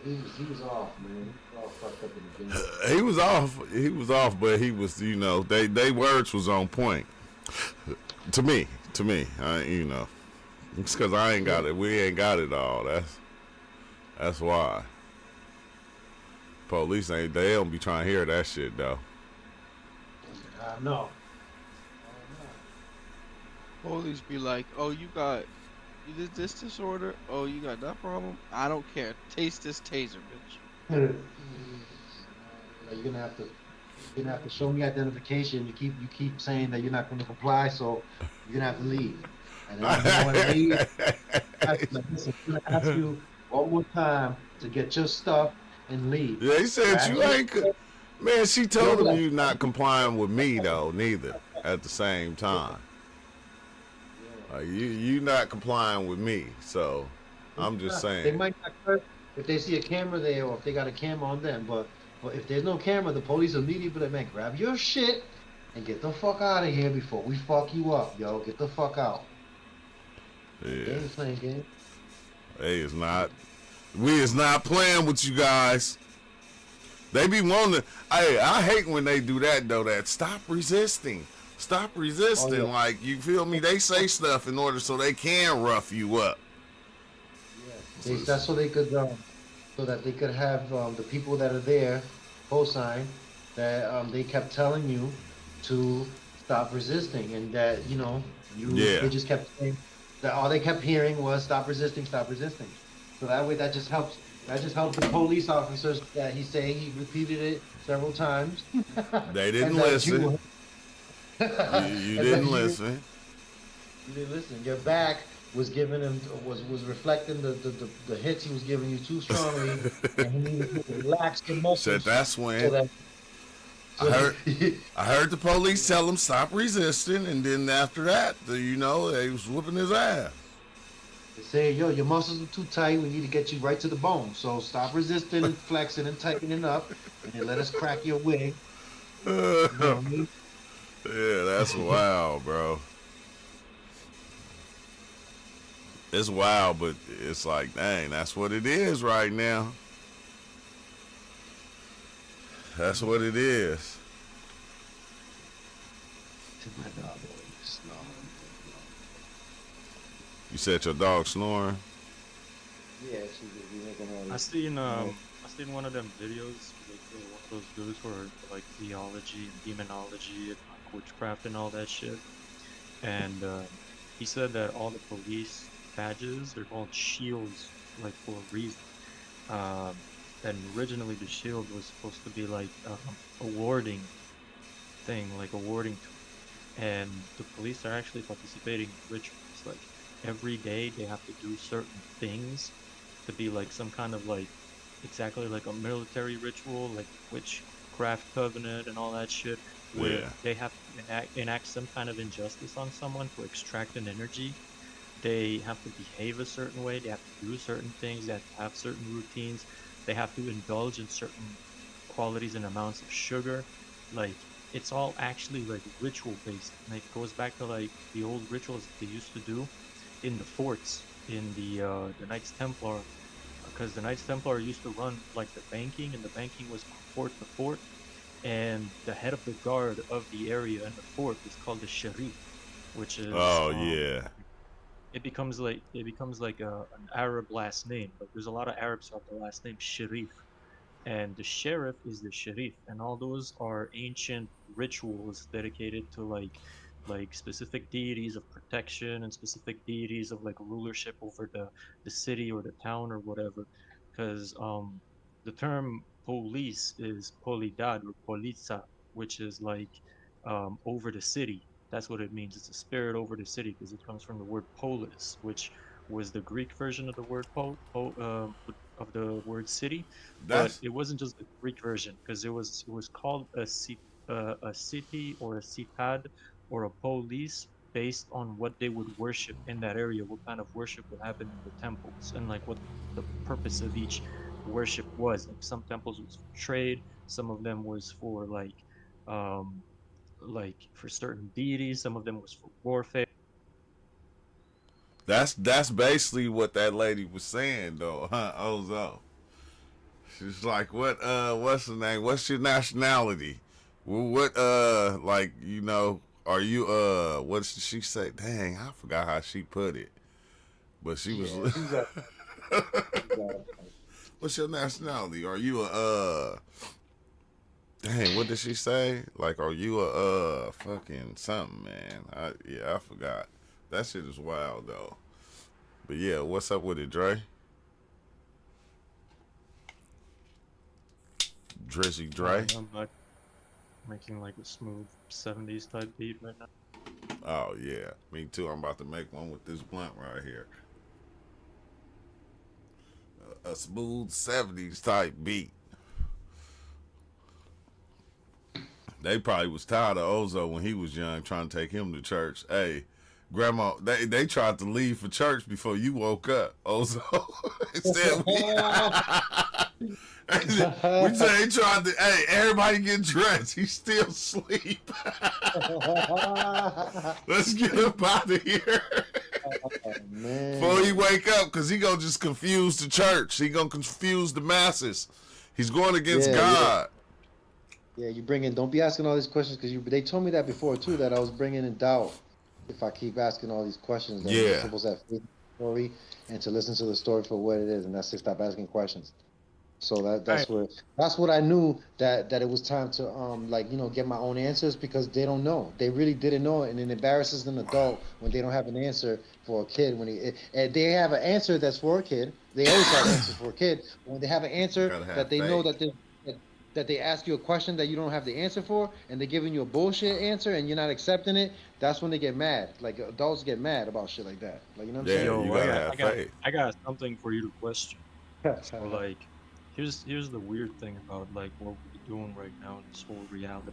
He was off, man. He was all fucked up in the game. He was off. He was off, but he was, they words was on point to me. To me, it's because I ain't Yeah. got it. We ain't got it all. That's why. Police ain't. They don't be trying to hear that shit though. No. Oh no. Police be like, "Oh, you did this disorder. Oh, you got that problem. I don't care. Taste this taser, bitch." Like, you're gonna have to show me identification. You keep saying that you're not gonna comply, so you're gonna have to leave. And then when you want to leave, like, listen, I'm gonna ask you one more time to get your stuff and leave. Yeah, he said Grab you your ain't. Man, she you'll told be him like, you not complying with me though. Neither at the same yeah, time. yeah. You not complying with me. So I'm just They saying. might not curse if they see a camera there or if they got a camera on them, but if there's no camera, the police immediately be like, man, grab your shit and get the fuck out of here before we fuck you up, yo. Get the fuck out. Playing Yeah, games, playing games. they is not. We is not playing with you guys. They be wanting to. Hey, I hate when they do that though. That stop resisting. Stop Oh resisting. yeah, Like you feel me? They say stuff in order so they can rough you up. yeah. That's so they could so that they could have the people that are there co-sign that they kept telling you to stop resisting and that you they Yeah, just kept saying that all they kept hearing was stop resisting, stop resisting. So that way that just helps the police officers that he repeated it several times they didn't and that listen. you You and that didn't you listen. you didn't listen. Your back was giving him was reflecting the hits he was giving you too strongly, and he needed you to relax your Said muscles that's so when that I so heard. I heard the police tell him stop resisting, and then after that, they was whooping his ass. they say, yo, your muscles are too tight. We need to get you right to the bone. So stop resisting and flexing and tightening up, and then let us crack your wig. You know what I mean? Yeah, that's wild, bro. It's wild, but it's like, dang, that's what it is right now. That's what it is. To my dog, snoring. You said your dog snoring. Yeah, she just be making all I this seen noise. I seen one of them videos, like one of those dudes for like theology and demonology and like witchcraft and all that shit. And he said that all the police badges, they're called shields, like for a reason. Um, and originally the shield was supposed to be like a warding thing, like a warding tool. And the police are actually participating in rituals. Like every day they have to do certain things to be like some kind of like exactly like a military ritual, like witchcraft covenant and all that shit, where Yeah, they have to enact some kind of injustice on someone to extract an energy. They have to behave a certain way, they have to do certain things, they have to have certain routines, they have to indulge in certain qualities and amounts of sugar. Like it's all actually like ritual based. Like it goes back to like the old rituals that they used to do in the forts in the Knights Templar, because the Knights Templar used to run like the banking, and the banking was from fort to fort, and the head of the guard of the area in the fort is called the Sharif, which is oh yeah, it becomes like an Arab last name. Like there's a lot of Arabs who have the last name Sharif, and the sheriff is the Sharif, and all those are ancient rituals dedicated to like specific deities of protection and specific deities of like rulership over the city or the town or whatever. Because the term police is polidad or politsa, which is like over the city. That's what it means. It's a spirit over the city because it comes from the word polis, which was the Greek version of the word of the word city, but that's it wasn't just the Greek version because it was called a city or a citad or a polis based on what they would worship in that area, what kind of worship would happen in the temples, and like what the purpose of each worship was. Like some temples was for trade, some of them was for um like for certain deities, some of them was for warfare. that's basically what that lady was saying though, huh, Ozo? She's like, what's the name? What's your nationality? Well, what, like, are you, what did she say? Dang, I forgot how she put it. But she was, Yeah, she's got what's your nationality? Are you dang, what did she say? Like, are you a, fucking something, man? Yeah, I forgot. That shit is wild, though. But yeah, what's up with it, Dre? Drizzy Dre? I'm like making like a smooth 70s type beat right now. Oh, yeah. Me too. I'm about to make one with this blunt right here. A smooth 70s type beat. They probably was tired of Ozo when he was young, trying to take him to church. Hey, Grandma, they tried to leave for church before you woke up, Ozo. Instead, we say they tried to. Hey, everybody get dressed. He's still asleep. Let's get up out of here oh, before he man. wake up, because he gonna just confuse the church. He gonna confuse the masses. He's going against Yeah, yeah. God. Yeah, you bring in. Don't be asking all these questions because they told me that before too. That I was bringing in doubt if I keep asking all these questions. That you're Yeah, supposed to have faith in the story and to listen to the story for what it is, and that's to stop asking questions. So Hey, that's what I knew that it was time to like get my own answers because they don't know. They really didn't know, and it embarrasses an adult when they don't have an answer for a kid. They have an answer that's for a kid. They always have answers for a kid. When they have an you answer gotta have that they know faith. that they ask you a question that you don't have the answer for, and they're giving you a bullshit answer, and you're not accepting it. That's when they get mad. Like adults get mad about shit like that. Like you know what Yeah, I'm you yo, I gotta got, have I got, faith. I got something for you to question. So saying? like, here's the weird thing about like what we're doing right now in this whole reality.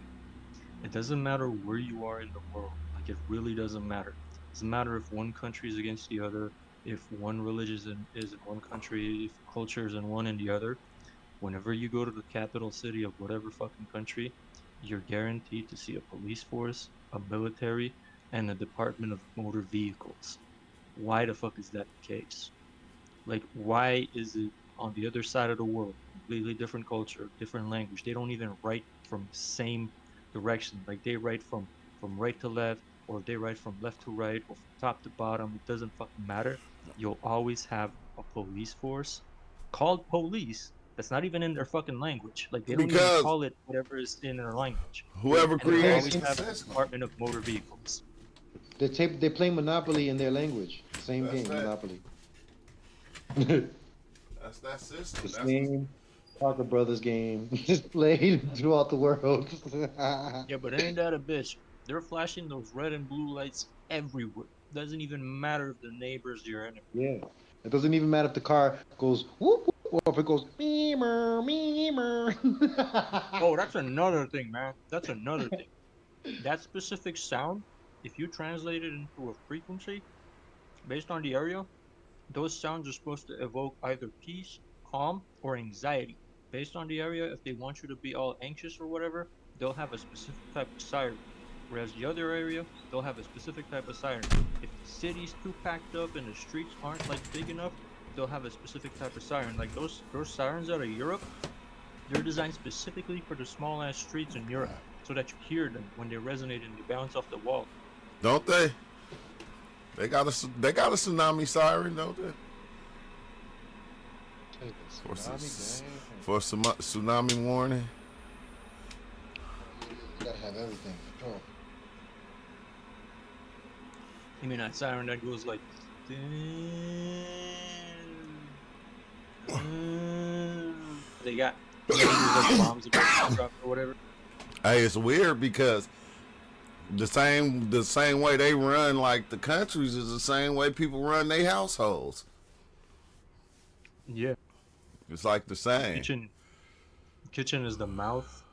It doesn't matter where you are in the world. Like it really doesn't matter. It doesn't matter if one country is against the other, if one religion is in one country, if culture is in one and the other. Whenever you go to the capital city of whatever fucking country, you're guaranteed to see a police force, a military, and a department of motor vehicles. Why the fuck is that the case? Like, why is it on the other side of the world, completely different culture, different language? They don't even write from the same direction. Like they write from right to left, or they write from left to right, or from top to bottom. It doesn't fucking matter. You'll always have a police force called police that's not even in their fucking language. Like they don't even Because call it whatever is in their language. whoever And they'll creates always the have a system, department of motor vehicles. They play Monopoly in their language. The same that's game, that. Monopoly. The That's that system. That's the. same Parker Brothers game just played throughout the world. Yeah, but ain't that a bitch? They're flashing those red and blue lights everywhere. Doesn't even matter if the neighbor's your enemy. Yeah. It doesn't even matter if the car goes whoop, whoop or if it goes memer, memer. Oh, that's another thing, man. That's another thing. That specific sound, if you translate it into a frequency based on the area, those sounds are supposed to evoke either peace, calm, or anxiety. Based on the area, if they want you to be all anxious or whatever, they'll have a specific type of siren. Whereas the other area, they'll have a specific type of siren. If the city's too packed up and the streets aren't like big enough, they'll have a specific type of siren. Like those sirens out of Europe, they're designed specifically for the small ass streets in Europe, so that you hear them when they resonate and they bounce off the wall. Don't they? They got a tsunami siren, don't they? Take a For tsunami, dang. tsunami warning. You gotta have everything for sure. I mean that siren that goes like they got these like bombs about to drop or whatever. Hey, it's weird because the same way they run like the countries is the same way people run their households. Yeah. It's like the same. Kitchen kitchen is the mouth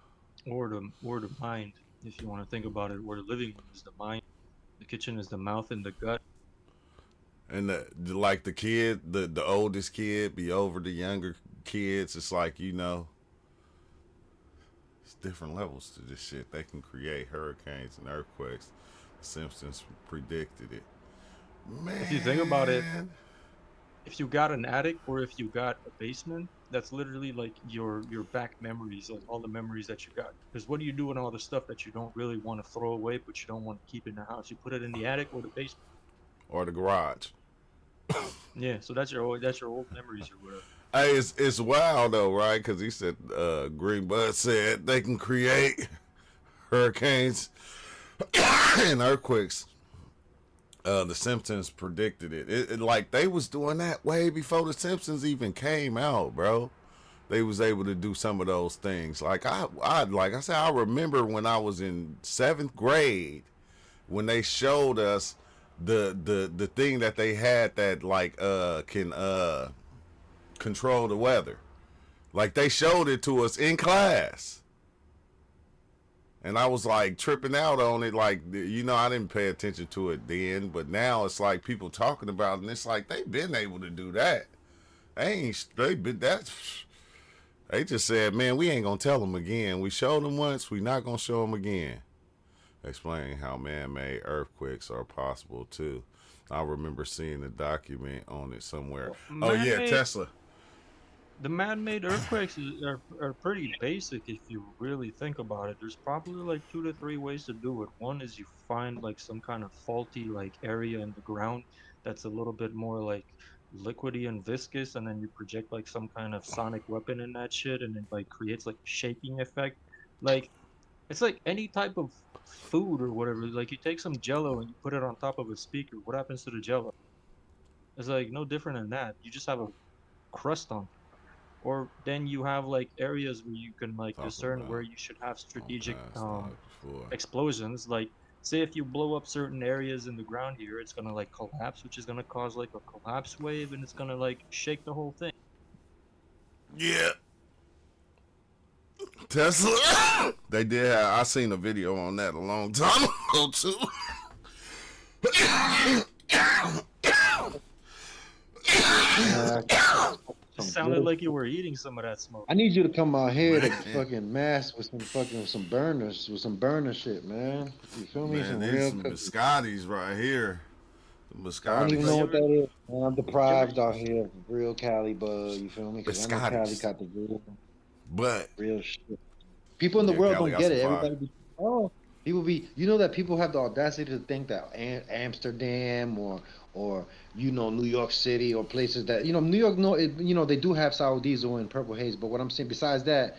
or the mind, if you want to think about it, where the living room is the mind. The kitchen is the mouth and the gut. And like the kid, the oldest kid be over the younger kids. It's like it's different levels to this shit. They can create hurricanes and earthquakes. The Simpsons predicted it. If you think about it, Man, if you got an attic or if you got a basement, that's literally like your back memories, like all the memories that you got. Because what do you do with all the stuff that you don't really want to throw away, but you don't want to keep in the house? You put it in the attic or the basement. or the garage. Yeah, so that's your old memories or whatever. Hey, it's wild though, right? Because he said Green Bud said they can create hurricanes and earthquakes. The Simpsons predicted it. Like they was doing that way before the Simpsons even came out, bro. They was able to do some of those things. Like like I said, I remember when I was in seventh grade when they showed us the thing that they had that like can control the weather. Like they showed it to us in class. And I was like tripping out on it, like I didn't pay attention to it then, but now it's like people talking about it, and it's like they've been able to do that. They been that. They just said, man, we ain't gonna tell them again. We showed them once, we not gonna show them again. Explaining how man-made earthquakes are possible too. I remember seeing a document on it somewhere. Well, Oh yeah, man-made Tesla. the man-made earthquakes are pretty basic if you really think about it. There's probably like two to three ways to do it. One is you find like some kind of faulty like area in the ground that's a little bit more like liquidy and viscous, and then you project like some kind of sonic weapon in that shit, and it like creates like a shaking effect. Like it's like any type of food or whatever. Like you take some jello and you put it on top of a speaker. What happens to the jello? It's like no different than that. You just have a crust on top. Or then you have like areas where you can like Talk discern where about you should have on strategic past lives before. explosions. Like say if you blow up certain areas in the ground here, it's gonna like collapse, which is gonna cause like a collapse wave, and it's gonna like shake the whole thing. Yeah, Tesla. They did have. I seen a video on that a long time ago too. Man, It some sounded good. like you were eating some of that smoke. I need you to come out here to Man, fucking mask with some burners with some burner shit, man. You feel me? man, Some there's real some cookies. biscottis right here. The I don't even Bro, know biscottis. what that is. Man, I'm you ever deprived out here of real Cali bud. You feel me? Because I know Cali Biscottis. got the But real shit. People in the yeah, world Cali don't got get some it. fire. Everybody be, oh, people be, that people have the audacity to think that Amsterdam or New York City or places that New York. No, they do have sour diesel and purple haze. But what I'm saying, besides that,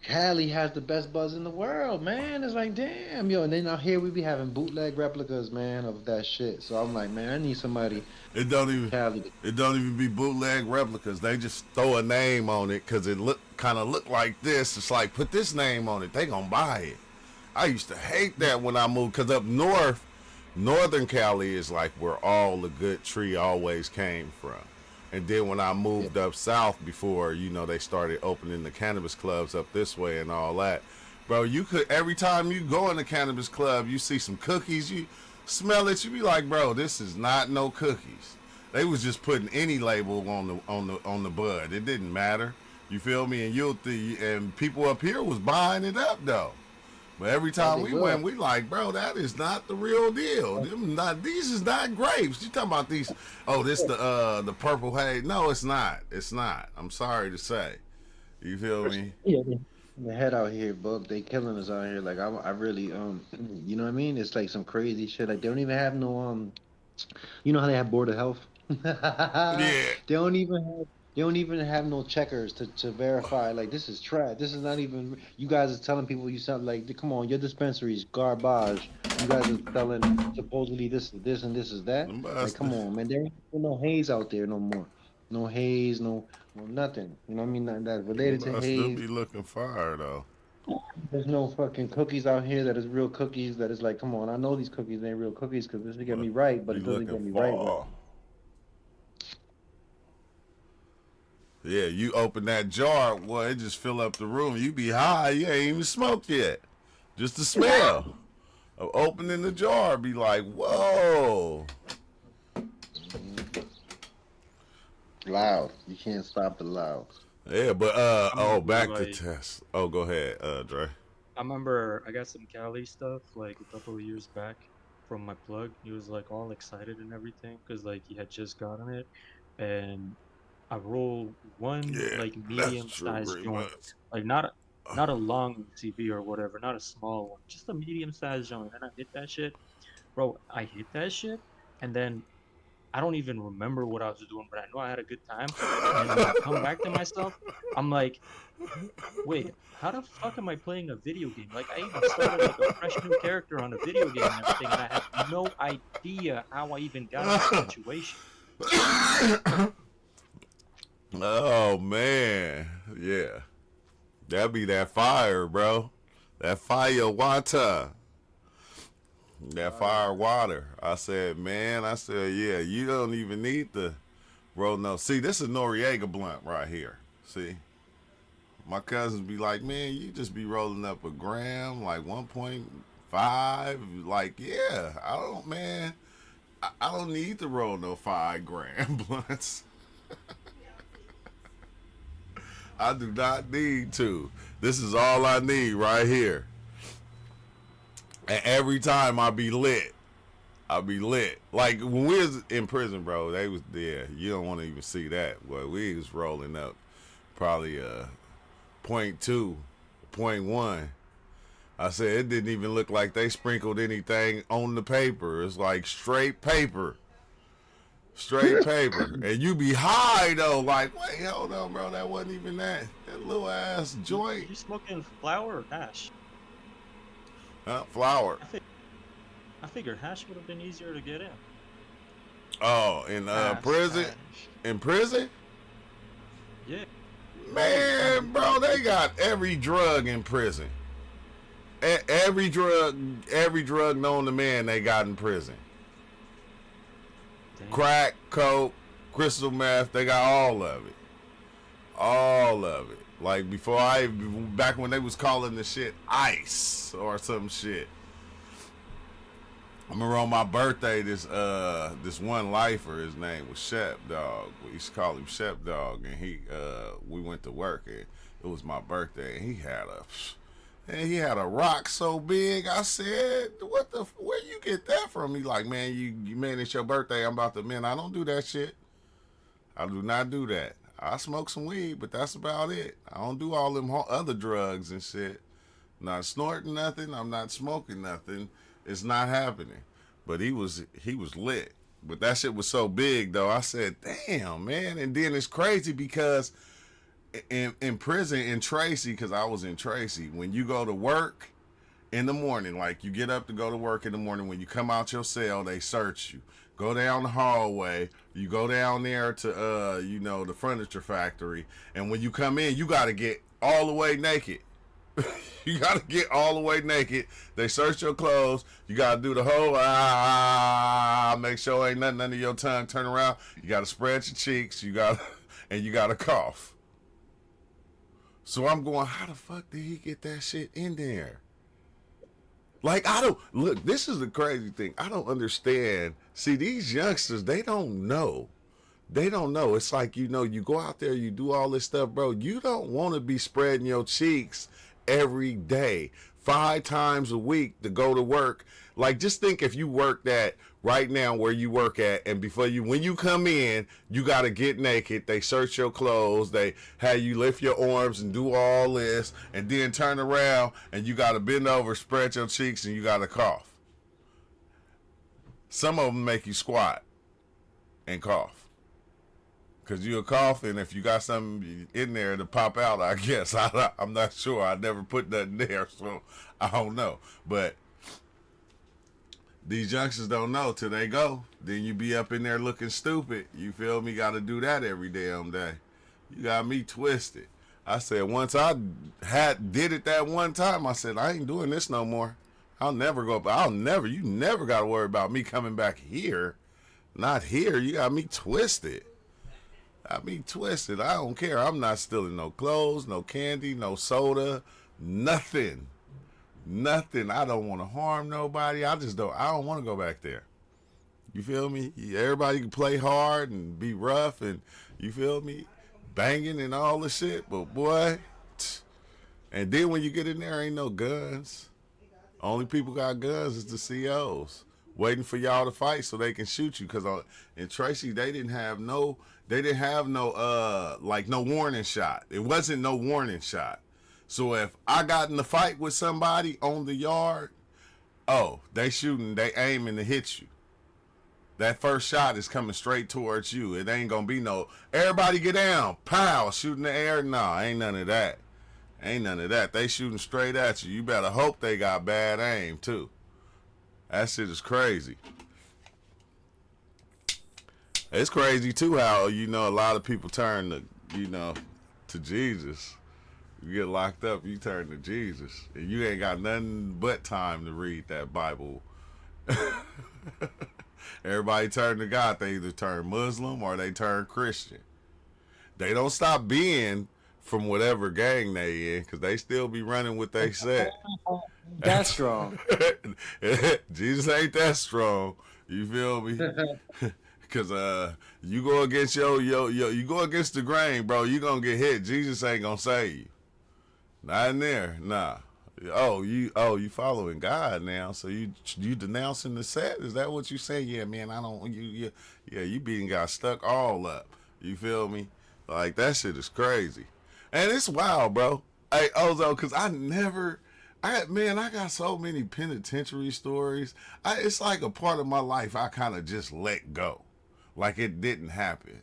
Cali has the best buzz in the world, man. It's like, damn, yo. And then out here we be having bootleg replicas, man, of that shit. So I'm like, man, I need somebody It don't even Cali to it don't even be bootleg replicas. They just throw a name on it because it look like this. It's like put this name on it. They gonna buy it. I used to hate that when I moved because up north, Northern Cali is like where all the good tree always came from. And then when I yeah, moved up south before, they started opening the cannabis clubs up this way and all that. Bro, you could every time you go in the cannabis club, you see some cookies, you smell it, you be like, bro, this is not no cookies. They was just putting any label on the bud. It didn't matter. You feel me? And people up here was buying it up though. But every yeah, time they we will. went, we like, bro, that is not the real deal. These is not grapes. You talking about these? Oh, this the purple haze? No, it's not. It's not. I'm sorry to say. You feel me? Yeah, they head out here, bub. They killing us out here. Like I really, you know what I mean? It's like some crazy shit. Like they don't even have no you know how they have board of health? Yeah. They don't even have no checkers to verify like this is trash. This is not even you guys are telling people you sound like come on, your dispensary is garbage. You guys are selling supposedly this is this and this is that. Them Like must, come on, man, there ain't no haze out there no more. No haze, no nothing. You know what I mean? That them related to must still haze. be looking fire though. There's no fucking cookies out here that is real cookies. That is like, come on, I know these cookies ain't real cookies because this will get Must me right, but be it doesn't looking get me right. Right. fire. Yeah, you open that jar, boy, it just fill up the room. You be high, you ain't even smoked yet. Just the smell of opening the jar be like, whoa. Loud. You can't stop the loud. Yeah, but I oh, remember back to like test. Oh, go ahead, Dre. I remember I got some Cali stuff like a couple of years back from my plug. He was like all excited and everything because like he had just gotten it. and I roll one Yeah, like that's true, medium-sized pretty joint, much. like not a long CV or whatever, not a small one, just a medium-sized joint, and I hit that shit, bro. I hit that shit, and then I don't even remember what I was doing, but I know I had a good time. And then when I come back to myself, I'm like, wait, how the fuck am I playing a video game? Like I even started like a fresh new character on a video game and everything, and I have no idea how I even got in that situation. Oh man, yeah, that be that fire, bro. That fire water. That Fire. fire water. I said, yeah, you don't even need to roll no. See, this is Noriega blunt right here. See, my cousins be like, man, you just be rolling up a gram, like 1.5. Like, yeah, I don't, man, I don't need to roll no 5 gram blunts. I do not need to. This is all I need right here. And every time I be lit. I be lit. Like when we was in prison, bro, they was there. You don't want to even see that. But we was rolling up probably point two, point one. I said it didn't even look like they sprinkled anything on the paper. It's like straight paper. Straight paper. And you be high though, like, wait, hold on, bro, that wasn't even that. That little ass joint. You smoking flower or hash? Flower. I figured hash would have been easier to get in. Oh, in Hash, prison? hash. In prison? Yeah. Man, bro, they got every drug in prison. Every drug known to man, they got in prison. Damn. Crack, coke, crystal meth, they got all of it. All of it. Like back when they was calling the shit ice or some shit. I remember on my birthday, this one lifer, his name was Shep Dog. We used to call him Shep Dog, and we went to work, and it was my birthday, and he had a rock so big. I said, where you get that from? He like, man, man, it's your birthday. I'm about to, man, I don't do that shit. I do not do that. I smoke some weed, but that's about it. I don't do all them other drugs and shit. I'm not snorting nothing. I'm not smoking nothing. It's not happening. But he was lit. But that shit was so big though. I said, damn, man. And then it's crazy because in prison in Tracy, because I was in Tracy, when you go to work in the morning, like you get up to go to work in the morning, when you come out your cell, they search you. Go down the hallway. You go down there to the furniture factory, and when you come in, you got to get all the way naked. You gotta get all the way naked. They search your clothes. You gotta do the whole make sure ain't nothing under your tongue. Turn around. You gotta spread your cheeks. And you gotta cough. So I'm going, how the fuck did he get that shit in there? Like I don't look. This is the crazy thing. I don't understand. See, these youngsters, they don't know. They don't know. It's like, you go out there, you do all this stuff, bro. You don't want to be spreading your cheeks every day, 5 times a week to go to work. Like, just think if you worked at right now where you work at, and when you come in, you got to get naked. They search your clothes. They have you lift your arms and do all this, and then turn around and you got to bend over, spread your cheeks, and you got to cough. Some of them make you squat and cough. Because you'll cough, and if you got something in there to pop out, I guess. I'm not sure. I never put nothing there, so I don't know. But these youngsters don't know till they go. Then you be up in there looking stupid. You feel me? Got to do that every damn day. You got me twisted. I said, once I did it that one time, I said, I ain't doing this no more. You never got to worry about me coming back here. Not here. You got me twisted. I don't care. I'm not stealing no clothes, no candy, no soda, nothing. Nothing. I don't want to harm nobody. I don't want to go back there. You feel me? Everybody can play hard and be rough and, you feel me? Banging and all the shit. But boy, and then when you get in there, ain't no guns. Only people got guns is the COs. Waiting for y'all to fight so they can shoot you. Because in Tracy, they didn't have no They didn't have no like no warning shot. It wasn't no warning shot. So if I got in a fight with somebody on the yard, oh, they shooting, they aiming to hit you. That first shot is coming straight towards you. It ain't gonna be no everybody get down, pow, shoot in the air. Nah, ain't none of that. Ain't none of that. They shooting straight at you. You better hope they got bad aim too. That shit is crazy. It's crazy too how, you know, a lot of people turn to, you know, to Jesus. You get locked up, you turn to Jesus. And you ain't got nothing but time to read that Bible. Everybody turn to God. They either turn Muslim or they turn Christian. They don't stop being from whatever gang they in, because they still be running what they said. That's strong. Jesus ain't that strong. You feel me? Cause you go against you go against the grain, bro. You gonna get hit. Jesus ain't gonna save you. Not in there, nah. You following God now? So you denouncing the set? Is that what you say? Yeah, man. I don't. You being got stuck all up. You feel me? Like that shit is crazy, and it's wild, bro. Hey, Ozo, cause I got so many penitentiary stories. It's like a part of my life I kind of just let go. Like it didn't happen.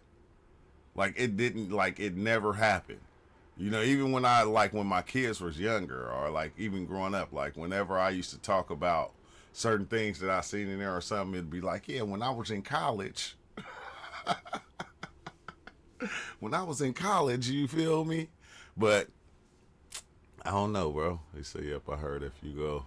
Like it never happened. You know, even when my kids was younger, or like even growing up, like whenever I used to talk about certain things that I seen in there or something, it'd be like, yeah, when I was in college. When I was in college, you feel me? But I don't know, bro. They say, yep, I heard if you go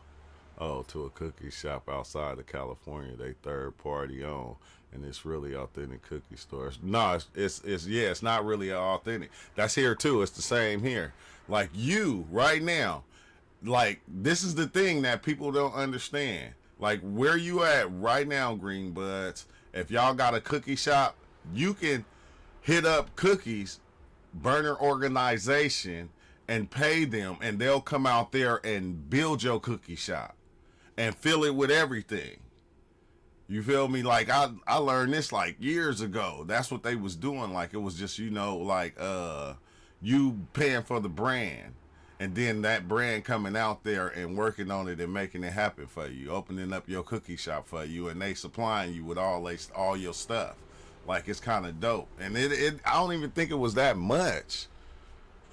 to a cookie shop outside of California, they third party owned, and it's really authentic cookie stores. No, it's not really authentic. That's here too. It's the same here. Like you right now, like this is the thing that people don't understand. Like where you at right now, Green Buds, if y'all got a cookie shop, you can hit up Cookies Burner Organization and pay them, and they'll come out there and build your cookie shop and fill it with everything. You feel me? Like I learned this like years ago. That's what they was doing. Like it was just, you know, like you paying for the brand, and then that brand coming out there and working on it and making it happen for you, opening up your cookie shop for you, and they supplying you with all your stuff. Like it's kind of dope. And I don't even think it was that much.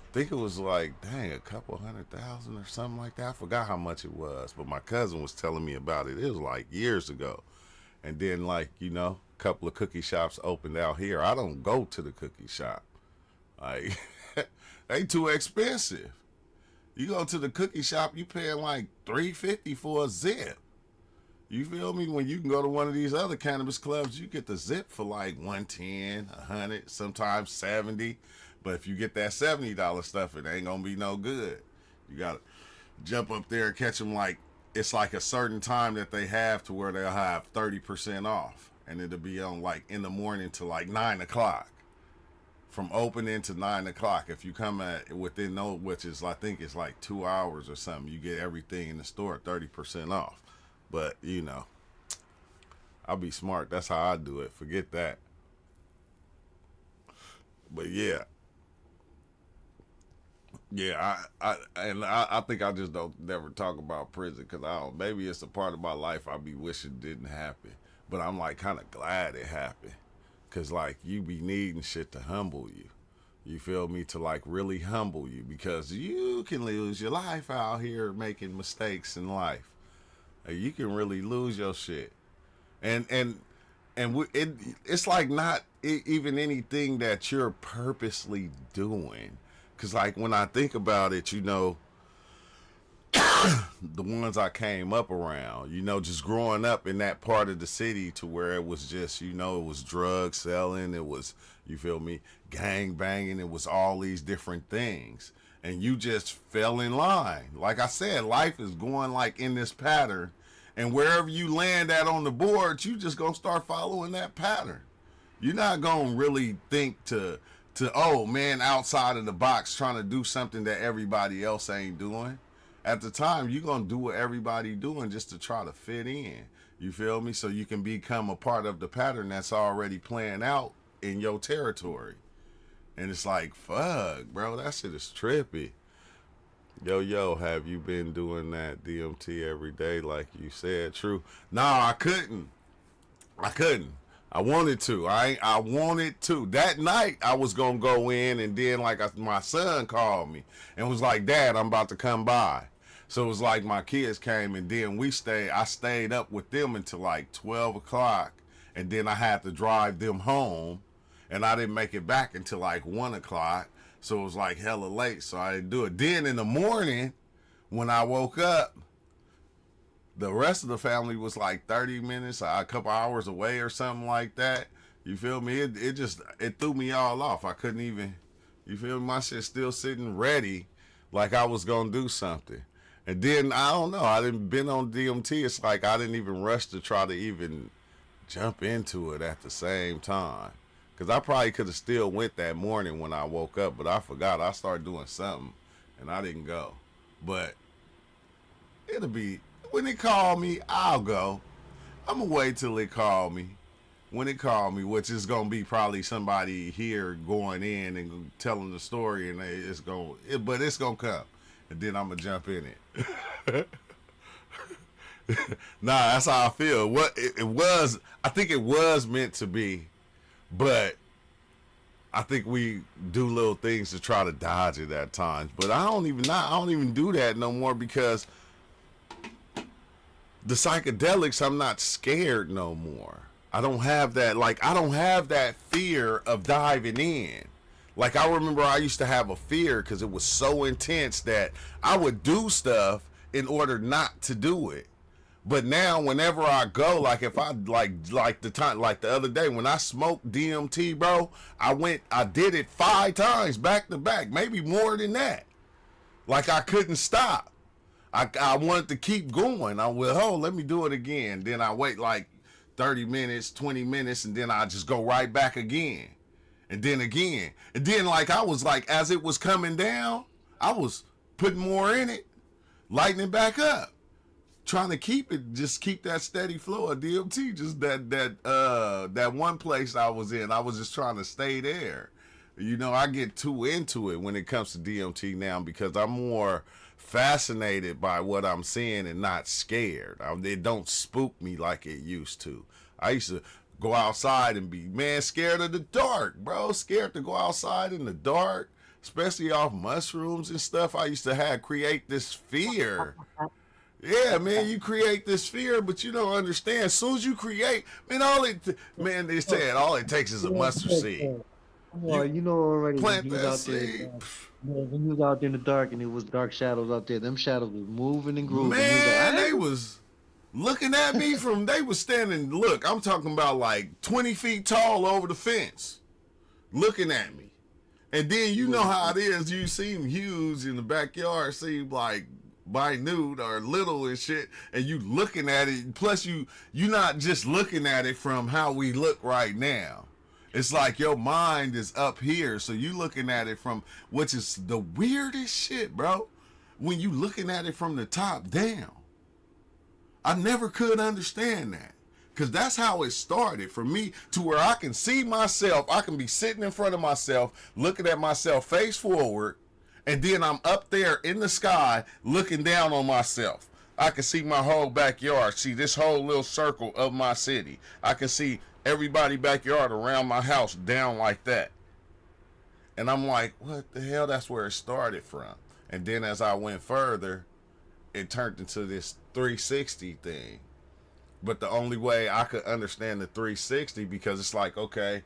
I think it was like, dang, a couple 100,000 or something like that. I forgot how much it was, but my cousin was telling me about it. It was like years ago. And then, like, you know, a couple of cookie shops opened out here. I don't go to the cookie shop. Like, they too expensive. You go to the cookie shop, you paying like $350 for a zip. You feel me? When you can go to one of these other cannabis clubs, you get the zip for like $110, $100, sometimes $70. But if you get that $70 stuff, it ain't gonna be no good. You gotta jump up there and catch them. Like it's like a certain time that they have to where they'll have 30% off, and it'll be on like in the morning to like 9 o'clock. From opening to 9 o'clock. If you come at within no, which is I think it's like 2 hours or something, you get everything in the store 30% off. But you know, I'll be smart. That's how I do it. Forget that. But yeah. Yeah, I think I just don't never talk about prison because I don't. Maybe it's a part of my life I be wishing didn't happen, but I'm like kind of glad it happened, cause like you be needing shit to humble you. You feel me? To like really humble you, because you can lose your life out here making mistakes in life. You can really lose your shit, and it's like not even anything that you're purposely doing. Cause like when I think about it, you know, the ones I came up around, you know, just growing up in that part of the city to where it was just, you know, it was drug selling, it was, you feel me, gang banging, it was all these different things. And you just fell in line. Like I said, life is going like in this pattern, and wherever you land at on the board, you just gonna start following that pattern. You're not gonna really think to oh man, outside of the box trying to do something that everybody else ain't doing. At the time, you're gonna do what everybody doing just to try to fit in. You feel me? So you can become a part of the pattern that's already playing out in your territory. And it's like, fuck, bro, that shit is trippy. Yo, have you been doing that DMT every day like you said? True. No, I couldn't. I couldn't. I wanted to. I wanted to. That night I was gonna go in, and then my son called me and was like, "Dad, I'm about to come by." So it was like my kids came, and then I stayed up with them until like 12 o'clock, and then I had to drive them home, and I didn't make it back until like 1 o'clock. So it was like hella late, so I didn't do it. Then in the morning, when I woke up, the rest of the family was like 30 minutes, a couple hours away or something like that. You feel me? It threw me all off. I couldn't even, you feel me? My shit still sitting ready like I was going to do something. And then, I don't know, I didn't been on DMT. It's like I didn't even rush to try to even jump into it at the same time. Because I probably could have still went that morning when I woke up, but I forgot. I started doing something, and I didn't go. But it'll be, when they call me, I'll go. I'm going to wait till they call me. When they call me, which is going to be probably somebody here going in and telling the story, and but it's going to come. And then I'm going to jump in it. Nah, that's how I feel. What it was, I think it was meant to be, but I think we do little things to try to dodge it at times. But I don't even do that no more, because the psychedelics, I'm not scared no more. I don't have that fear of diving in. Like, I remember I used to have a fear because it was so intense that I would do stuff in order not to do it. But now, whenever I go, like if I like the other day when I smoked DMT, bro, I did it 5 times back to back, maybe more than that. Like, I couldn't stop. I wanted to keep going. I went, let me do it again. Then I wait like 30 minutes, 20 minutes, and then I just go right back again. And then again. And then, like, I was like, as it was coming down, I was putting more in it, lighting it back up, trying to keep that steady flow of DMT. Just that one place I was in, I was just trying to stay there. You know, I get too into it when it comes to DMT now, because I'm more fascinated by what I'm seeing and not scared. It don't spook me like it used to. I used to go outside and be, scared of the dark, bro. Scared to go outside in the dark, especially off mushrooms and stuff. I used to create this fear. Yeah, man, you create this fear, but you don't understand. As soon as you create, they said all it takes is a mustard seed. Well, you know already Plant when you was that out there. seed. When you was out there in the dark and it was dark shadows out there, them shadows was moving and grooving. Man, they was looking at me they was standing, look, I'm talking about like 20 feet tall over the fence, looking at me. And then you know how it is, you seem huge in the backyard, seem like minute or little and shit, and you looking at it, plus you not just looking at it from how we look right now. It's like your mind is up here, so you looking at it from, which is the weirdest shit, bro, when you looking at it from the top down. I never could understand that, because that's how it started for me, to where I can see myself. I can be sitting in front of myself, looking at myself face forward, and then I'm up there in the sky looking down on myself. I can see my whole backyard, see this whole little circle of my city. I can see everybody backyard around my house down like that. And I'm like, what the hell? That's where it started from. And then as I went further, it turned into this 360 thing. But the only way I could understand the 360, because it's like, okay,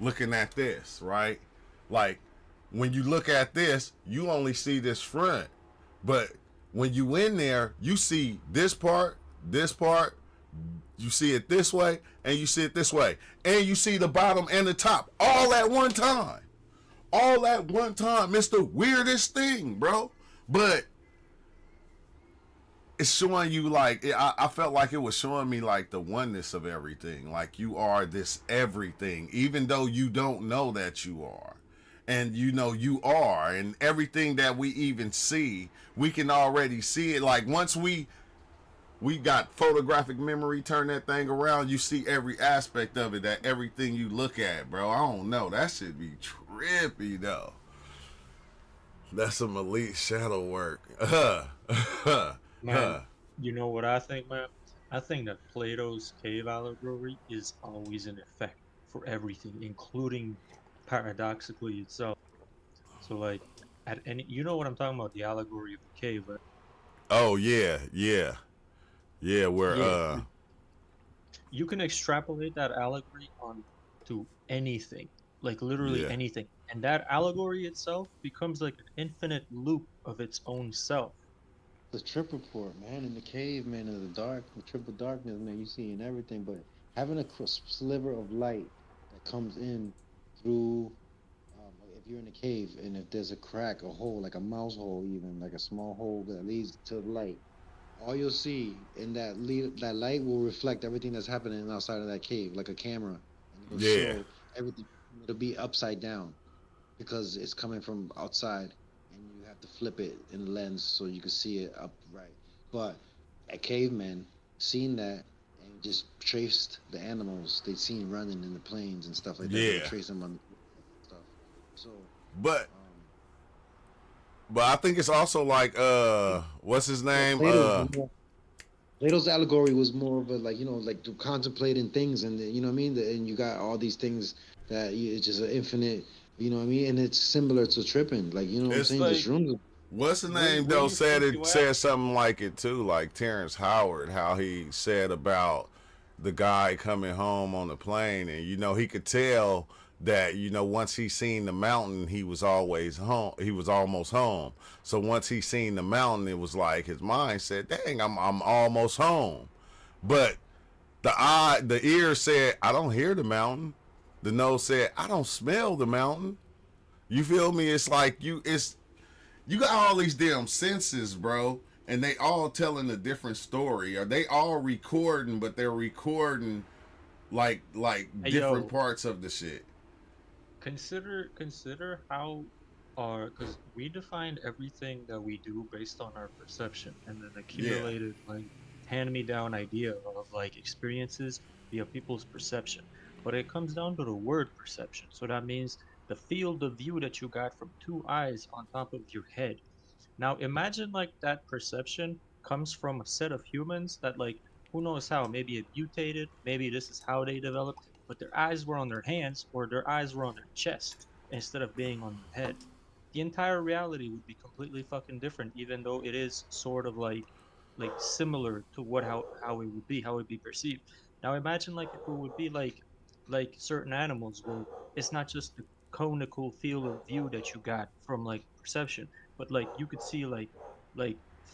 looking at this, right? Like, when you look at this, you only see this front. But when you in there, you see this part, you see it this way, and you see it this way. And you see the bottom and the top all at one time. All at one time. It's the weirdest thing, bro. But it's showing you, like, I felt like it was showing me, like, the oneness of everything. Like, you are this everything, even though you don't know that you are. And you know you are. And everything that we even see, we can already see it. Like, once we we got photographic memory. Turn that thing around, you see every aspect of it. That everything you look at, bro. I don't know. That should be trippy though. That's some elite shadow work. Man, you know what I think, man? I think that Plato's cave allegory is always in effect for everything, including paradoxically itself. So like at any, you know what I'm talking about, the allegory of the cave, right? Oh yeah, yeah, yeah. Where Yeah, you can extrapolate that allegory on to anything, like literally yeah, anything. And that allegory itself becomes like an infinite loop of its own self. The trip report, man, in the cave, man, in the dark, the triple darkness, man, you seeing everything, but having a sliver of light that comes in through, like if you're in a cave and if there's a crack, a hole, like a mouse hole, even like a small hole that leads to the light, all you'll see in that light will reflect everything that's happening outside of that cave, like a camera, and it'll yeah, show everything. It'll be upside down because it's coming from outside and you have to flip it in the lens so you can see it upright. But a caveman seen that and just traced the animals they seen running in the plains and stuff like that. They would yeah. trace them on stuff. So, But um, I think it's also like what's his but name? Plato's allegory was more of a like like to contemplating things and what I mean. And you got all these things that it's just an infinite. You know what I mean? And it's similar to tripping. Like what I'm It's saying. This like room. what's the name Where though? you think you at? Said something like it too, like Terrence Howard, how he said about the guy coming home on the plane, and he could tell that once he seen the mountain, he was always home. He was almost home. So once he seen the mountain, it was like his mind said, "Dang, I'm almost home." But the ear said, "I don't hear the mountain." The nose said, "I don't smell the mountain." You feel me? It's like you got all these damn senses, bro, and they all telling a different story. Or they all recording, but they're recording like Hey different yo, parts of the shit. consider how our, because we defined everything that we do based on our perception and then Yeah, accumulated like hand me down idea of like experiences via people's perception. But it comes down to the word perception. So that means the field of view that you got from two eyes on top of your head. Now imagine like that perception comes from a set of humans that like who knows how, maybe it mutated, maybe this is how they developed, but their eyes were on their hands or their eyes were on their chest instead of being on their head. The entire reality would be completely fucking different, even though it is sort of like similar to what how it would be, how it would be perceived. Now imagine like if it would be like certain animals where it's not just the conical field of view that you got from like perception, but like you could see like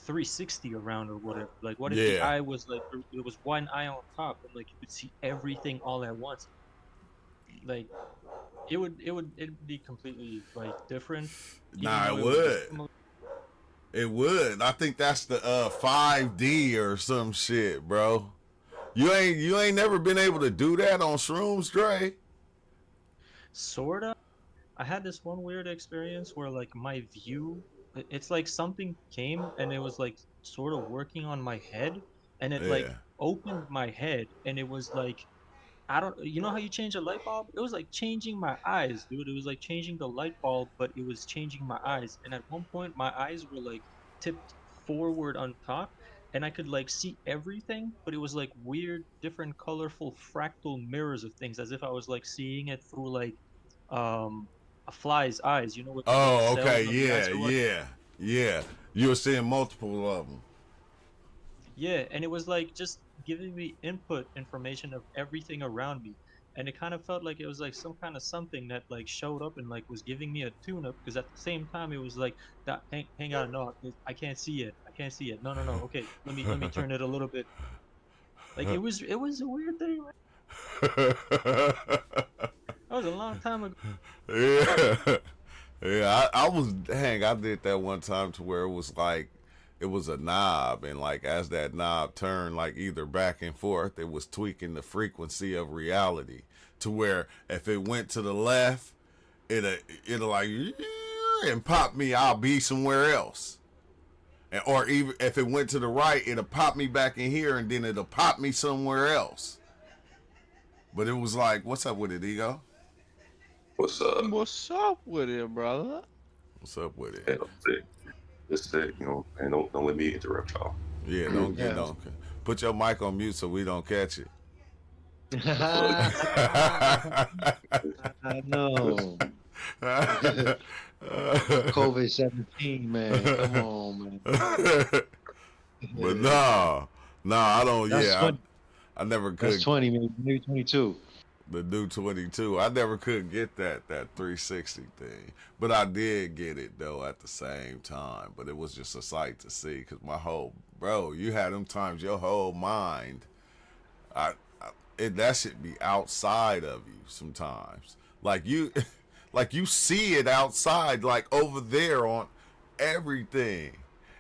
360 around or whatever. Like what if the yeah. eye was like there was one eye on top and like you could see everything all at once? Like it'd be completely like different, even Nah, though it it would be would. similar. It would. I think that's the 5D or some shit, bro. You ain't never been able to do that on shrooms, Dre. Sorta. I had this one weird experience where like my view, it's like something came and it was like sort of working on my head and it like Yeah. opened my head and it was like I don't, you know how you change a light bulb? It was like changing my eyes, dude. It was like changing the light bulb, but it was changing my eyes. And at one point, my eyes were like tipped forward on top, and I could like see everything, but it was like weird, different, colorful, fractal mirrors of things, as if I was like seeing it through like um a fly's eyes, you know, with the little Oh, cells okay. on the eyes Yeah, or what? yeah, yeah. You were seeing multiple of them. Yeah, and it was like just giving me input information of everything around me. And it kind of felt like it was like some kind of something that like showed up and like was giving me a tune up because at the same time it was like that hang on, no, I can't see it. I can't see it. No, no, no. Okay, let me turn it a little bit. Like it was a weird thing, man. That was a long time ago. Yeah. Yeah, I was dang. I did that one time to where it was like it was a knob, and like as that knob turned like either back and forth, it was tweaking the frequency of reality to where if it went to the left, it'll like and pop me. I'll be somewhere else. or even if it went to the right, it'll pop me back in here, and then it'll pop me somewhere else. But it was like, what's up with it, Ego? What's up? What's up with it, brother? What's up with it? And I'm sick. Just sick, and don't let me interrupt y'all. Yeah, Yeah. don't put your mic on mute so we don't catch it. I know. COVID-19, man. Come on, man. But I don't. That's Yeah, 20. I never That's could. 20, maybe 22. The new 22. I never could get that 360 thing, but I did get it though at the same time. But it was just a sight to see because my whole you had them times your whole mind, that should be outside of you sometimes. Like you, like you see it outside, like over there on everything.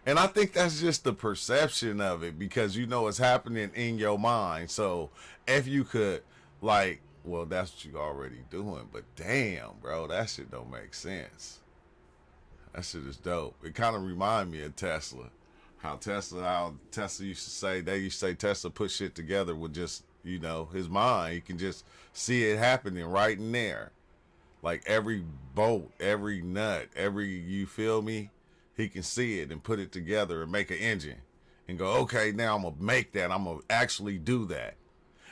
And I think that's just the perception of it because it's happening in your mind. So if you could, like, well, that's what you already doing. But damn, bro, that shit don't make sense. That shit is dope. It kind of remind me of Tesla. How Tesla used to say, Tesla put shit together with just, his mind. He can just see it happening right in there. Like every bolt, every nut, you feel me? He can see it and put it together and make an engine and go, okay, now I'm going to make that. I'm going to actually do that.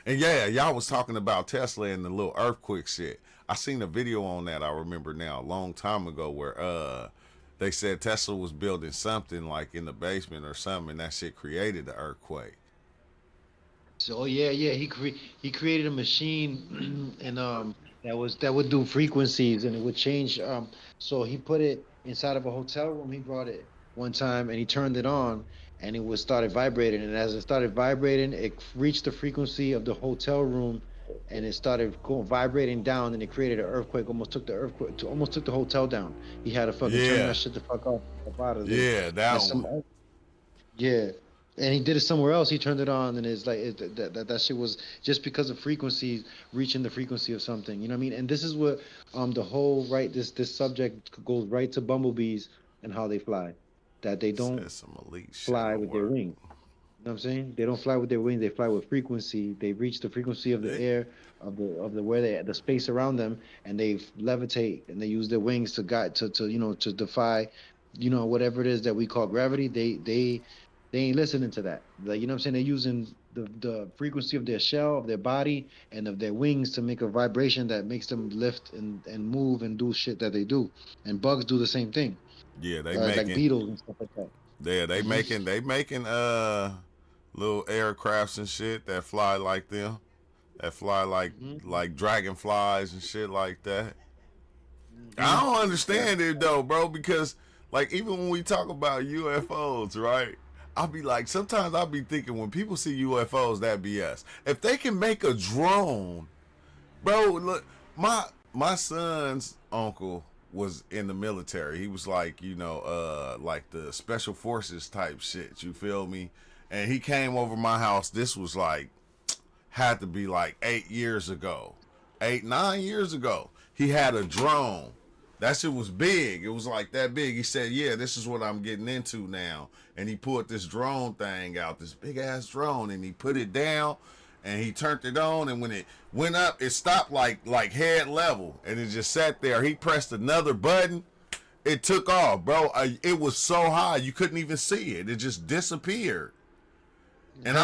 And yeah, y'all was talking about Tesla and the little earthquake shit. I seen a video on that, I remember now, a long time ago, where they said Tesla was building something like in the basement or something, and that shit created the earthquake. So yeah, he created a machine and that would do frequencies and it would change. So he put it inside of a hotel room. He brought it one time and he turned it on and it was started vibrating. And as it started vibrating, it reached the frequency of the hotel room and it started vibrating down and it created an earthquake. Almost took the hotel down. He had to fucking turn that shit the fuck off out of there. Yeah, that one. Yeah. And he did it somewhere else. He turned it on, and it's like that shit was just because of frequencies reaching the frequency of something. You know what I mean? And this is what the whole this subject goes right to bumblebees and how they fly, that they don't some elite fly with their wings. You know what I'm saying? They don't fly with their wings. They fly with frequency. They reach the frequency of the air of the space around them, and they levitate and they use their wings to guide to defy, whatever it is that we call gravity. They ain't listening to that. Like, you know what I'm saying? They're using the frequency of their shell, of their body, and of their wings to make a vibration that makes them lift and move and do shit that they do. And bugs do the same thing. Yeah, they like making beetles and stuff like that. Yeah, they making little aircrafts and shit that fly like them. That fly like dragonflies and shit like that. I don't understand it though, bro, because like even when we talk about UFOs, right? Sometimes I'll be thinking when people see UFOs, that BS. If they can make a drone, bro, look, my son's uncle was in the military. He was like, like the special forces type shit, you feel me? And he came over my house. This was had to be like 8 years ago. 9 years ago. He had a drone. That shit was big. It was like that big. He said, yeah, this is what I'm getting into now. And he pulled this drone thing out, this big ass drone, and he put it down and he turned it on. And when it went up, it stopped like head level and it just sat there. He pressed another button. It took off, bro. It was so high you couldn't even see it. It just disappeared. And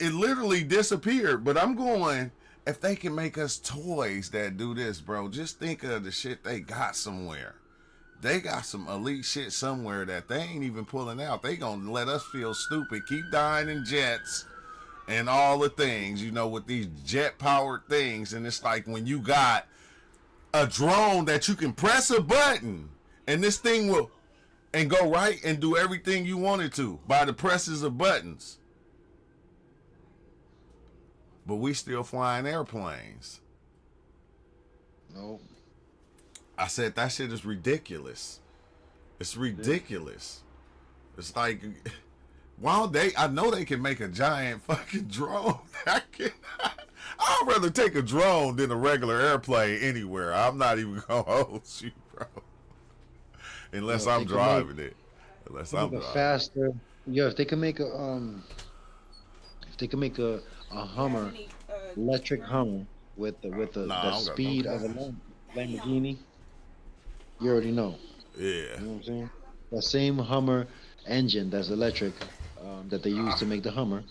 it literally disappeared. But I'm going, if they can make us toys that do this, bro, just think of the shit they got somewhere. They got some elite shit somewhere that they ain't even pulling out. They gonna let us feel stupid, keep dying in jets and all the things, with these jet-powered things. And it's like when you got a drone that you can press a button and this thing will and go right and do everything you want it to by the presses of buttons. But we still flying airplanes. No. I said that shit is ridiculous. It's ridiculous. It's like, I know they can make a giant fucking drone. I'd rather take a drone than a regular airplane anywhere. I'm not even gonna hold you, bro. Unless I'm driving it. unless They make I'm a driving. faster. Yo, if they can make a Hummer, electric Hummer with the Nah, I don't got no speed of a cash. Lamborghini, you already know. Yeah. You know what I'm saying? That same Hummer engine that's electric, that they use to make the Hummer,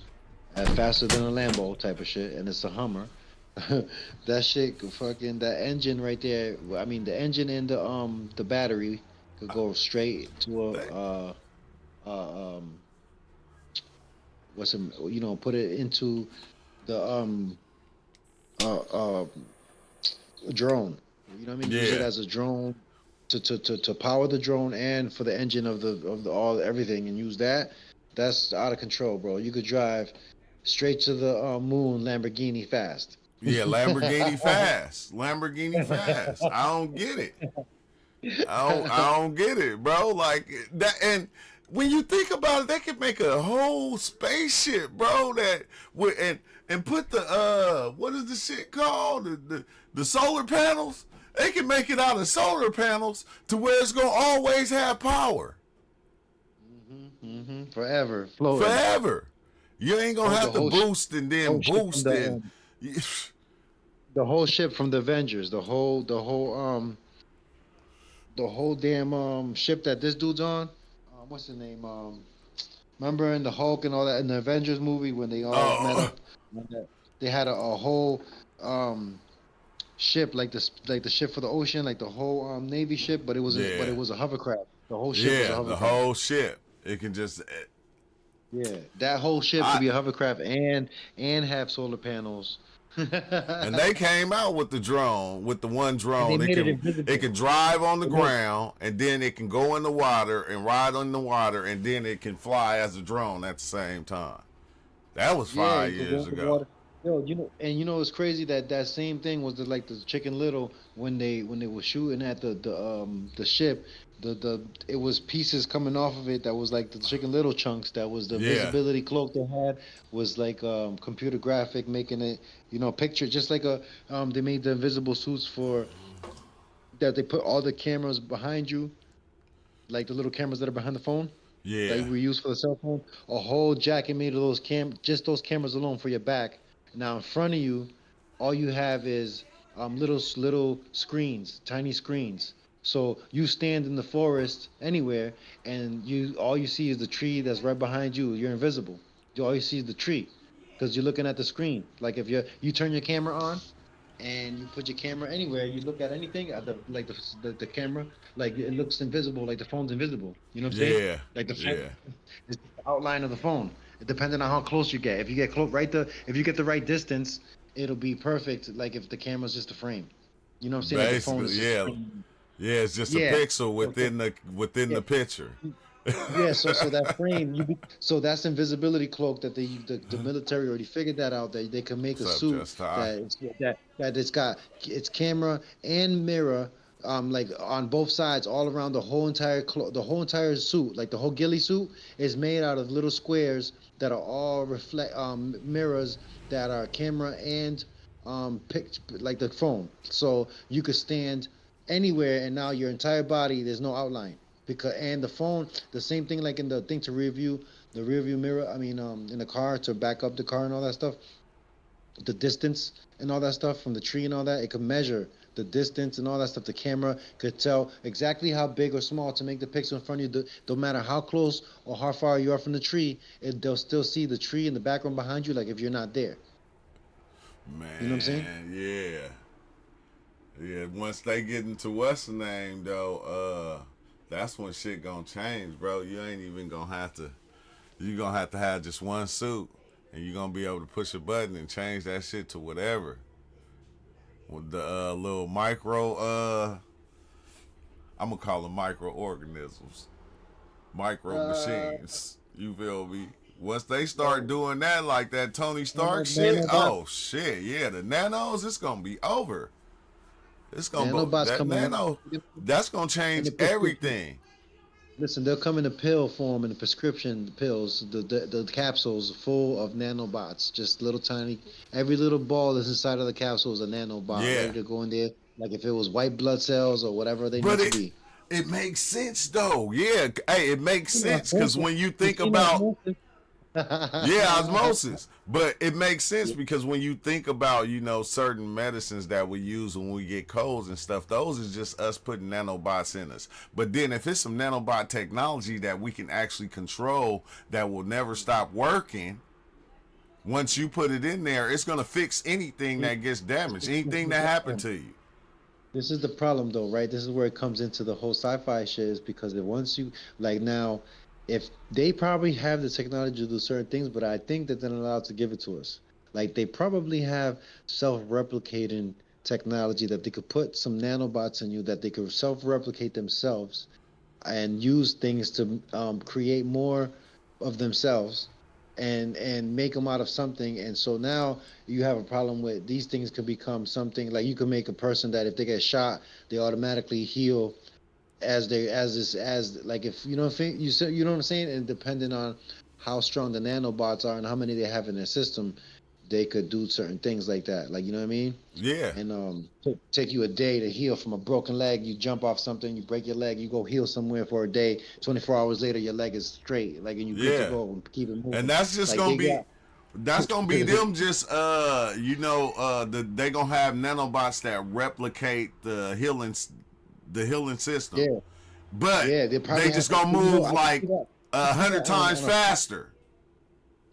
faster than a Lambo type of shit, and it's a Hummer. That shit, fucking that engine right there. I mean, the engine and the battery could go straight to They, what's it, put it into the uh uh drone. You know what I mean? Use it yeah. as a drone to power the drone and for the engine of the all everything, and use that. That's out of control, bro. You could drive straight to the moon Lamborghini fast. Yeah, Lamborghini fast. Lamborghini fast. I don't get it. I don't get it, bro. Like that, and when you think about it, they could make a whole spaceship, bro. That would and put the what is the shit called? The solar panels. They can make it out of solar panels to where it's gonna always have power Forever floating. forever. You ain't gonna The have to whole boost and then whole ship from boost and the whole ship from the Avengers. The whole damn ship that this dude's on. What's the name? Remember in the Hulk and all that in the Avengers movie when they all met oh up, and they had a whole um ship like this, like the ship for the ocean, like the whole Navy ship, but yeah it was a hovercraft. The whole ship was a yeah the hovercraft. whole ship. It can just Yeah, that whole ship could I be a hovercraft and have solar panels. and they came out with the drone, with the one And they drone. made it It invisible. can drive on the They made ground, and then it can go in the water and ride on the water, and then it can fly as a drone at the same time. That was Yeah, 5 years in the ago. water. Yo, it's crazy that that same thing was like the Chicken Little when they were shooting at the ship. The it was pieces coming off of it that was like the Chicken Little chunks. That was the Yeah, visibility cloak they had was like computer graphic making it picture just like a they made the invisible suits for that they put all the cameras behind you like the little cameras that are behind the phone that yeah, we use for the cell phone. A whole jacket made of just those cameras alone for your back. Now in front of you, all you have is little screens, tiny screens. So you stand in the forest anywhere, and you all you see is the tree that's right behind you. You're invisible. All you see is the tree, because you're looking at the screen. Like if you turn your camera on, and you put your camera anywhere, you look at anything at the camera, like it looks invisible, like the phone's invisible. You know what I'm saying? yeah, Like the phone yeah. is the outline of the phone. Depending on how close you get. If you get close, if you get the right distance, it'll be perfect. Like if the camera's just a frame. You know what I'm saying? Like the phone is Basically, just a yeah, frame. yeah. It's just a Yeah. pixel So, within yeah. the picture. Yeah, so that frame, so that's invisibility cloak that the military already figured that out that they can make a What's up, suit Just High? that it's got its camera and mirror like on both sides all around the whole entire suit, like the whole ghillie suit is made out of little squares that are all reflect mirrors that are camera and like the phone, so you could stand anywhere and now your entire body there's no outline because and the phone the same thing like in the thing to review the rear view mirror, I mean in the car to back up the car and all that stuff, the distance and all that stuff from the tree and all that, it could measure the distance and all that stuff. The camera could tell exactly how big or small to make the pixel in front of you. No matter how close or how far you are from the tree, they'll still see the tree in the background behind you, like if you're not there. You know what I'm saying? Man, yeah, yeah. Once they get into what's the name though, that's when shit gonna change, bro. You ain't even gonna have to. You gonna have just one suit, and you gonna be able to push a button and change that shit to whatever. With the little micro, I'm gonna call them microorganisms, micro Uh, machines. You feel me? Once they start doing that, like that Tony Stark shit, nanobots, oh shit, yeah, the nanos, it's gonna be over. It's gonna be nanobots that coming nano. That's gonna in change the prescription. everything. Listen, they'll come in a pill form in the prescription pills, the capsules full of nanobots, just little tiny. Every little ball that's inside of the capsule is a nanobot ready Yeah, to go in there, like if it was white blood cells or whatever they need but to it, be. It makes sense though. Yeah, hey, it makes You know, sense because when you you think seen about osmosis? yeah, osmosis. But it makes sense because when you think about, certain medicines that we use when we get colds and stuff, those is just us putting nanobots in us. But then if it's some nanobot technology that we can actually control that will never stop working, once you put it in there, it's going to fix anything that gets damaged, anything that happened to you. This is the problem though, right? This is where it comes into the whole sci-fi shit is because if once you like now, if they probably have the technology to do certain things, but I think that they're not allowed to give it to us. Like they probably have self-replicating technology that they could put some nanobots in you that they could self-replicate themselves and use things to create more of themselves and make them out of something. And so now you have a problem with these things could become something like you can make a person that if they get shot, they automatically heal as they as this as like if you know if you say you know what I'm saying, and depending on how strong the nanobots are and how many they have in their system, they could do certain things like that. Like you know what I mean? Yeah, And take you a day to heal from a broken leg. You jump off something, you break your leg, you go heal somewhere for a day. 24 hours later, your leg is straight, like and you good to yeah. go and keep it And moving. that's just Like gonna they be got that's gonna be them just they gonna have nanobots that replicate the healing system. yeah, But yeah. They they probably have just like gonna you know move I can see like that. I a can see hundred that times on a faster.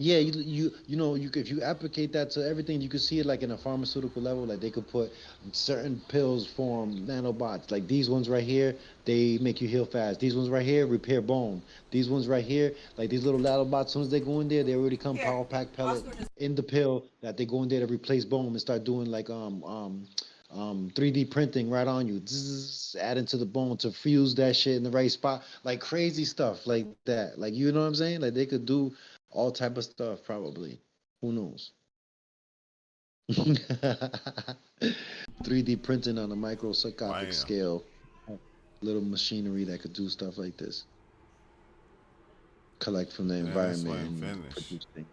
yeah, you know you if you applicate that to everything, you can see it like in a pharmaceutical level. Like they could put certain pills form nanobots. Like these ones right here, they make you heal fast. These ones right here repair bone. These ones right here, like these little nanobots, as soon as they go in there, they already come power pack pellet in the pill that they go in there to replace bone and start doing like 3D printing right on you, adding to the bone to fuse that shit in the right spot, like crazy stuff like that. Like you know what I'm saying? Like they could do all type of stuff probably. Who knows? 3D printing on a microscopic Bam. scale, little machinery that could do stuff like this, collect from the Yeah, this environment ain't and finished. produce things.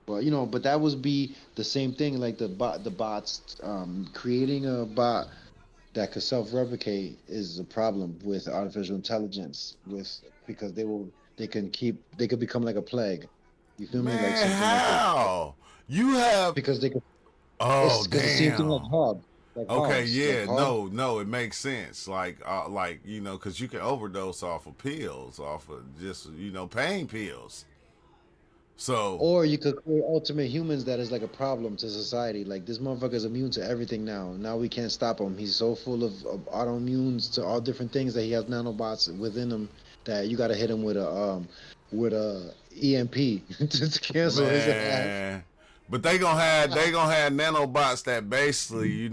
Well, you know, but that would be the same thing like the bots creating a bot that could self-replicate is a problem with artificial intelligence with because they could become like a plague. You feel me? Like Man, something that could how? You have because they could oh it's because the same thing damn. like Okay, hogs, like yeah, hogs. no, it makes sense. Like because you can overdose off of pills, off of just pain pills. So Or you could create ultimate humans that is like a problem to society. Like this motherfucker's immune to everything now. Now we can't stop him. He's so full of autoimmunes to all different things that he has nanobots within him that you got to hit him with a EMP to cancel his ass. man, but they gonna have nanobots that basically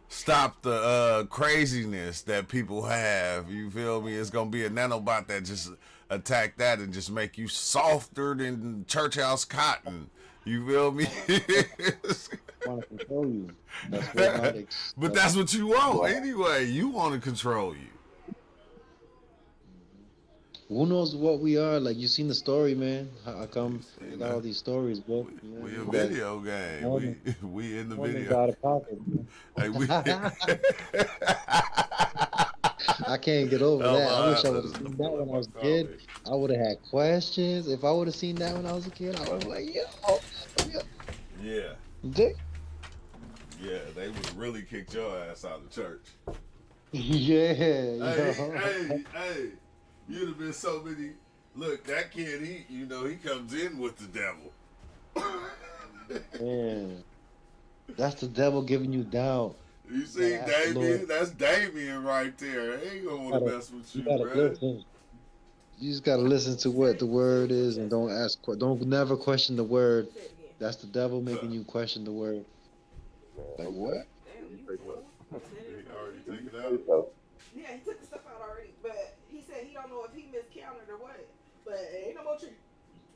stop the craziness that people have. You feel me? It's gonna be a nanobot that just attack that and just make you softer than church house cotton. You feel me? Want to control you. That's robotics. But that's what you want Yeah. anyway. You want to control you. Who knows what we are? Like you seen the story, man. How You come they seen got that? all these stories, bro? You know what I We a mean? That video game. Norman, We in the Norman's video. out of pocket. Hey, we. I can't get over Oh, that. I my wish I would have happened to seen that fill when up I my was a kid. coffee. I would have had questions. If I would have seen that when I was a kid, I would have like, yo, Yeah. dick. Yeah, they would really kick your ass out of church. Yeah, Hey, yo. hey, you'd have been so many. Look, that kid, he comes in with the devil. Man, that's the devil giving you doubt. You You gotta see, ask the Lord. Damien? That's Damien right there. He ain't gonna You want to gotta, mess with you you, gotta bruh. listen. You just gotta listen to what the word is and don't ask. Don't never question the word. That's the devil making you question the word. Like what? He already take it out. Yeah, he took the stuff out already, but he said he don't know if he miscounted or what. But it ain't no more chairs.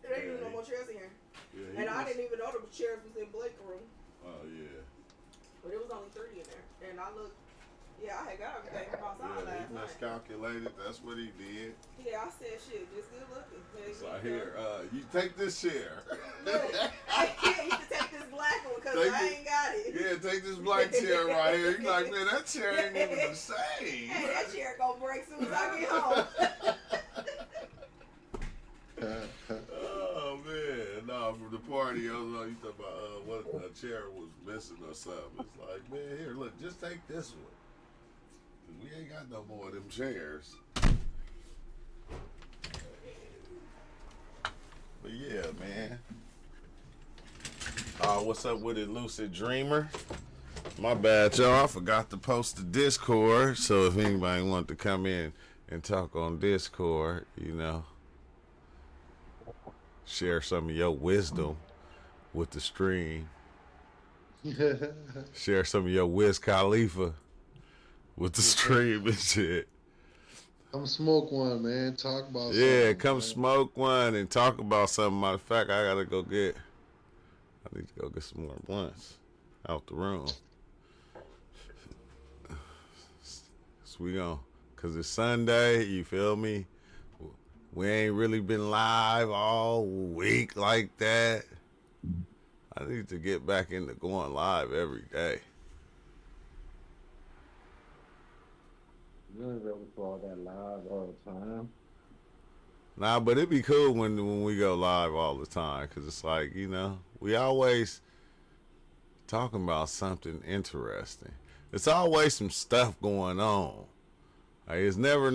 There ain't even no more chairs in here. Yeah, And I didn't even know the chairs was in Blake's room. Oh yeah. But it was only 30 in there. And I looked, yeah, I had got everything from outside Yeah, last he night. miscalculated. That's what he did. Yeah, I said shit, just good looking. So here, you take this chair. Look, yeah, you can take this black one because Take I it. ain't got it. Yeah, take this black chair right here. You like, man, that chair ain't even the same. Hey, that chair gonna break soon as I get home. Oh man, no, from the party, I was like, you talking about what a chair was missing or something. It's like, man, here, look, just take this one. 'Cause we ain't got no more of them chairs. But yeah, man. What's up with it, Lucid Dreamer? My bad, y'all. I forgot to post the Discord. So if anybody want to come in and talk on Discord, you know, share some of your wisdom with the stream. Share some of your Wiz Khalifa with the stream and shit. Come smoke one, man. Talk about Yeah, something, come man. smoke one and talk about something. Matter of fact, I need to go get some more blunts out the room. So we gon' cause it's Sunday, you feel me? We ain't really been live all week like that. I need to get back into going live every day. You ain't really for all that live all the time. Nah, but it'd be cool when we go live all the time, cause it's like, you know, we always talking about something interesting. It's always some stuff going on. Like, it's never a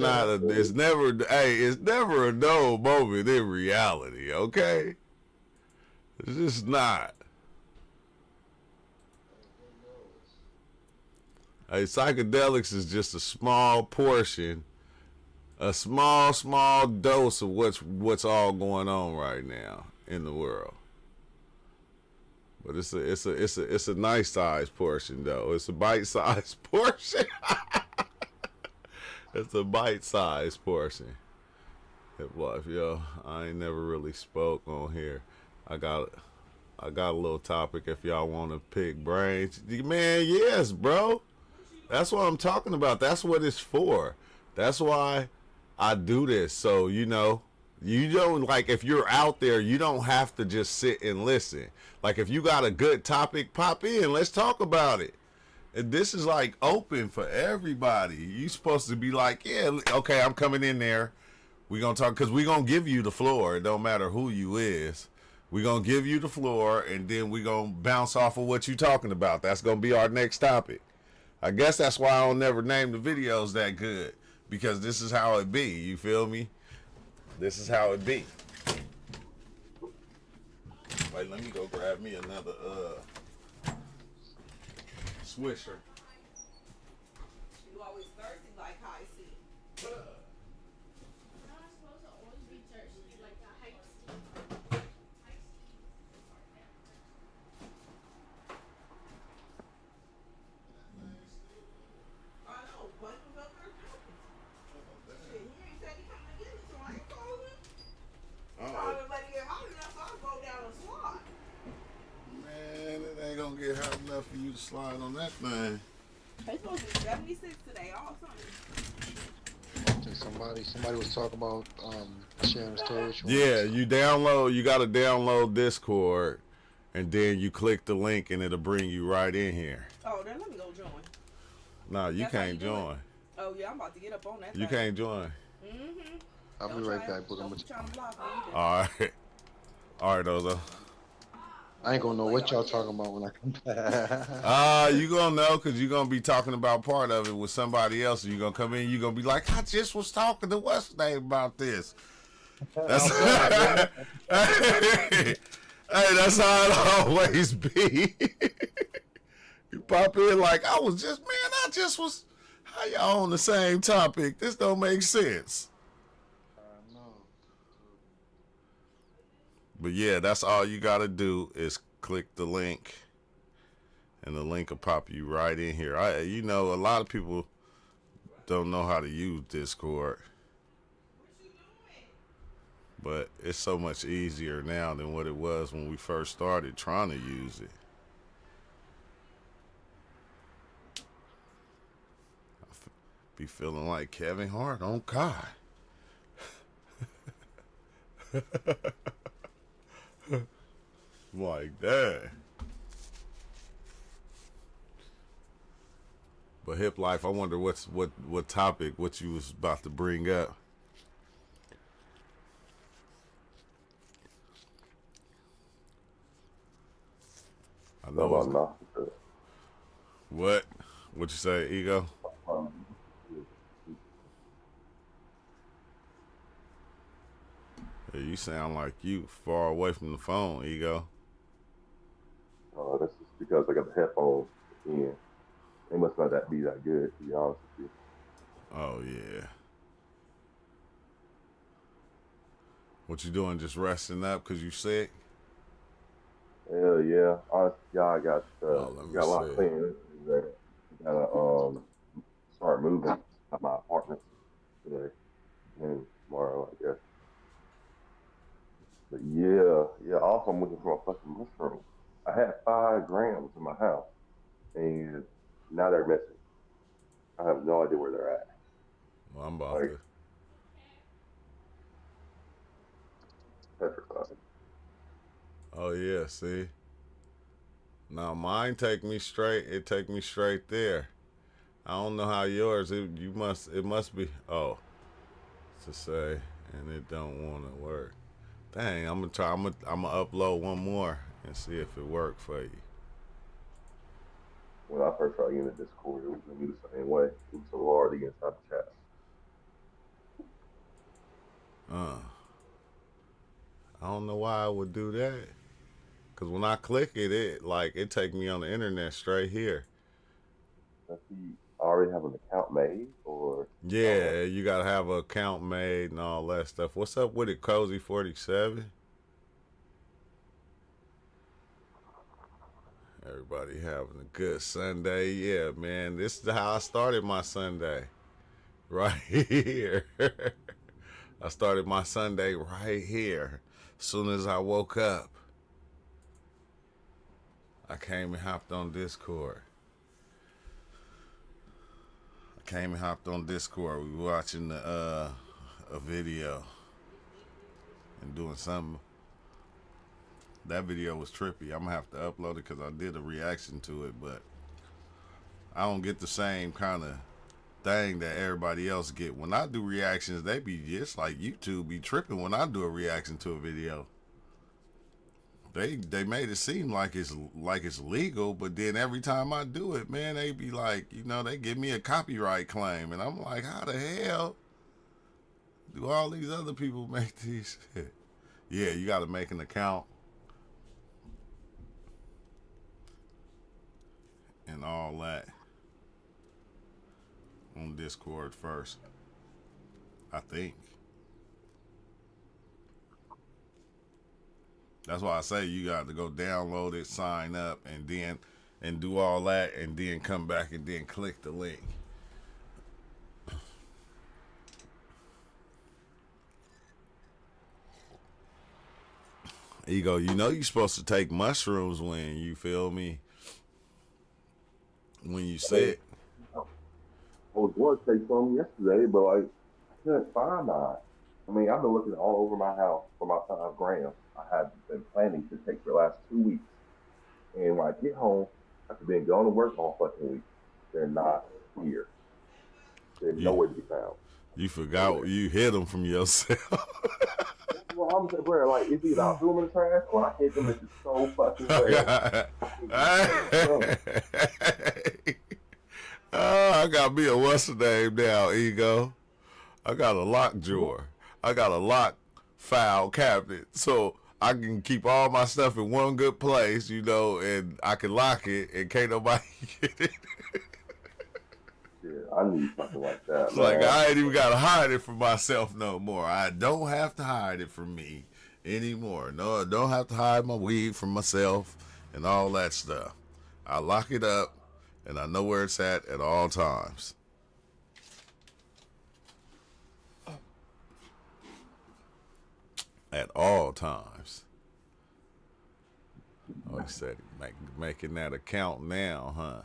dull moment in reality, okay? It's just not. Hey, psychedelics is just a small portion, a small dose of what's all going on right now in the world. But it's a nice sized portion though. It's a bite sized portion. It's a bite sized portion. Hip life, yo. I ain't never really spoke on here. I got a little topic if y'all want to pick brains. Man, yes, bro. That's what I'm talking about. That's what it's for. That's why I do this. So, you know, you don't, like, if you're out there, you don't have to just sit and listen. Like, if you got a good topic, pop in. Let's talk about it. And this is, like, open for everybody. You supposed to be like, yeah, okay, I'm coming in there. We gonna talk, because we gonna give you the floor. It don't matter who you is. We gonna give you the floor, and then we gonna bounce off of what you talking about. That's gonna be our next topic. I guess that's why I don't never name the videos that good, because this is how it be. You feel me? This is how it be. Wait, let me go grab me another Swisher. You always thirsty like high C. I know, Bunch was up there talking. Shit, he ain't said he coming to get me, so I ain't calling him. Probably let it get hot enough so I can go down and slide. Man, it ain't gonna get hot enough for you to slide on that thing. It's supposed to be 76 today, all Sunday. I think somebody was talking about sharing storage. Yeah, you gotta download Discord, and then you click the link and it'll bring you right in here. Oh, then let me go join. No, you That's how can't you do join. Oh, yeah, I'm about to get up on that. You can't join. Mm-hmm. I'll be right back, but I'm Don't be trying to block me either. All right, Ozo. I ain't gonna know what y'all talking about when I come back. You gonna know, because you're gonna be talking about part of it with somebody else, and you're gonna come in, you're gonna be like, I just was talking to what's his name about this. That's hey, that's how it always be. You pop in like, I just was, how y'all on the same topic? This don't make sense. But yeah, that's all you gotta do is click the link, and the link will pop you right in here. You know, a lot of people don't know how to use Discord, but it's so much easier now than what it was when we first started trying to use it. Be feeling like Kevin Hart on God. Like that. But hip life, I wonder what topic, what you was about to bring up. I How know about it's now? what you say, ego. Um, Yeah, you sound like you far away from the phone, ego. that's just because I got the headphones in. They must not be that good, to be honest with you. Oh yeah. What you doing? Just resting up because you sick? Hell yeah. Honestly, yeah, I got Oh, let me got a lot see. cleaning today. Gotta start moving at my apartment today and tomorrow, I guess. But yeah, yeah. Also, I'm looking for my fucking mushrooms. I had 5 grams in my house, and now they're missing. I have no idea where they're at. Well, I'm about Like to. petrified. Oh yeah, see. Now mine take me straight. It take me straight there. I don't know how yours. It must be. Oh, to say, and it don't want to work. Dang, I'm gonna try. I'm gonna upload one more and see if it worked for you. When I first started getting the Discord, it was gonna be the same way. It was so hard to get inside the chat. Uh, I don't know why I would do that. Cause when I click it, it take me on the internet straight here. Does he already have an account made, or Yeah, you gotta have an account made and all that stuff. What's up with it, Cozy 47? Everybody having a good Sunday. Yeah, man. This is how I started my Sunday. Right here. I started my Sunday right here. As soon as I woke up, I came and hopped on Discord. We were watching a video and doing something. That video was trippy. I'm gonna have to upload it because I did a reaction to it, but I don't get the same kind of thing that everybody else get. When I do reactions, they be just like YouTube be tripping when I do a reaction to a video. They made it seem like it's legal, but then every time I do it, man, they be like, they give me a copyright claim, and I'm like, how the hell do all these other people make these? Yeah, you got to make an account and all that on Discord first, I think. That's why I say you got to go download it, sign up, and do all that, and then come back and then click the link. Ego, you're supposed to take mushrooms when you feel me. When you hey, sick. I was going to take some yesterday, but like I couldn't find mine. I mean, I've been looking all over my house for my 5 grams. I have been planning to take for the last 2 weeks, and when I get home, after being going to work all fucking week, they're not here. They're You nowhere to be found. you forgot Nowhere. you hid them from yourself. That's what I'm saying, bro. Like, it's either I threw them in the trash or I hit them bitches so fucking well. I can't get shit done. Oh, I got me a what's the name now, Ego. I got a lock drawer. I got a lock file cabinet. So I can keep all my stuff in one good place, and I can lock it and can't nobody get it. Yeah, I need something like that, It's like man. I ain't even gotta hide it from myself no more. I don't have to hide it from me anymore. No, I don't have to hide my weed from myself and all that stuff. I lock it up and I know where it's at all times. At all times. Oh, he said making that account now, huh?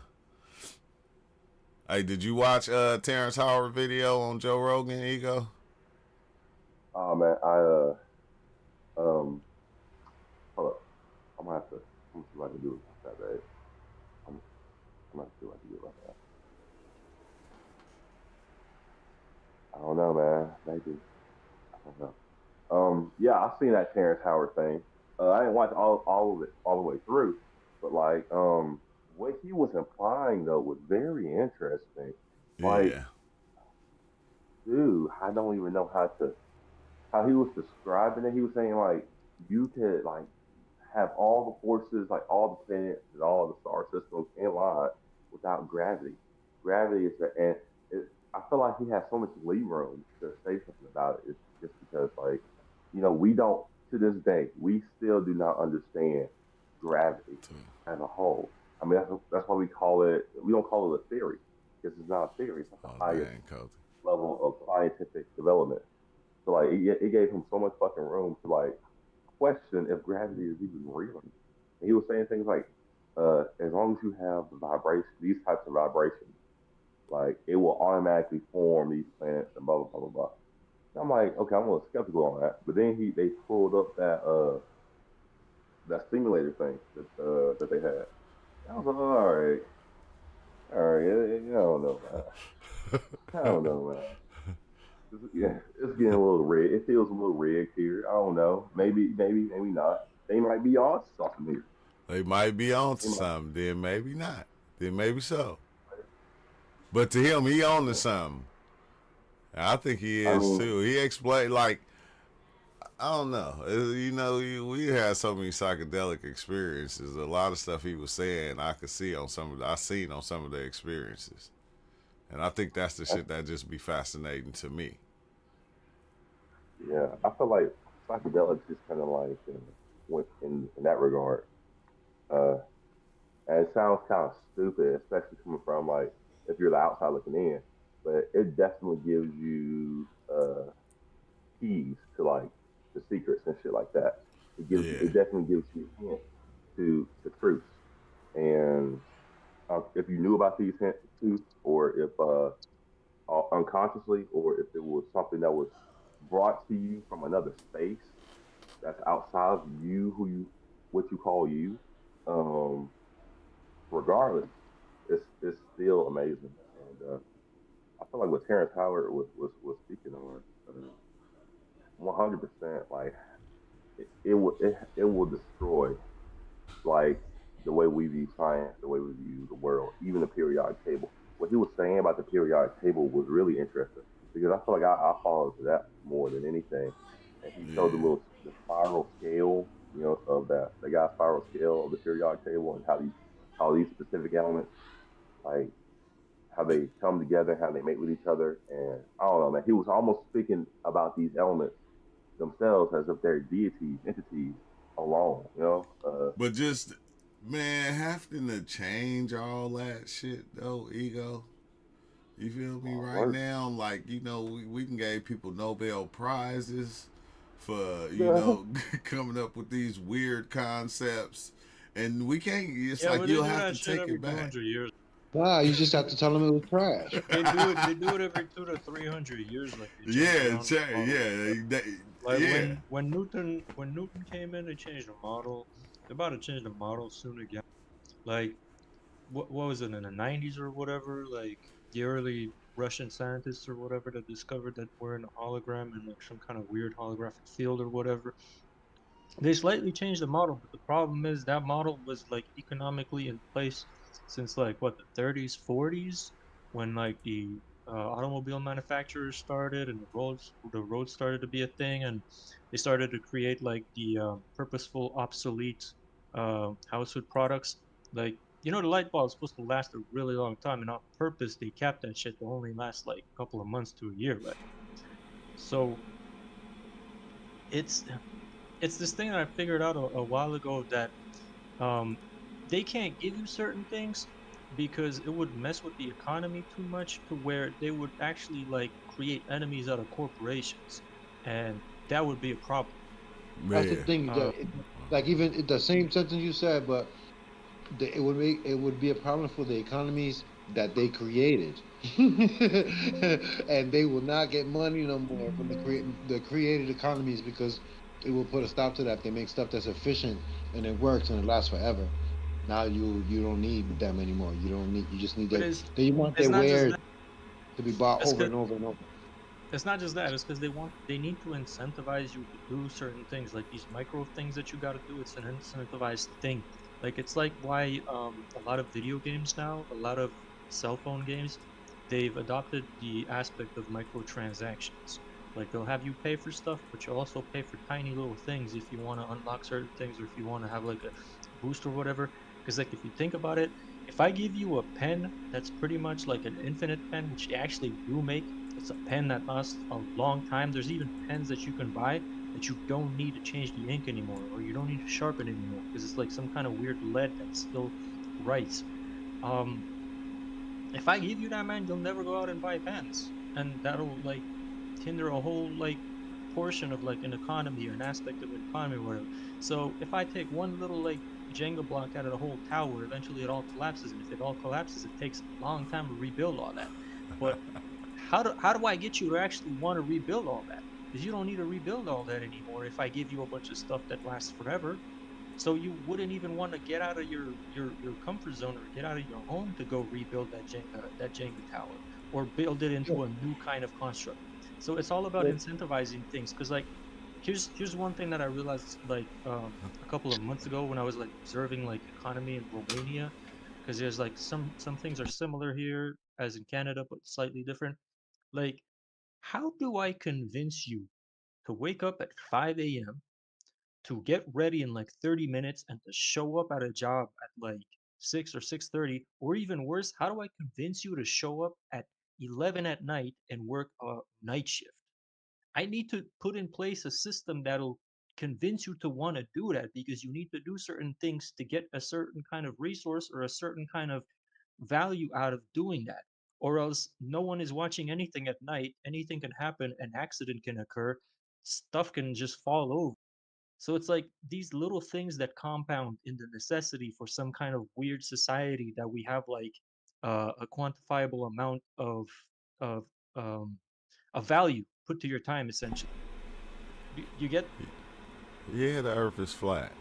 Hey, did you watch Terrence Howard video on Joe Rogan, Ego? Oh man, hold up. I'm gonna see what I can do with that, babe. I'm gonna see what I can do about that. I don't know, man. Maybe I don't know. Yeah, I've seen that Terrence Howard thing. I didn't watch all of it all the way through, but like, what he was implying though was very interesting. Like, Yeah. dude, I don't even know how he was describing it. He was saying like you could like have all the forces, like all the planets and all the star systems in line without gravity. Gravity is the and I feel like he has so much leeway room to say something about it. It's just because like we don't to this day we still do not understand gravity as a whole. I mean that's why we don't call it a theory because it's not a theory. It's like the Oh highest dang, Cozy. level of scientific development. So like it gave him so much fucking room to like question if gravity is even real. And he was saying things like, as long as you have the vibration, these types of vibrations, like it will automatically form these planets and blah blah blah blah blah. And I'm like, okay, I'm a little skeptical on that. But then they pulled up that simulator thing that they had. And I was like, all right, I don't know, man. I don't know, man. Yeah, it's getting a little red. It feels a little rigged here. I don't know. Maybe not. They might be on something here. They might be on to They might. something, then maybe not. Then maybe so. But to him, he on to something. I think he I is mean, too. He explained like I don't know. We had so many psychedelic experiences. A lot of stuff he was saying, I could see on some of. I seen on some of the experiences, and I think that's the that's, shit that just be fascinating to me. yeah. I feel like psychedelics just kind of like went in that regard. Uh, and it sounds kind of stupid, especially coming from like if you're the outside looking in. But it definitely gives you keys to like the secrets and shit like that. Yeah, It definitely gives you a hint to truths. And if you knew about these hints too, or if unconsciously, or if it was something that was brought to you from another space that's outside of you, what you call you, um, regardless, it's still amazing. And I feel like what Terrence Howard was speaking on, 100%, like it will destroy like the way we view science, the way we view the world, even the periodic table. What he was saying about the periodic table was really interesting because I feel like I followed that more than anything. And he showed yeah. the spiral scale, of that guy's spiral scale of the periodic table and how these specific elements like how they come together, how they mate with each other. And I don't know, man. He was almost speaking about these elements themselves as if they're deities, entities alone. But just man, having to change all that shit though, ego. You feel me? Hard Right work. now, like we can give people Nobel prizes for Yeah. coming up with these weird concepts, and we can't. It's Yeah, like but they you'll do have that to shit take every it two back. hundred years. Nah, you just have to tell them it was trash. They do it. They do it every 2 to 300 years. Like they change Yeah, around the model. Like yeah. when Newton came in, they changed the model. They're about to change the model soon again. Like what was it in the 90s or whatever? Like the early Russian scientists or whatever that discovered that we're in a hologram in like some kind of weird holographic field or whatever. They slightly changed the model, but the problem is that model was like economically in place since like what the 30s, 40s, when like the automobile manufacturers started and the roads started to be a thing, and they started to create like the purposeful obsolete household products. Like the light bulb is supposed to last a really long time, and on purpose they capped that shit to only last like a couple of months to a year, right? So it's it's this thing that I figured out a while ago that um, they can't give you certain things because it would mess with the economy too much to where they would actually like create enemies out of corporations, and that would be a problem. That's the Yeah. thing Uh, like even the same sentence you said, but it would be a problem for the economies that they created, and they will not get money no more from the created economies because it will put a stop to that. They make stuff that's efficient and it works and it lasts forever. Now you don't need them anymore. You don't need you just need but they want it's their not just wares that. to be bought It's over 'cause and over and over. It's not just that. It's because they need to incentivize you to do certain things, like these micro things that you got to do. It's an incentivized thing. Like it's like why a lot of video games now, a lot of cell phone games, they've adopted the aspect of microtransactions. Like they'll have you pay for stuff, but you'll also pay for tiny little things if you want to unlock certain things or if you want to have like a boost or whatever. Because like if you think about it, if I give you a pen that's pretty much like an infinite pen, which they actually do make, it's a pen that lasts a long time. There's even pens that you can buy that you don't need to change the ink anymore, or you don't need to sharpen anymore because it's like some kind of weird lead that still writes. Um, if I give you that, man, you'll never go out and buy pens, and that'll like hinder a whole like portion of like an economy or an aspect of an economy or whatever. So if I take one little like Jenga block out of the whole tower, eventually it all collapses, and if it all collapses, it takes a long time to rebuild all that. But how do I get you to actually want to rebuild all that? Because you don't need to rebuild all that anymore if I give you a bunch of stuff that lasts forever. So you wouldn't even want to get out of your comfort zone or get out of your home to go rebuild that Jenga tower or build it Yeah, into a new kind of construct. So it's all about yeah. incentivizing things. Because like here's one thing that I realized like a couple of months ago when I was like observing like economy in Romania, because there's like some things are similar here as in Canada but slightly different. Like, how do I convince you to wake up at 5 a.m., to get ready in like 30 minutes, and to show up at a job at like 6 or 6:30, or even worse, how do I convince you to show up at 11 at night and work a night shift? I need to put in place a system that'll convince you to want to do that because you need to do certain things to get a certain kind of resource or a certain kind of value out of doing that. Or else no one is watching anything at night, anything can happen, an accident can occur, stuff can just fall over. So it's like these little things that compound in the necessity for some kind of weird society that we have like a quantifiable amount of um, a value put to your time essentially. You get Yeah, the Earth is flat.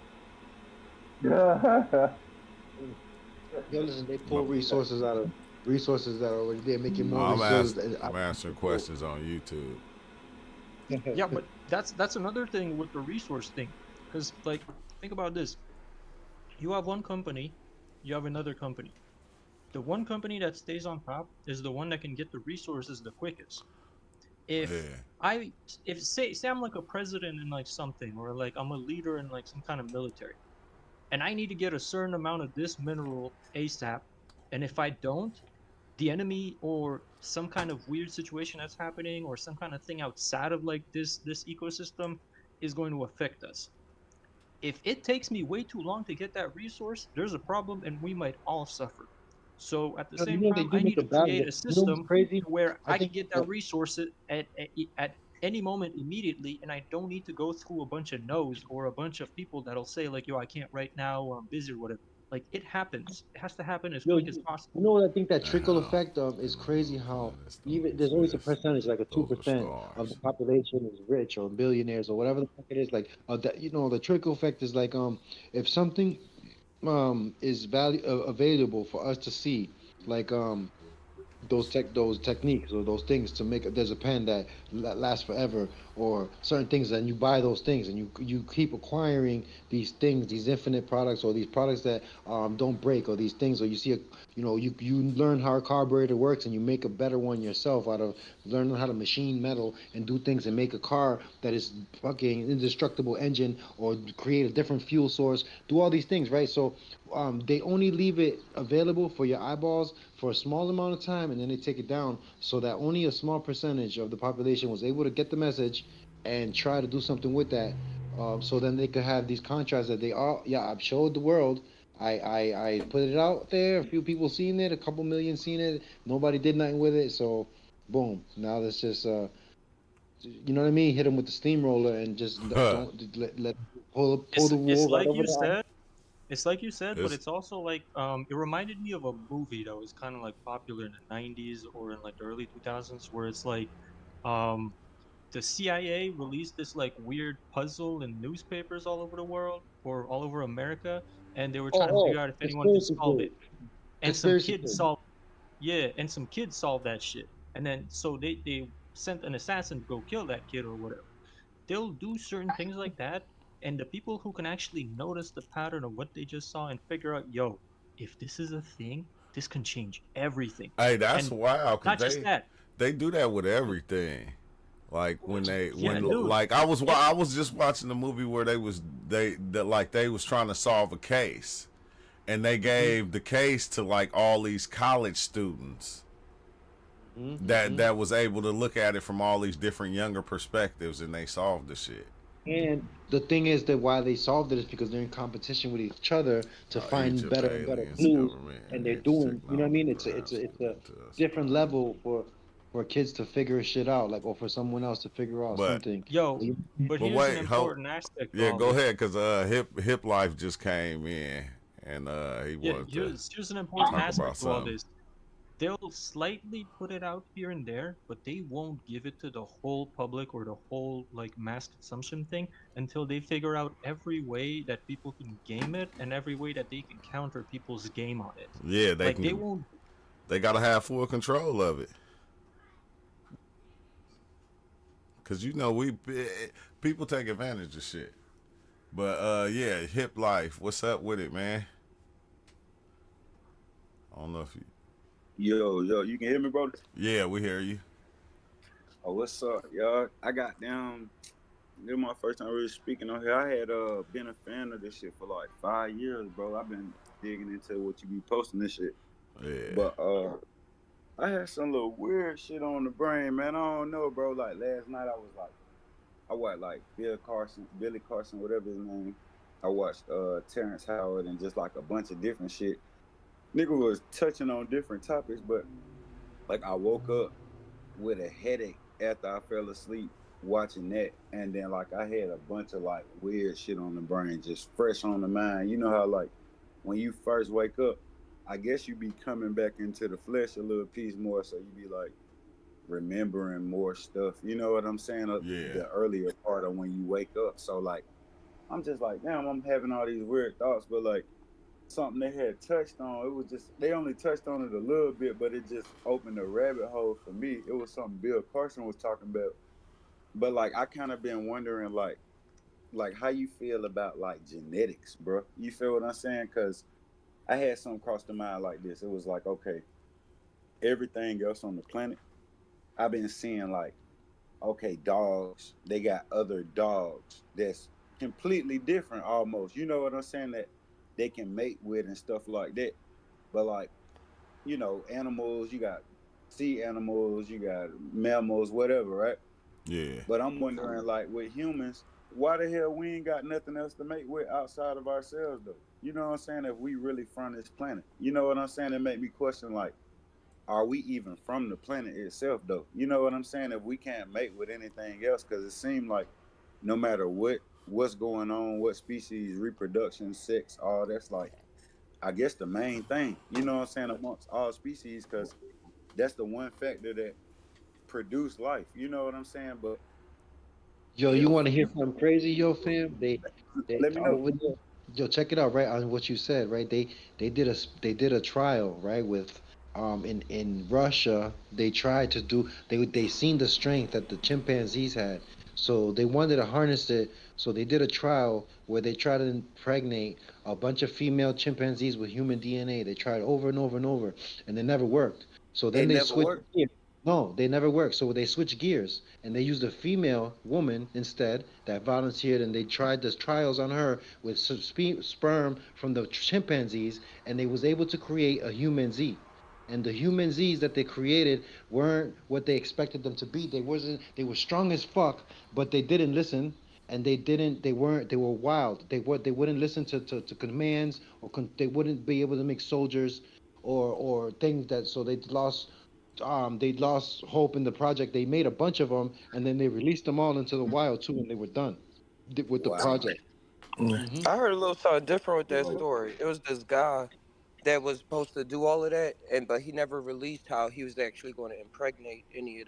Yo, listen, they No, pull resources out of resources that are already there, making more I'm resources. I'm answering questions on YouTube. yeah, but that's another thing with the resource thing, because like think about this: you have one company, you have another company. The one company that stays on top is the one that can get the resources the quickest. If Yeah. I if say I'm like a president in like something, or like I'm a leader in like some kind of military, and I need to get a certain amount of this mineral ASAP, and if I don't, the enemy or some kind of weird situation that's happening or some kind of thing outside of like this ecosystem is going to affect us. If it takes me way too long to get that resource, there's a problem and we might all suffer. So at the You same know, they time, do I make need a to create balance. a You know what's system crazy? to where I I can think get that resource at any moment immediately, and I don't need to go through a bunch of no's or a bunch of people that'll say like, "Yo, I can't right now," or "I'm busy," or whatever. Like it happens. It has to happen as yo, quick as you possible. know what I think that trickle Now, effect of is crazy. How planets don't even there's always a exist. percentage, like a two Those are percent of the stars. population is rich or billionaires or whatever the fuck it is. Like that, the trickle effect is like if something is value available for us to see, like those techniques or those things to make there's a pen that lasts forever or certain things, and you buy those things and you keep acquiring these things, these infinite products or these products that don't break, or these things, or you see a you learn how a carburetor works and you make a better one yourself out of learning how to machine metal and do things and make a car that is fucking indestructible engine, or create a different fuel source, do all these things, right? So they only leave it available for your eyeballs for a small amount of time, and then they take it down so that only a small percentage of the population was able to get the message and try to do something with that. So then they could have these contracts that they are, yeah, I've showed the world. I put it out there. A few people seen it. A couple million seen it. Nobody did nothing with it. So, boom. Now let's just, you know what I mean? Hit them with the steamroller and just don't let pull It's the it's wool right like over you their eyes. said. It's like you said, but It's it's also like it reminded me of a movie that was kind of like popular in the 90s or in like the early 2000s, where it's like um the CIA released this like weird puzzle in newspapers all over the world or all over America, and they were trying to Oh, figure out if anyone could conspiracy solve theory. it. And some Conspiracy kids theory. solved, yeah, and some kids solved that shit. And then so they sent an assassin to go kill that kid or whatever. They'll do certain things like that, and the people who can actually notice the pattern of what they just saw and figure out, yo, if this is a thing, this can change everything. Hey, that's And wild because not just that, they do that with everything. Like when they yeah, when dude. like It, I was just watching a movie where they was trying to solve a case, and they Hmm. gave the case to like all these college students Hmm. that Hmm. was able to look at it from all these different younger perspectives, and they solved the shit. And the thing is that why they solved it is because they're in competition with each other to find Egypt, better and better aliens, clues, government, and and they're its doing, you know what I technology, mean? perhaps It's a to us different about. level for kids to figure shit out, like or for someone else to figure out But something. yo, but but here's an wait, important aspect to yeah, all go this. ahead, cause hip life just came in, and he Yeah, wanted to here's an important talk about aspect to all something. this. They'll slightly put it out here and there, but they won't give it to the whole public or the whole like mass consumption thing until they figure out every way that people can game it and every way that they can counter people's game on it. Yeah, Like they won't. they gotta have full control of it, cause people take advantage of shit. But yeah, hip life. What's up with it, man? I don't know if you. Yo, you can hear me, bro? Yeah, we hear you. Oh, what's up, y'all? I got down. This is my first time really speaking on here. I had been a fan of this shit for like 5 years, bro. I've been digging into what you be posting this shit. Yeah, But I had some little weird shit on the brain, man. I don't know, bro. Like last night, I watched like Billy Carson, whatever his name. I watched Terrence Howard and just like a bunch of different shit. Nigga was touching on different topics, but like I woke up with a headache after I fell asleep watching that, and then like I had a bunch of like weird shit on the brain, just fresh on the mind. You know how like when you first wake up, I guess you be coming back into the flesh a little piece more, so you be like remembering more stuff. You know what I'm saying? yeah, The earlier part of when you wake up. So like I'm just like, damn, I'm having all these weird thoughts, but like something they had touched on. It was just they only touched on it a little bit, but it just opened a rabbit hole for me. It was something Bill Carson was talking about. But like I kind of been wondering like how you feel about like genetics, bro. You feel what I'm saying? Cuz I had something cross the mind like this. It was like, okay, everything else on the planet, I've been seeing like, okay, dogs, they got other dogs that's completely different almost. You know what I'm saying? That they can mate with and stuff like that. But like, animals, you got sea animals, you got mammals, whatever, right? yeah, But I'm wondering, like, with humans, why the hell we ain't got nothing else to mate with outside of ourselves, though? You know what I'm saying? If we really from this planet, you know what I'm saying? It make me question, like, are we even from the planet itself, though? You know what I'm saying? If we can't mate with anything else, because it seemed like no matter what's going on, what species, reproduction, sex, all that's like I guess the main thing, you know what I'm saying, amongst all species, because that's the one factor that produce life. You know what I'm saying? But Yo, you if want to hear you something crazy, yo, fam? They let me know. over there. Yo, check it out, right on what you said, right? They did a trial, right, with in Russia. They tried to do they seen the strength that the chimpanzees had, so they wanted to harness it. So they did a trial where they tried to impregnate a bunch of female chimpanzees with human DNA. They tried over and over and over, and it never worked. So then It they never switched. worked. No, they never worked. So they switched gears and they used a female woman instead that volunteered, and they tried the trials on her with some sperm from the chimpanzees, and they was able to create a human Z. And the human Z's that they created weren't what they expected them to be. They wasn't. They were strong as fuck, but they didn't listen, and they didn't. They weren't. They were wild. They wouldn't listen to commands, or they wouldn't be able to make soldiers, or things that. So they lost hope in the project. They made a bunch of them, and then they released them all into the wild too, and they were done with the Wow. project. Yeah. Hmm. I heard a little something different with that story. It was this guy that was supposed to do all of that, and but he never released how he was actually going to impregnate any of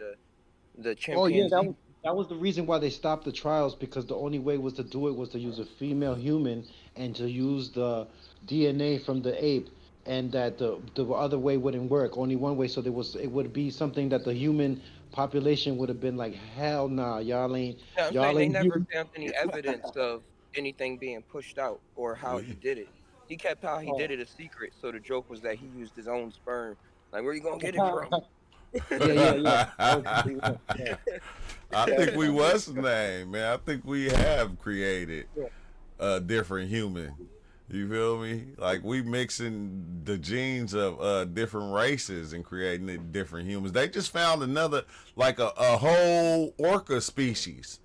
the Oh yeah, chimpanzee. that was the reason why they stopped the trials, because the only way was to do it was to use a female human and to use the DNA from the ape, and that the other way wouldn't work. Only one way, so there was it would be something that the human population would have been like, hell nah, No, I'm saying y'all they ain't never human. found any evidence of anything being pushed out or how he We did it. He kept how he did Oh. it a secret, so the joke was that he used his own sperm. Like, where you gonna get it from? Yeah, yeah, yeah. Okay, yeah, yeah. I think we Definitely. was the name, man. I think we have created a different human. You feel me? Like we mixing the genes of different races and creating different humans. They just found another, like a whole orca species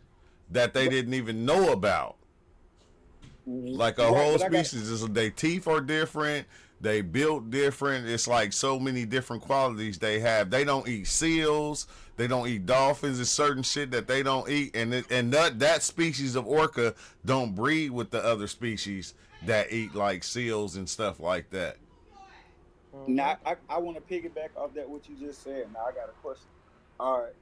that they But didn't even know about. Like a right, whole but I got species. Their teeth are different. They built different. It's like so many different qualities they have. They don't eat seals. They don't eat dolphins. It's certain shit that they don't eat, and that species of orca don't breed with the other species that eat like seals and stuff like that. Hmm. now. I want to piggyback off that what you just said. Now I got a question. All right.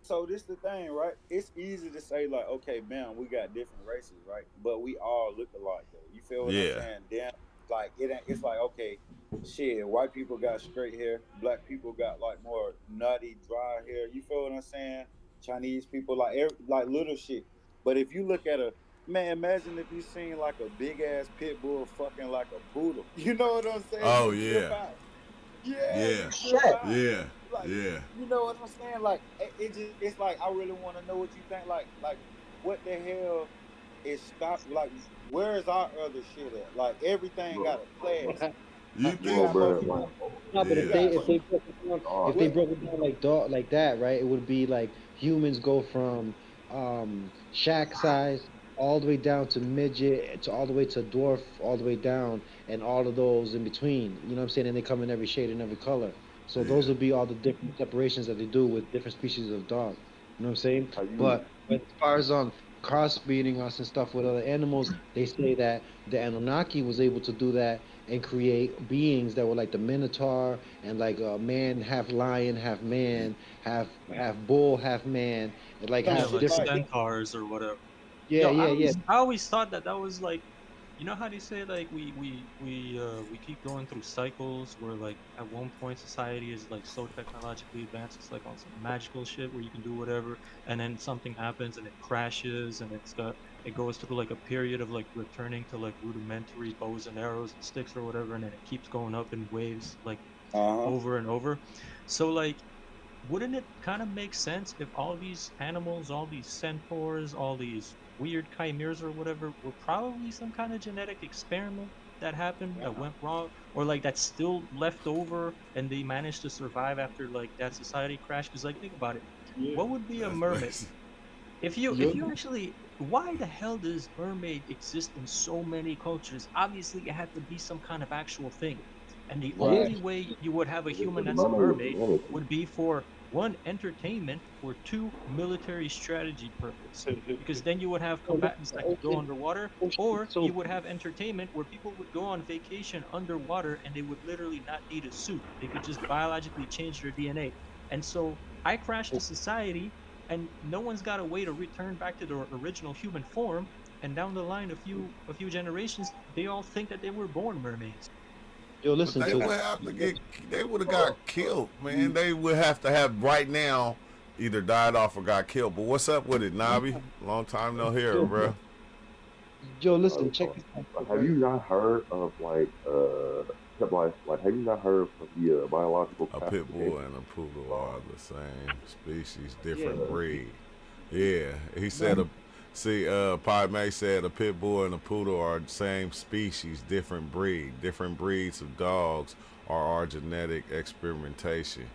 So this the thing, right? It's easy to say like, okay, man, we got different races, right? But we all look alike, though. You feel what I'm Yeah, saying? Then, like, it's like, okay, shit. White people got straight hair. Black people got like more nutty, dry hair. You feel what I'm saying? Chinese people like little shit. But if you look at a man, imagine if you seen like a big ass pit bull fucking like a poodle. You know what I'm saying? oh You trip yeah, out. Yeah, yeah, you trip out. yeah, Like, yeah. you know what I'm saying? Like, it's like I really want to know what you think. Like, what the hell is stop? Like, where is our other shit at? Like, everything got bro, a class. You You think? bro, got bro, like, motherfuckers. No, but You Yeah, got if they what? broke it down like dog like that, right? It would be like humans go from shack size all the way down to midget to all the way to dwarf, all the way down, and all of those in between. You know what I'm saying? And they come in every shade and every color. So those yeah. would be all the different separations that they do with different species of dog. You know what I'm saying? how you But as far as crossbreeding us and stuff with other animals, they say that the Anunnaki was able to do that and create beings that were like the Minotaur and like a man, half lion, half man, half bull, half man, and like Some Yeah, have shit like different. like that. centaurs or whatever. Yeah, Yo, I yeah, yeah, always I always thought that that was like, you know how they say like we keep going through cycles where like at one point society is like so technologically advanced, it's like on some magical shit where you can do whatever, and then something happens and it crashes and it goes through like a period of like returning to like rudimentary bows and arrows and sticks or whatever, and then it keeps going up in waves like Uh huh. over and over. So like wouldn't it kind of make sense if all these animals, all these centaurs, all these weird chimeras or whatever were probably some kind of genetic experiment that happened that went wrong, or like that's still left over and they managed to survive after like that society crash? Because like think about it, Yeah. what would be a That's mermaid? basic. If yeah. you actually, why the hell does mermaid exist in so many cultures? Obviously it had to be some kind of actual thing, and the Right. only way you would have a human the that's a mermaid was mermaid humanity. would be for one, entertainment, or two, military strategy purpose, because then you would have So look, combatants the that could go ocean, underwater, ocean is or so you would have entertainment where people would go on vacation underwater and they would literally not need a suit, they could just biologically change their DNA. And so I crashed a society and no one's got a way to return back to their original human form, and down the line a few generations they all think that they were born mermaids. yo. But Listen they to would have to get. They would have Bro, got killed, man. Mm. They would have to have right now either died off or got killed. But what's up with it, Nabi? Long time no hear, yo, bro. yo. Listen, check bro, this out, like, have right? you not heard of like have you not heard of the biological A pit bull classification and a poodle of are the same species, Yeah, different uh, breed. Yeah, he said no, a. See, Pi May said a pit bull and a poodle are the same species, different breed. Different breeds of dogs are our genetic experimentation.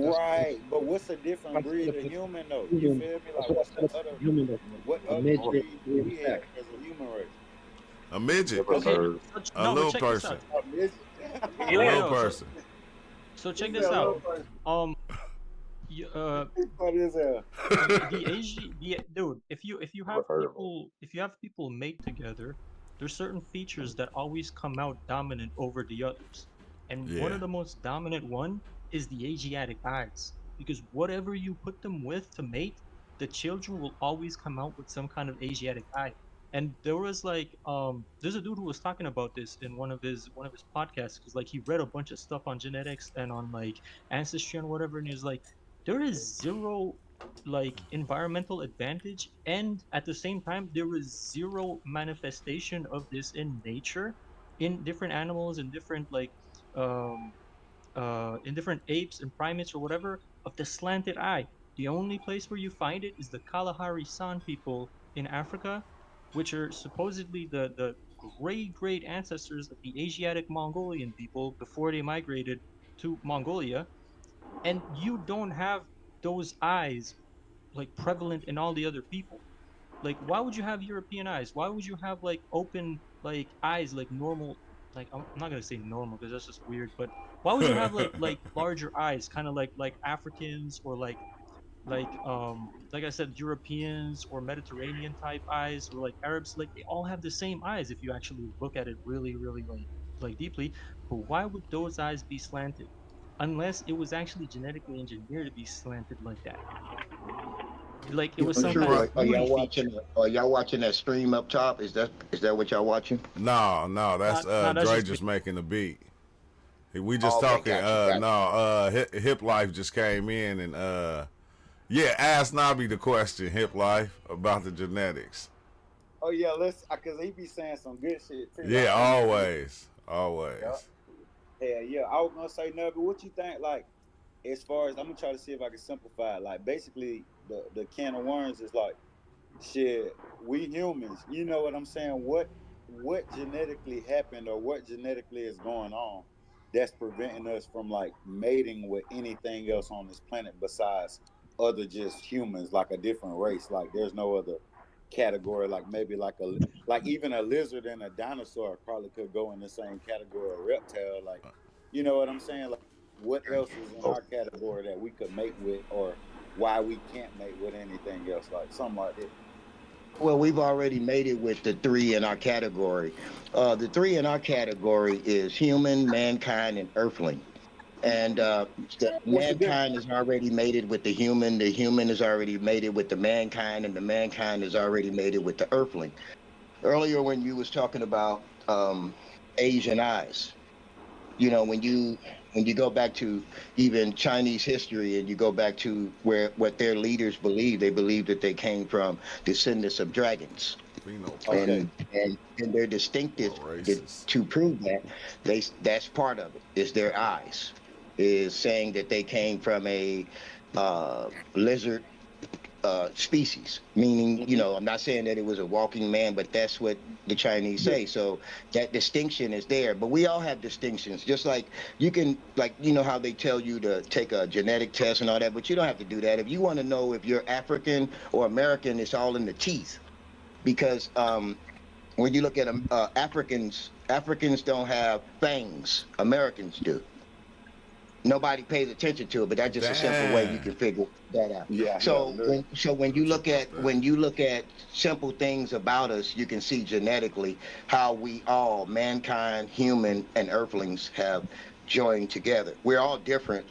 that's what Right. But what's a I different said. breed If of it's human though? You human, feel me? that's Like, what I what's said. the If it's other? human, What a other midget, breed do or a we have shack. as a human race? A you midget, ever Okay, heard a no, but little check this person, out. A midget. a Yo, little yo, person. so He check said this a little out. person. Um, uh, He's funny as hell. the AG, the dude, ever heard of if you have people mate together, there's certain features that always come out dominant over the others, and one Yeah. of the most dominant one is the Asiatic eyes, because whatever you put them with to mate, the children will always come out with some kind of Asiatic eye. And there was like there's a dude who was talking about this in one of his podcasts, because like he read a bunch of stuff on genetics and on like ancestry and whatever, and he was like, there is zero like environmental advantage, and at the same time there is zero manifestation of this in nature, in different animals and different like um in different apes and primates or whatever, of the slanted eye. The only place where you find it is the Kalahari San people in Africa, which are supposedly the great ancestors of the Asiatic Mongolian people before they migrated to Mongolia. And you don't have those eyes like prevalent in all the other people. Like, why would you have European eyes? Why would you have like open like eyes like normal? Like, I'm not gonna say normal because that's just weird, but why would you have like larger eyes, kind of like Africans, or like I said, Europeans or Mediterranean type eyes, or like Arabs? Like, they all have the same eyes if you actually look at it really like deeply. But why would those eyes be slanted? Unless it was actually genetically engineered to be slanted like that. Like it You, was you some True. kind of right. Are beauty y'all watching? feature. Are y'all watching that stream up top? Is that what y'all watching? No, no, that's Not that's Dre just me. just making the beat. We just Oh, okay, talking. got you, got No, Hip Life just came in and yeah, ask Nobby the question, Hip Life, about the genetics. Oh yeah, let's because he be saying some good shit too. Yeah, I ain't gonna. always, Yeah, always. hell yeah. I was gonna say, Nubby, what you think? Like, as far as I'm gonna try to see if I can simplify it. Like, basically, the can of worms is like, shit. We humans, you know what I'm saying? What genetically happened or what genetically is going on that's preventing us from like mating with anything else on this planet besides other just humans, like a different race. Like, there's no other category. Like maybe like even a lizard and a dinosaur probably could go in the same category of reptile. Like, you know what I'm saying? Like, what else is in you. our category that we could mate with, or why we can't mate with anything else, like something like that. Well, we've already made it with the three in our category. The three in our category is human, mankind, and earthling. And the What's the difference? mankind is already mated with the human is already mated with the mankind, and the mankind is already mated with the earthling. Earlier, when you was talking about Asian eyes, you know, when you go back to even Chinese history and you go back to where what their leaders believe, they believe that they came from descendants of dragons, Phenotype Okay. and they're distinctive. or racist. To prove that, that's part of it is their eyes, is saying that they came from a lizard species, meaning, you Hmm. know, I'm not saying that it was a walking man, but that's what the Chinese Yeah. say. So that distinction is there, but we all have distinctions. Just like you can, like, you know how they tell you to take a genetic test and all that, but you don't have to do that. If you want to know if you're African or American, it's all in the teeth. Because when you look at Africans don't have fangs. Americans do. Nobody pays attention to it, but that's just a simple way you Damn. can figure that out. Yeah, I never So knew. when I'll you check look out at that. simple things about us, you can see genetically how we all, mankind, human, and earthlings, have joined together. We're all different.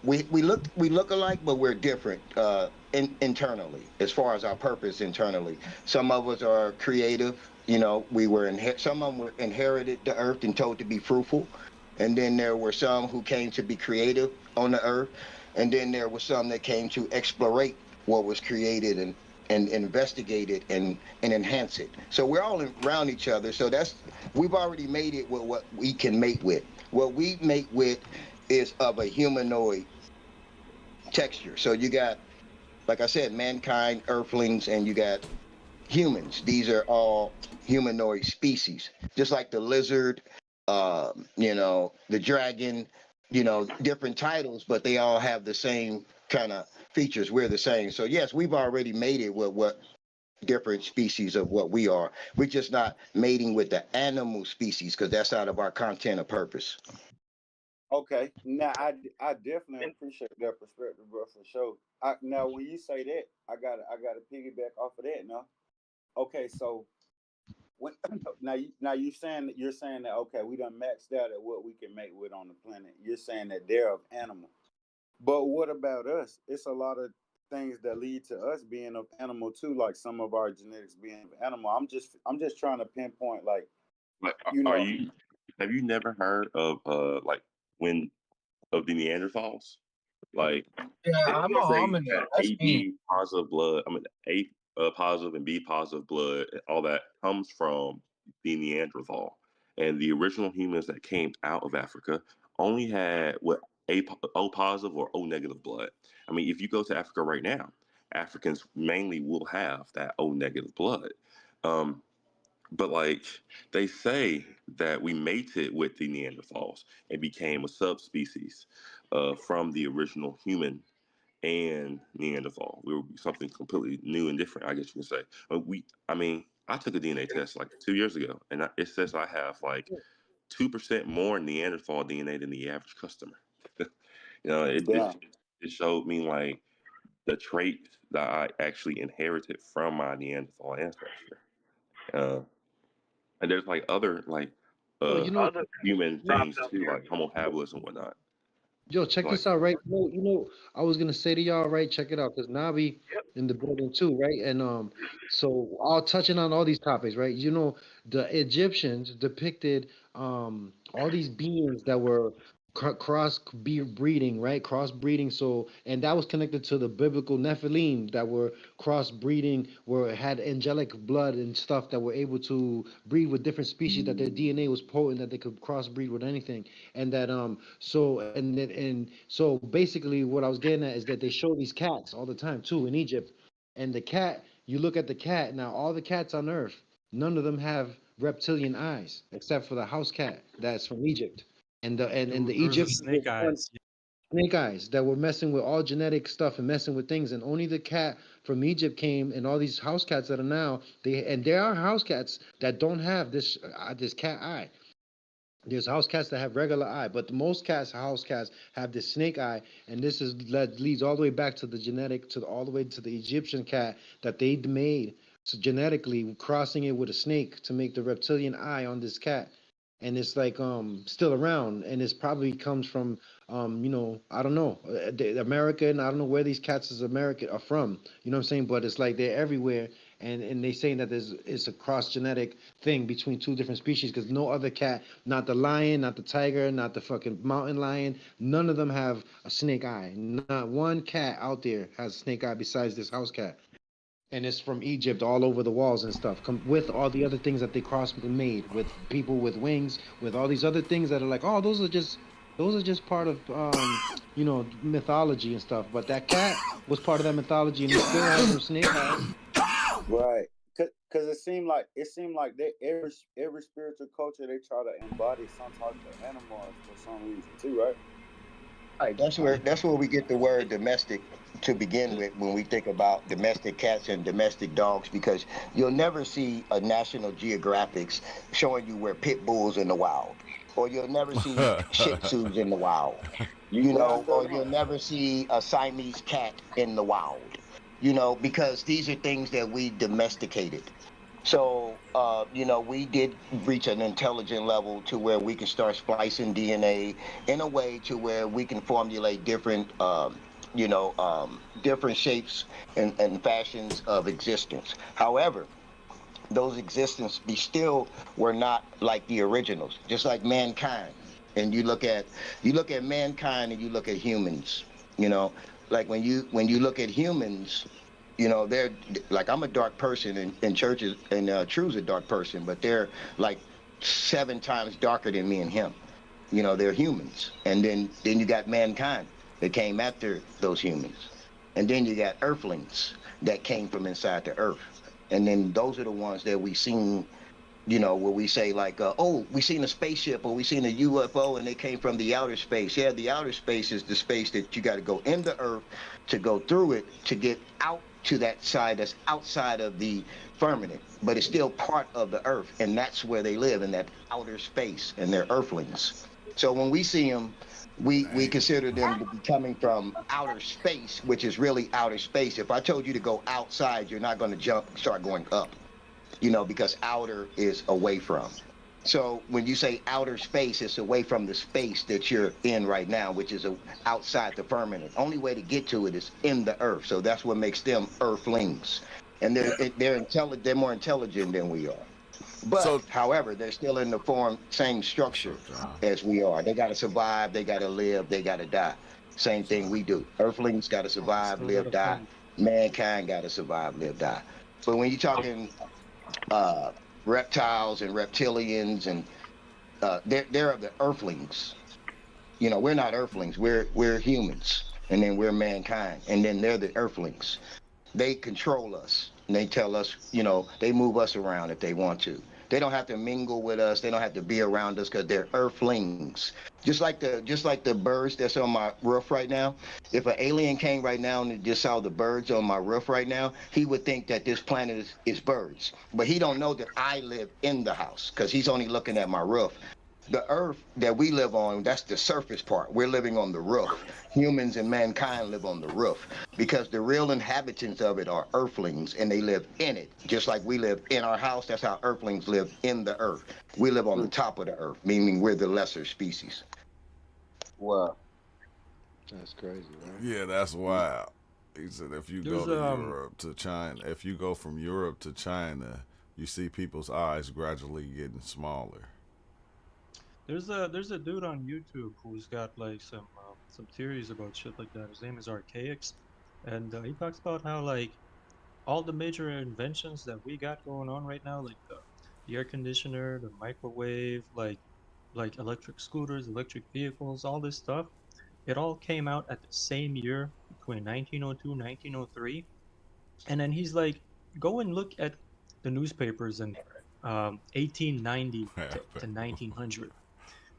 We look alike, but we're different internally as far as our purpose internally. Some of us are creative. You know, some of them were inherited the earth and told to be fruitful, and then there were some who came to be creative on the earth, and then there were some that came to explorate what was created and investigate it and enhance it. So we're all around each other. So we've already made it with what we can mate with. What we mate with is of a humanoid texture. So you got, like I said, mankind, earthlings, and you got humans. These are all humanoid species, just like the lizard, the dragon, different titles, but they all have the same kind of features. We're the same. So yes, we've already made it with what different species of what we are. We're just not mating with the animal species because that's out of our content of purpose. Okay. Now I definitely appreciate that perspective, bro, for sure. Now when you say that, I got to piggyback off of that now. Okay, so when you're saying that okay, we done maxed out at what we can make with on the planet. You're saying that they're of animal. But what about us? It's a lot of things that lead to us being of animal too, like some of our genetics being of animal. I'm just trying to pinpoint like, Like, you are know, you? Have you never heard of like when of the Neanderthals? Like Yeah, they I'm a say hominid. that That's me. AB positive blood, I mean A positive and B positive blood, and all that comes from the Neanderthal. And the original humans that came out of Africa only had what O positive or O negative blood. I mean, if you go to Africa right now, Africans mainly will have that O negative blood. Um, but like they say that we mated with the Neanderthals and became a subspecies from the original human and Neanderthal. We were something completely new and different, I guess you can say. I mean, I took a DNA test like 2 years ago, and it says I have like 2% more Neanderthal DNA than the average customer. You know, Yeah. it showed me like the traits that I actually inherited from my Neanderthal ancestor. Uh, and there's like other like Yo, uh you know, human things too, like Homo habilis and whatnot. yo, check Like this out, right? I was gonna say to y'all, right? Check it out, because Nabi in the building too, right? And so all touching on all these topics, right? You know, the Egyptians depicted all these beings that were breeding, right? Cross breeding. So, and that was connected to the biblical Nephilim that were cross breeding, were had angelic blood and stuff that were able to breed with different species. That their DNA was potent, that they could cross breed with anything, and that so basically what I was getting at is that they show these cats all the time too in Egypt, and the cat. You look at the cat now. All the cats on Earth, none of them have reptilian eyes except for the house cat that's from Egypt. And the There was a Egyptians were snake the ones, eyes. snake eyes, that were messing with all genetic stuff and messing with things, and only the cat from Egypt came, and all these house cats that are now there are house cats that don't have this cat eye. There's house cats that have regular eye, but the most house cats have this snake eye, and this is that leads all the way back to the genetic, all the way to the Egyptian cat that they made, so genetically crossing it with a snake to make the reptilian eye on this cat, and it's like still around, and it's probably comes from I don't know, American. I don't know where these cats is American are from. You know what I'm saying? But it's like they're everywhere, and they saying that it's a cross genetic thing between two different species, because no other cat, not the lion, not the tiger, not the fucking mountain lion, none of them have a snake eye. Not one cat out there has a snake eye besides this house cat. And it's from Egypt, all over the walls and stuff, with all the other things that they cross made with people with wings, with all these other things that are like, oh, those are just part of mythology and stuff. But that cat was part of that mythology, and it still has some snake eyes. Right. Cause it seemed like they every spiritual culture they try to embody some type of animal for some reason too, right? Right, that's where we get the word domestic to begin with when we think about domestic cats and domestic dogs, because you'll never see a National Geographics showing you where pit bulls in the wild, or you'll never see Shih Tzus in the wild, or you'll never see a Siamese cat in the wild, because these are things that we domesticated. So, we did reach an intelligent level to where we can start splicing DNA in a way to where we can formulate different, different shapes and fashions of existence. However, those existence be still were not like the originals, just like mankind. And you look at mankind and you look at humans, you know, like when you look at humans, they're like, I'm a dark person in churches, and True's a dark person, but they're like 7 times darker than me and him. They're humans. And then you got mankind that came after those humans. And then you got earthlings that came from inside the earth. And then those are the ones that we seen, where we say like, oh, we seen a spaceship or we seen a UFO and they came from the outer space. Yeah, the outer space is the space that you got to go in the earth to go through it to get out to that side that's outside of the firmament, but it's still part of the earth, and that's where they live, in that outer space, and they're earthlings. So when we see them, we consider them to be coming from outer space, which is really outer space. If I told you to go outside, you're not going to start going up, because outer is away from. So when you say outer space, it's away from the space that you're in right now, which is outside the firmament. Only way to get to it is in the earth. So that's what makes them earthlings. And they're intelligent. They're more intelligent than we are. But So, however, they're still in the same what's structure up, John? as we are. They got to survive. They got to live. They got to die. Same thing we do. Earthlings got to survive, Still got live, a die. fight. Mankind got to survive, live, die. But when you're talking uh, reptiles and reptilians, and they're of the Earthlings. You know, we're not Earthlings. We're humans, and then we're mankind, and then they're the Earthlings. They control us. And they tell us, you know, they move us around if they want to. They don't have to mingle with us. They don't have to be around us because they're earthlings. Just like the birds that's on my roof right now. If an alien came right now and just saw the birds on my roof right now, he would think that this planet is birds. But he don't know that I live in the house because he's only looking at my roof. The earth that we live on, that's the surface part. We're living on the roof. Humans and mankind live on the roof because the real inhabitants of it are earthlings and they live in it. Just like we live in our house, that's how earthlings live in the earth. We live on the top of the earth, meaning we're the lesser species. Wow. That's crazy, right? Yeah, that's wild. He said if you go There's to Europe to China, if you go from Europe to China, you see people's eyes gradually getting smaller. there's a dude on YouTube who's got like some theories about shit like that. His name is Archaics, and he talks about how like all the major inventions that we got going on right now, like the air conditioner, the microwave, like electric scooters, electric vehicles, all this stuff, it all came out at the same year between 1902 1903. And then he's like, go and look at the newspapers in 1890 to 1900.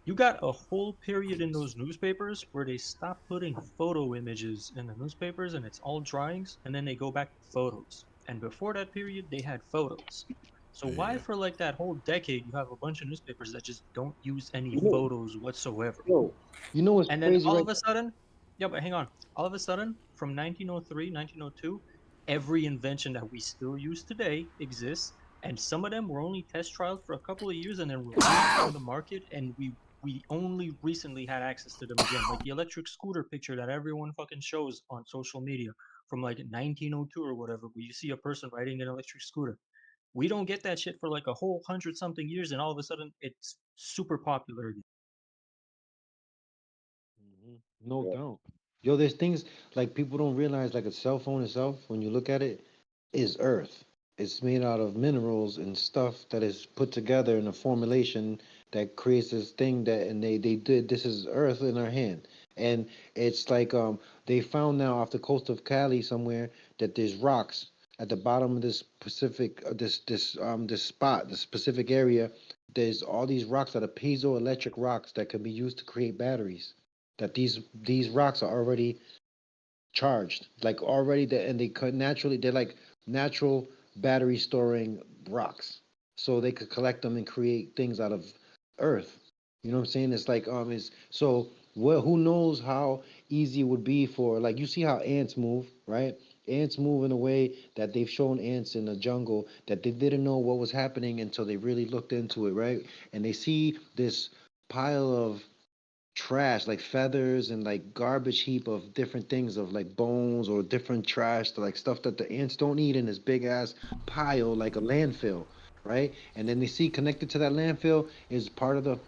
You got a whole period in those newspapers where they stop putting photo images in the newspapers and it's all drawings, and then they go back to photos. And before that period, they had photos. So why Yeah. for like that whole decade you have a bunch of newspapers that just don't use any You know, photos whatsoever? yo, you know what's And then crazy all right of a sudden, yeah, but hang on. All of a sudden, from 1903, 1902, every invention that we still use today exists, and some of them were only test trials for a couple of years and then removed from the market, and we only recently had access to them again. Like the electric scooter picture that everyone fucking shows on social media from like 1902 or whatever, where you see a person riding an electric scooter. We don't get that shit for like a whole hundred something years, and all of a sudden it's super popular again. No Yeah. doubt. Yo, there's things like people don't realize, like a cell phone itself, when you look at it, is earth. It's made out of minerals and stuff that is put together in a formulation that creates this thing that, and they did this is earth in our hand. And it's like they found now off the coast of Cali somewhere that there's rocks at the bottom of this Pacific this spot, this specific area. There's all these rocks that are piezoelectric rocks that can be used to create batteries, that these rocks are already charged, like already that, and they could naturally, they're like natural battery storing rocks, so they could collect them and create things out of earth. You know what I'm saying? It's like is so, well, who knows how easy it would be for, like, you see how ants move, right? Ants move in a way that they've shown ants in the jungle that they didn't know what was happening until they really looked into it, right? And they see this pile of trash, like feathers and like garbage heap of different things, of like bones or different trash, like stuff that the ants don't eat, in this big ass pile like a landfill, right? And then they see connected to that landfill is part of the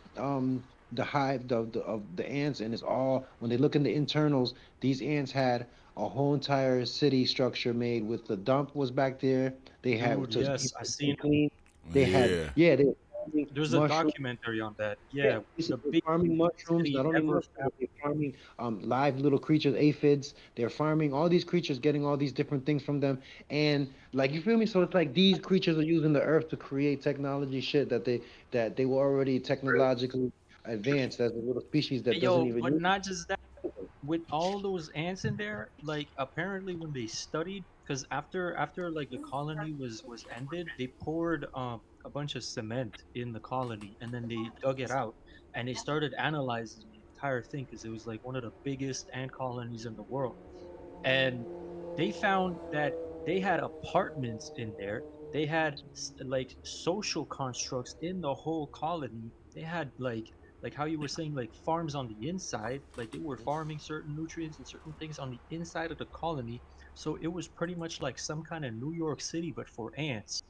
hive of the ants, and it's all, when they look in the internals, these ants had a whole entire city structure made with, the dump was back there. They had Dude, to yes, keep I seen it clean. They had, Yeah. yeah, they were farming there's a mushrooms. documentary on that. Yeah, Yeah, the basically biggest farming mushrooms, city not only ever mushrooms, but they're farming live little creatures, aphids. They're farming all these creatures, getting all these different things from them. And like, you feel me? So it's like these creatures are using the earth to create technology shit that they were already technologically advanced as a little species that Hey, doesn't yo, even but use not just that. With all those ants in there, like apparently when they studied, because after like the colony was ended, they poured a bunch of cement in the colony, and then they dug it out, and they started analyzing the entire thing because it was like one of the biggest ant colonies in the world. And they found that they had apartments in there. They had like social constructs in the whole colony. They had like how you were saying, like farms on the inside, like they were farming certain nutrients and certain things on the inside of the colony. So it was pretty much like some kind of New York City but for ants.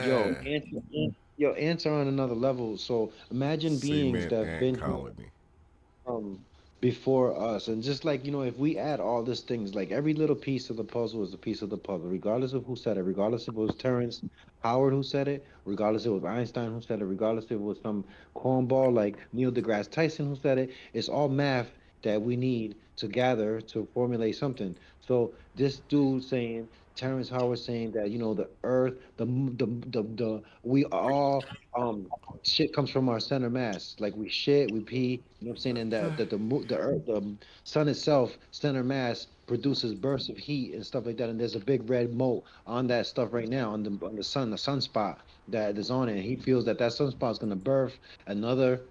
Yo, Dang. ants are on another level. So imagine beings Cement that have ant been here. colony. um before us, and just like if we add all these things, like every little piece of the puzzle is a piece of the puzzle, regardless of who said it, regardless if it was Terrence Howard who said it, regardless if it was Einstein who said it, regardless if it was some cornball like Neil deGrasse Tyson who said it. It's all math that we need to gather to formulate something. So this dude saying, Terrence Howard saying that the earth, the we all shit comes from our center mass. Like we shit, we pee, what I'm saying? And the earth, the sun itself, center mass produces bursts of heat and stuff like that. And there's a big red mote on that stuff right now on the sun, the sunspot that is on it. And he feels that sunspot is going to birth another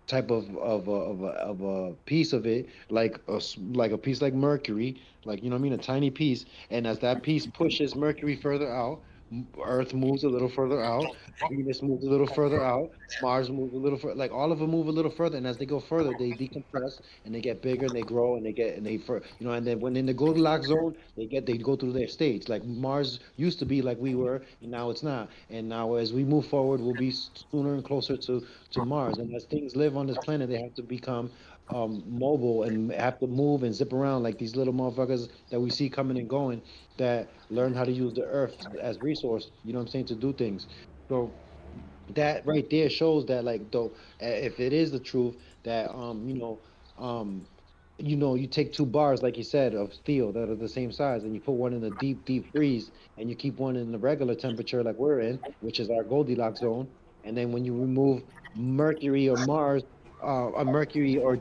type of a piece of it, like like a piece like Mercury, like what I mean, a tiny piece. And as that piece pushes Mercury further out, Earth moves a little further out, Venus moves a little further out, Mars moves a little further. Like all of them move a little further, and as they go further, they decompress and they get bigger and they grow and they get and they and then when in the Goldilocks zone, they go through their stage. Like Mars used to be like we were, and now it's not. And now as we move forward, we'll be sooner and closer to Mars. And as things live on this planet, they have to become mobile and have to move and zip around like these little motherfuckers that we see coming and going that learn how to use the earth as resource. You know what I'm saying, to do things. So that right there shows that, like, though, if it is the truth that um you take two bars, like you said, of steel that are the same size, and you put one in a deep freeze, and you keep one in the regular temperature like we're in, which is our Goldilocks zone. And then when you remove Mercury or Mars, Mercury or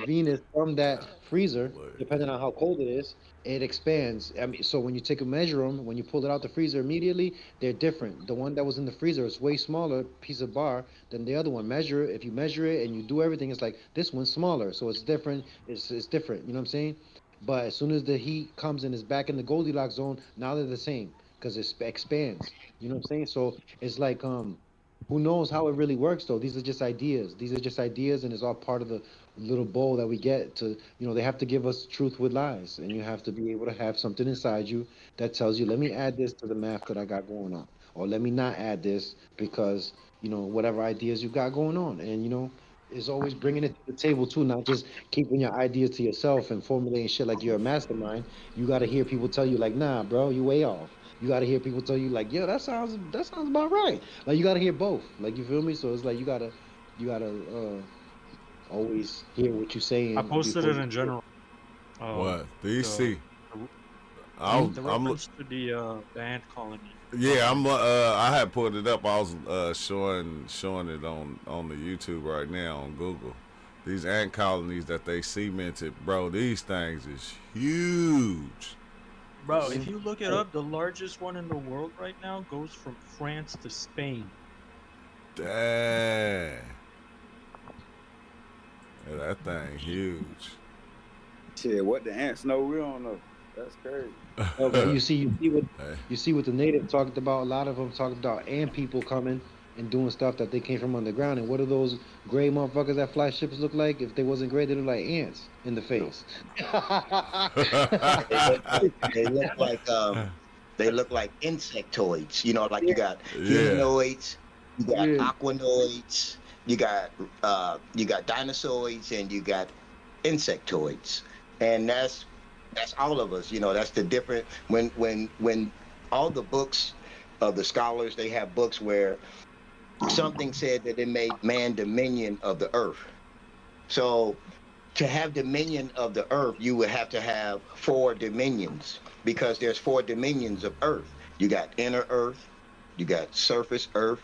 Venus from that freezer, depending on how cold it is, it expands. I mean, so when you take a measure them, when you pull it out the freezer immediately, they're different. The one that was in the freezer is way smaller piece of bar than the other one. Measure it. If you measure it and you do everything, it's like this one's smaller, so it's different. It's different. You know what I'm saying? But as soon as the heat comes and is back in the Goldilocks zone, now they're the same because it expands. You know what I'm saying? So it's like who knows how it really works though? These are just ideas. These are just ideas, and it's all part of the little bowl that we get to. They have to give us truth with lies, and you have to be able to have something inside you that tells you, let me add this to the math that I got going on, or let me not add this because whatever ideas you got going on, and is always bringing it to the table too, not just keeping your ideas to yourself and formulating shit like you're a mastermind. You got to hear people tell you like, nah, bro, you way off. You got to hear people tell you like, yeah, that sounds about right. Like you got to hear both. Like you feel me? So it's like you gotta always hear what you're I saying posted before it you in do it. general. What? The DC? the, Hmm? I'm the I'm reference to the ant colony Yeah, from I had put it up. I was showing it on the YouTube right now on Google. These ant colonies that they cemented, bro. These things is huge. bro. If you look it up, the largest one in the world right now goes from France to Spain. Dang, yeah, that thing huge. Shit, what the ants know, we don't know. That's crazy. Oh, but Hey, you see what the native talked about. A lot of them talked about ant people coming and doing stuff that they came from underground. And what do those gray motherfuckers that fly ships look like? If they wasn't gray, they look like ants in the face. They look like they look like insectoids. Like you got yeah, humanoids, you got Yeah. aquanoids, you got dinosaurs, and you got insectoids, and that's all of us. That's the different when all the books of the scholars, they have books where something said that it made man dominion of the earth. So to have dominion of the earth, you would have to have four dominions because there's four dominions of earth. You got inner earth, you got surface earth,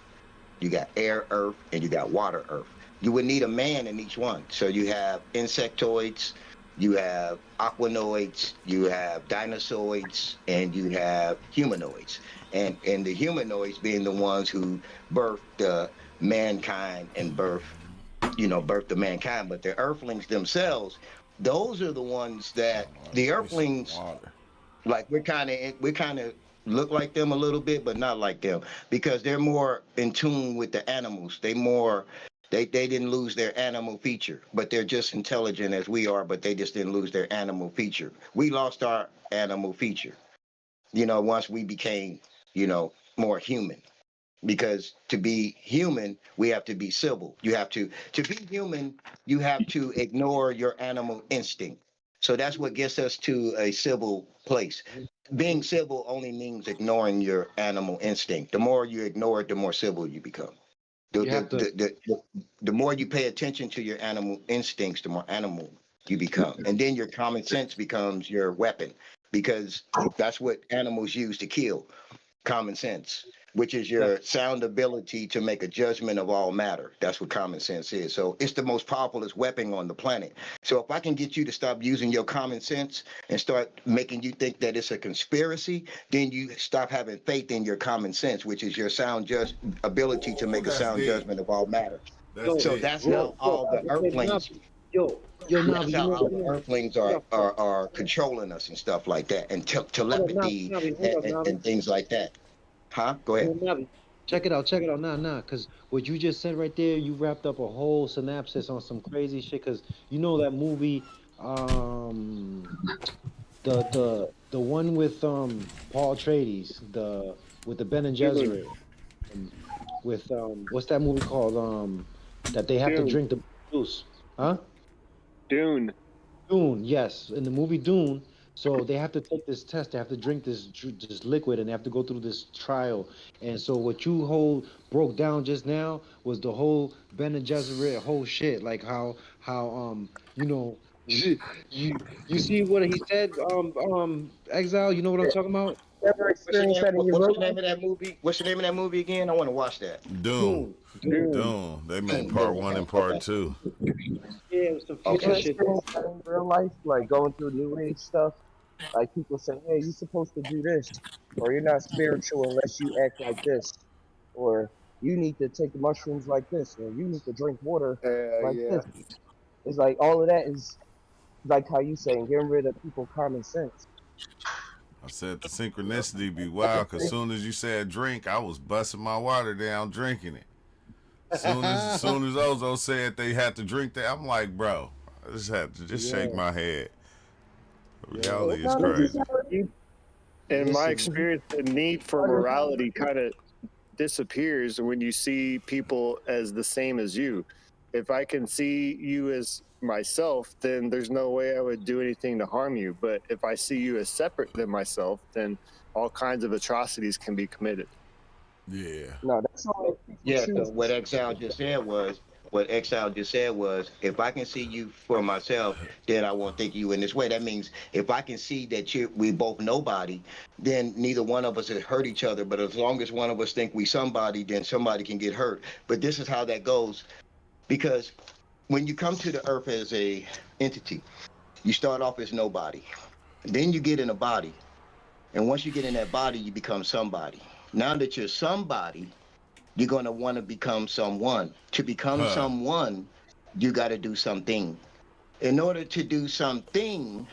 you got air earth, and you got water earth. You would need a man in each one. So you have insectoids, you have aquanoids, you have dinosaurs, and you have humanoids. And the humanoids being the ones who birthed mankind and birth the mankind, but the earthlings themselves, those are the ones that the give me some earthlings, water. like we kind of look like them a little bit, but not like them because they're more in tune with the animals. They didn't lose their animal feature, but they're just intelligent as we are, but they just didn't lose their animal feature. We lost our animal feature, once we became, more human. because to be human we have to be civil. You have to be human, you have to ignore your animal instinct. So that's what gets us to a civil place. Being civil only means ignoring your animal instinct. The more you ignore it, the more civil you become. the You the have to. the, the, the more you pay attention to your animal instincts, the more animal you become. And then your common sense becomes your weapon, because that's what animals use to kill: common sense, which is Yeah, your sound ability to make a judgment of all matter. That's what common sense is. So it's the most powerful weapon on the planet. So if I can get you to stop using your common sense and start making you think that it's a conspiracy, then you stop having faith in your common sense, which is your sound judge ability to Ooh, make a that's sound deep. judgment of all matter. That's yo, So deep. that's yo, how yo, all the okay, earthlings, Navi, yo, that's Navi, how you know, all the earthlings are controlling us and stuff like that, and hold up, telepathy Navi, hold and, up, and, Navi, and things like that. Huh? Go ahead. Navi, check it out, nah, because what you just said right there, you wrapped up a whole synopsis on some crazy shit. Because you know that movie, um, the one with Paul Atreides, the with the Ben and Dune, Gesserit, with what's that movie called? That they have to Dune, drink the juice, huh? Dune. Dune, yes, in the movie Dune. So they have to take this test. They have to drink this liquid, and they have to go through this trial. And so what you whole broke down just now was the whole Ben and Gesserit whole shit, like how you know you see what he said, Exile. You know what I'm talking about? Ever What's the experienced name? that in your What's real the life? name of that movie? What's the name of that movie again? I want to watch that. Doom. Dune, Dune. Dune. Doom. They made Boom, part boom. one Okay, and part okay, two. Yeah, it was some You future okay. ever shit. experienced that in real life? Like going through new age stuff? Like people say, hey, you're supposed to do this, or you're not spiritual unless you act like this, or you need to take mushrooms like this, or you need to drink water like Yeah. this. It's like all of that is like how you saying, getting rid of people common sense. I said the synchronicity be wild, cause soon as you said drink, I was busting my water down drinking it. Soon as Ozo said they had to drink that, I'm like, bro, I just had to just shake Yo, my head. yo, Reality is No, that's In, crazy. just in my listen, experience, the need for morality kind of disappears when you see people as the same as you. If I can see you as myself, then there's no way I would do anything to harm you. But if I see you as separate than myself, then all kinds of atrocities can be committed. Yeah. no, that's all people Yeah. So choose to what Exile just said was, if I can see you for myself, then I won't think of you in this way. That means if I can see that we both nobody, then neither one of us has hurt each other. But as long as one of us think we somebody, then somebody can get hurt. But this is how that goes, because when you come to the earth as a entity, you start off as nobody. Then you get in a body. And once you get in that body, you become somebody. Now that you're somebody, you're going to want to become someone. To become Huh. someone, you got to do something. In order to do something,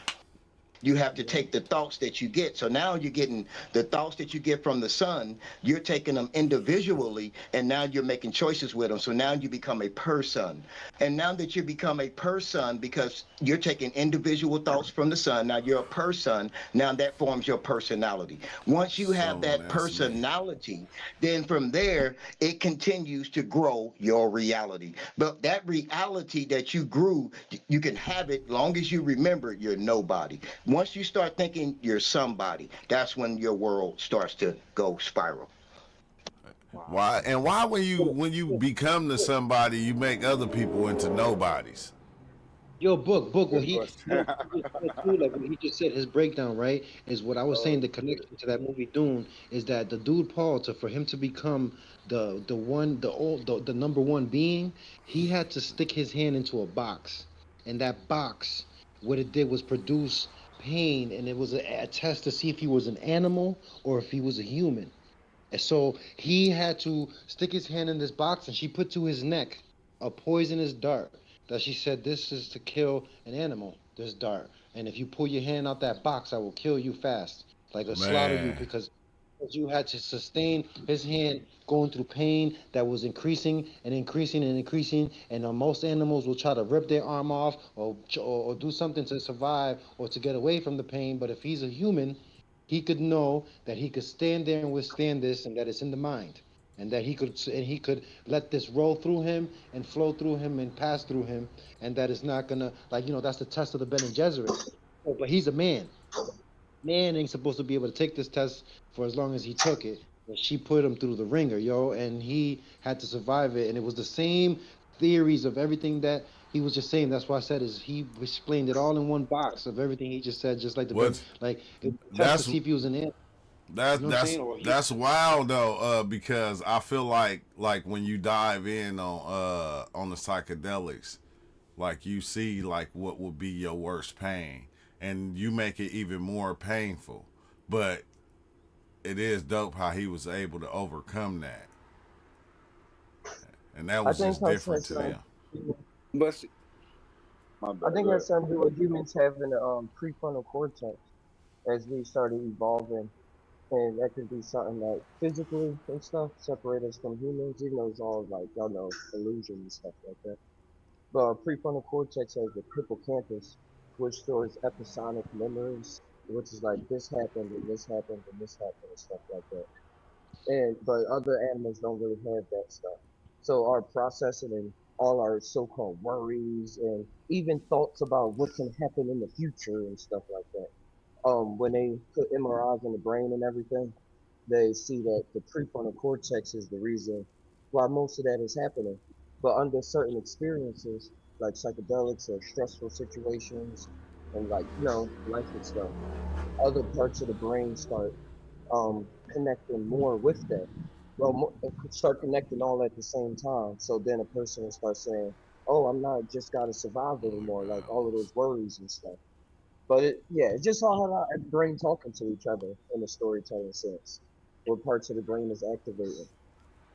you have to take the thoughts that you get. So now you're getting the thoughts that you get from the sun, you're taking them individually, and now you're making choices with them. So now you become a person. And now that you become a person, because you're taking individual thoughts from the sun, now you're a person, now that forms your personality. Once you have Someone that asked me. personality, then from there, it continues to grow your reality. But that reality that you grew, you can have it long as you remember you're nobody. Once you start thinking you're somebody, that's when your world starts to go spiral. Why and why when you become to somebody, you make other people into nobodies? yo, book. What Good he, question. yo, he just said too, like what he just said, his breakdown, right, is what I was saying. Oh The shit. connection to that movie Dune is that the dude Paul, to for him to become the one, the number one being, he had to stick his hand into a box, and that box, what it did was produce pain, and it was a test to see if he was an animal or if he was a human. And so he had to stick his hand in this box, and she put to his neck a poisonous dart that she said, this is to kill an animal, this dart. And if you pull your hand out that box, I will kill you fast, like slaughter you, Man, because you had to sustain his hand going through pain that was increasing and increasing and increasing. And most animals will try to rip their arm off or do something to survive or to get away from the pain. But if he's a human, he could know that he could stand there and withstand this and that it's in the mind. and that he could let this roll through him and flow through him and pass through him, and that it's not gonna, like, that's the test of the Ben and Gesserit. But he's a man. Man ain't supposed to be able to take this test for as long as he took it. And she put him through the ringer, yo, and he had to survive it. And it was the same theories of everything that he was just saying. That's why I said is he explained it all in one box of everything he just said, just like the Ben, What's like it was a test to that's see if he was an ant. You That know what I'm saying? Or he. that's wild though, because I feel like when you dive in on the psychedelics, like you see like what would be your worst pain, and you make it even more painful. But it is dope how he was able to overcome that, and that I was think just because different to them. But see, my I bad. think Go it ahead. has something to do with humans having a prefrontal cortex as we started evolving, and that could be something like physically and stuff separate us from humans, even though it's all like y'all know illusion and stuff like that. But our prefrontal cortex has the hippocampus, which stores episodic memories, which is like this happened and this happened and this happened and stuff like that. And but other animals don't really have that stuff. So our processing and all our so-called worries and even thoughts about what can happen in the future and stuff like that. When they put MRIs in the brain and everything, they see that the prefrontal cortex is the reason why most of that is happening. But under certain experiences, like psychedelics or stressful situations, and like life and stuff, other parts of the brain start connecting more with that. Well, start connecting all at the same time. So then a person will start saying, "Oh, I'm not just gotta survive anymore." Like all of those worries and stuff. But yeah, it's just all how our brain talking to each other in a storytelling sense. What parts of the brain is activating,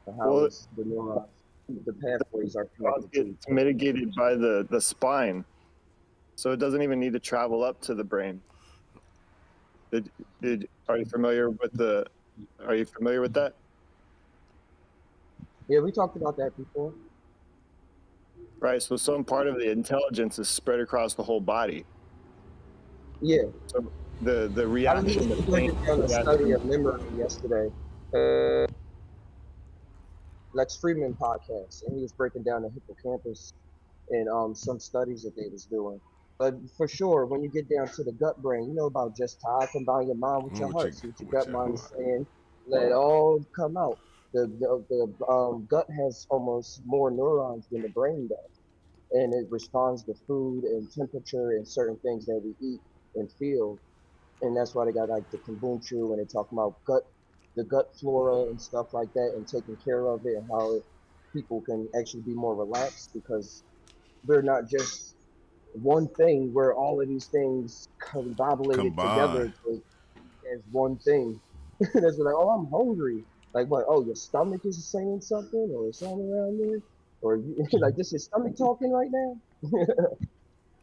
and how Well, is the neurons, the pathways are thoughts connected to get each other. mitigated by the spine, so it doesn't even need to travel up to the brain. Are you familiar with the? Are you familiar with that? Yeah, we talked about that before. Right. So some part of the intelligence is spread across the whole body. Yeah, So the I was reaction, the just pain breaking down a study reaction. of memory yesterday. Lex Friedman podcast, and he was breaking down the hippocampus and some studies that they was doing. But for sure, when you get down to the gut brain, you know about just how combine your mind with your What you heart. See what your what gut you mind is saying. Let it all come out. The gut has almost more neurons than the brain does, and it responds to food and temperature and certain things that we eat and feel. And that's why they got like the kombucha and they talk about the gut flora and stuff like that, and taking care of it and how people can actually be more relaxed because they're not just one thing where all of these things combobulated combine. together as one thing. That's like, oh, I'm hungry. Like, what? Oh, your stomach is saying something, or something around there, or you, like, this is stomach talking right now.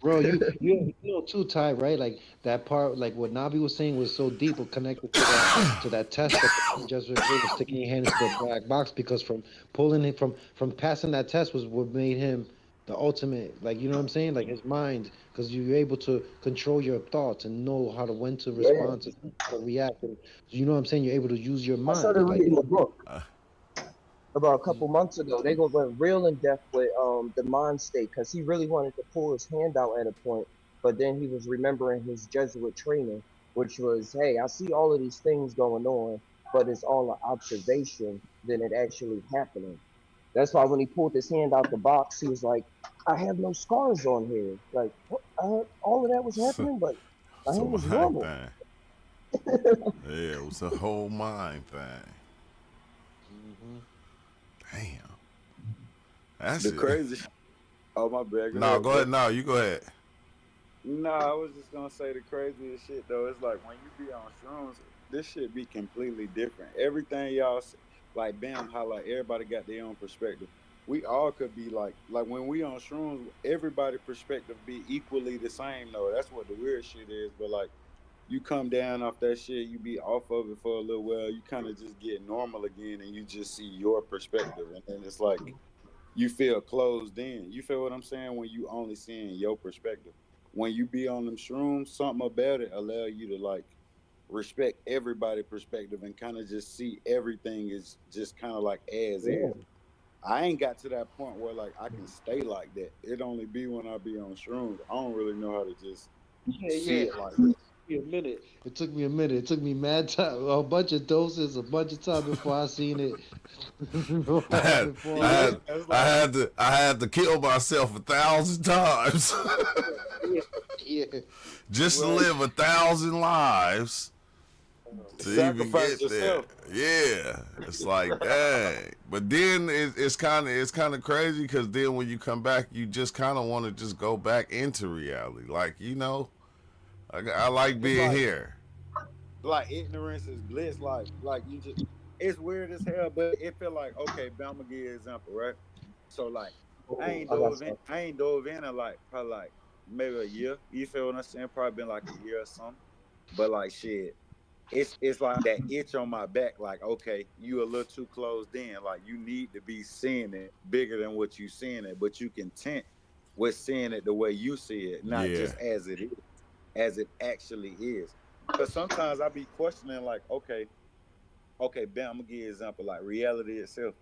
Bro, you know too, Ty, right? Like that part, like what Nabi was saying was so deep or connected to that test that the Jesuit gave of sticking your hand into the black box because from pulling it from passing that test was what made him the ultimate, like you know what I'm saying? Like his mind, because you're able to control your thoughts and know how to when to Yeah, respond to how to react. And you know what I'm saying? You're able to use your I started mind. Like reading a book Uh, about a couple months ago. They went real in depth with the mind state because he really wanted to pull his hand out at a point, but then he was remembering his Jesuit training, which was, hey, I see all of these things going on, but it's all an observation than it actually happening. That's why when he pulled his hand out the box, he was like, I have no scars on here. Like, what? All of that was happening, but my so hand is mind normal. thing. Yeah, it was a whole mind thing. mhm. Damn. That's The it. crazy. Oh my bad. Go No, ahead. go ahead. No, you go ahead. No, I was just gonna say the craziest shit though. It's like when you be on shrooms, this shit be completely different. Everything y'all say, like Bam highlight, everybody got their own perspective. We all could be like when we on shrooms, everybody perspective be equally the same though. That's what the weird shit is. But like you come down off that shit, you be off of it for a little while, you kind of just get normal again, and you just see your perspective, and then it's like you feel closed in. You feel what I'm saying? When you only seeing your perspective. When you be on them shrooms, something about it allow you to like respect everybody's perspective and kind of just see everything is just kind of like as is. I ain't got to that point where like I can stay like that. It only be when I be on shrooms. I don't really know how to just Yeah, see yeah. it like that. Me a minute. It took me a minute. It took me mad time, a bunch of doses, a bunch of time before I seen it. I had, Before I I, had, It's I like had to, I had to kill myself 1,000 times yeah, yeah. just to well, live 1,000 lives to even sacrifice get there. yourself. Yeah, it's like dang. But then it's kind of crazy because then when you come back, you just kind of want to just go back into reality. Like I like It's being like here. ignorance is bliss. Like you just it's weird as hell, but it feel like okay. But I'm gonna give you an example, right? So like I got I ain't dove in in like probably like maybe a year. You feel what I'm saying? Probably been like a year or something. But like shit, it's like that itch on my back. Like okay, you a little too closed in. Like you need to be seeing it bigger than what you seeing it, but you content with seeing it the way you see it, not Yeah, just as it is, as it actually is. Because sometimes I be questioning like okay, bam, I'm gonna give you an example like reality itself.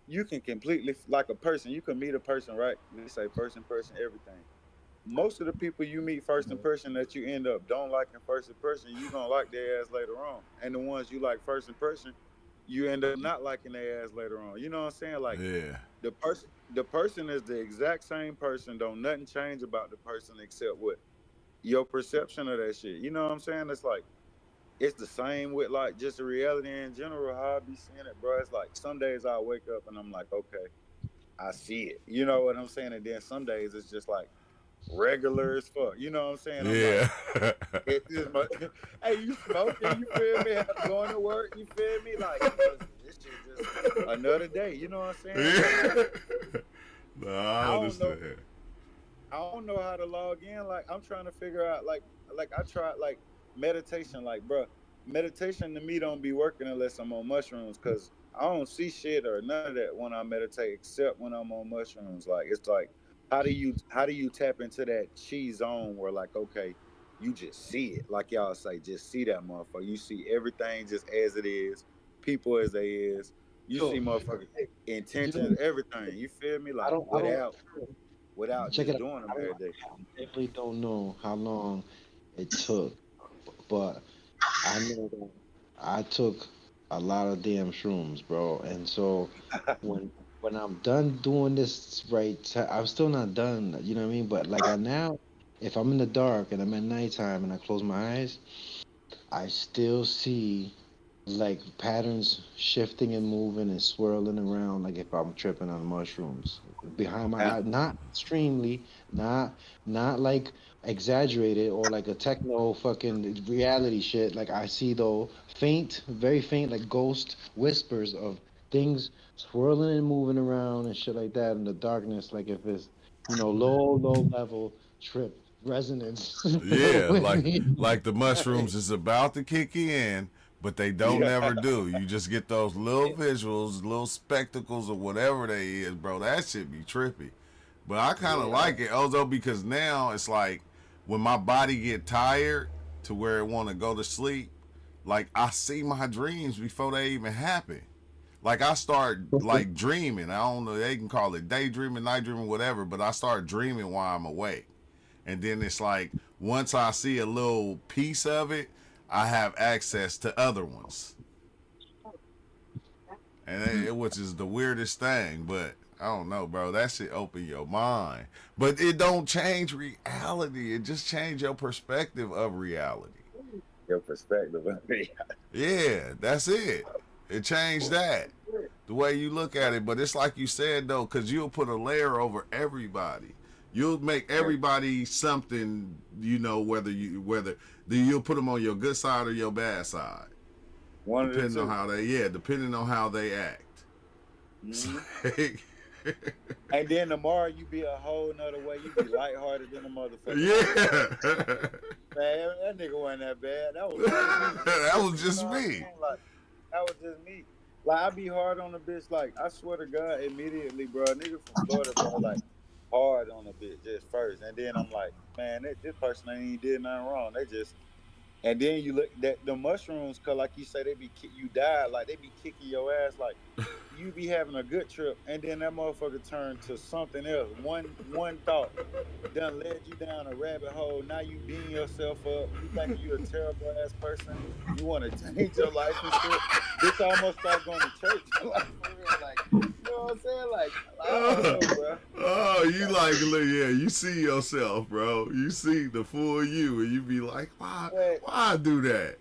You can completely like a person. You can meet a person, right? They say first impression, everything. Most of the people you meet first impression that you end up don't like in first impression, you gonna like their ass later on. And the ones you like first impression, you end up not liking their ass later on. You know what I'm saying? Like yeah, the person is the exact same person. Don't nothing change about the person except what your perception of that shit. You know what I'm saying? It's like it's the same with like just the reality in general. How I be seeing it, bro. It's like some days I wake up and I'm like, okay, I see it. You know what I'm saying? And then some days it's just like regular as fuck. You know what I'm saying? I'm like, yeah, it is my hey, you smoking, you feel me? Going to work, you feel me? Like, you know, this shit just another day. You know what I'm saying? But like yeah. No, I I don't know understand. I don't know how to log in. Like I'm trying to figure out like I tried like meditation, like bro, meditation to me don't be working unless I'm on mushrooms because I don't see shit or none of that when I meditate except when I'm on mushrooms. Like it's like how do you tap into that chi zone where like okay, you just see it. Like y'all say, just see that motherfucker. You see everything just as it is, people as they is. You see So, motherfucker hey, you intentions, know, everything. You feel me? I Like don't, I don't, without check it just out. doing them I every don't, day. I definitely don't know how long it took, but I know that I took a lot of damn shrooms, bro. And so when when I'm done doing this I'm still not done, you know what I mean? But like I now, if I'm in the dark and I'm at nighttime and I close my eyes, I still see like patterns shifting and moving and swirling around like if I'm tripping on mushrooms behind my And eye, not extremely, not like exaggerated or like a techno fucking reality shit. Like I see though faint, very faint, like ghost whispers of things swirling and moving around and shit like that in the darkness. Like if it's low level trip resonance Yeah, with like me. like the mushrooms is about to kick in, but they don't yeah, never do. You just get those little visuals, little spectacles, or whatever they is, bro. That shit be trippy. But I kind of Yeah, like it, although because now it's like when my body get tired to where it want to go to sleep, like I see my dreams before they even happen. Like I start like dreaming. I don't know. They can call it daydreaming, night dreaming, whatever. But I start dreaming while I'm awake. And then it's like once I see a little piece of it, I have access to other ones, and which is the weirdest thing. But I don't know, bro. That shit open your mind, but it don't change reality. It just change your perspective of reality. your perspective. Yeah, that's it. It changed that the way you look at it. But it's like you said though, because you'll put a layer over everybody. You'll make everybody something. Whether you'll put them on your good side or your bad side, One of the depending on two. how they act. It's Hmm. like, And then tomorrow you be a whole nother way. You be lighthearted than a motherfucker. Like, yeah, man, that nigga wasn't that bad. That was just me being that was tripping. You just know what I'm me. saying? Like, that was just me. Like, I be hard on a bitch. Like, I swear to God, immediately, bro. A nigga from Florida, bro, like, hard on a bitch just first. And then I'm like, man, this person ain't even did nothing wrong. They just And then you look that the mushrooms, cause like you say, you die, like they be kicking your ass, like you be having a good trip, and then that motherfucker turn to something else. One thought done led you down a rabbit hole. Now you beating yourself up. You thinking you a terrible ass person. You want to change your life and shit. Bitch, I almost start going to church. Like for real, like you know what I'm saying? Like I don't know, bro. Oh, you like, yeah, you see yourself, bro. You see the full you, and you be like, But why I do that?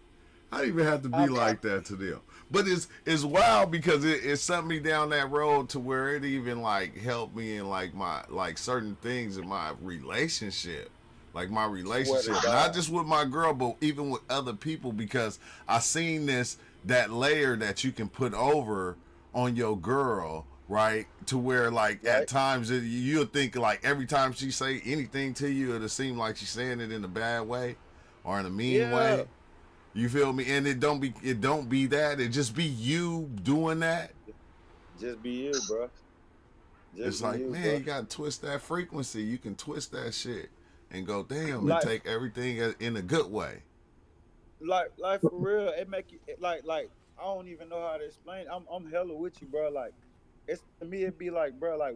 I didn't even have to be I like that to them. But it's wild because it sent me down that road to where it even like helped me in like my like certain things in my relationship. Like my swear to relationship, not God. just with my girl, but even with other people, because I seen that layer that you can put over on your girl, right? To where like at Right? times you'll think like every time she say anything to you, it'll seem like she's saying it in a bad way or in a mean Yeah. way. You feel me? And it don't be that. It just be you doing that. Just be you, bro. Just It's be like, you, man, bro. you gotta twist that frequency. You can twist that shit and go damn and Like take everything in a good way. like for real, it make you like I don't even know how to explain. I'm hella with you, bro. Like it's to me, it be like, bro, like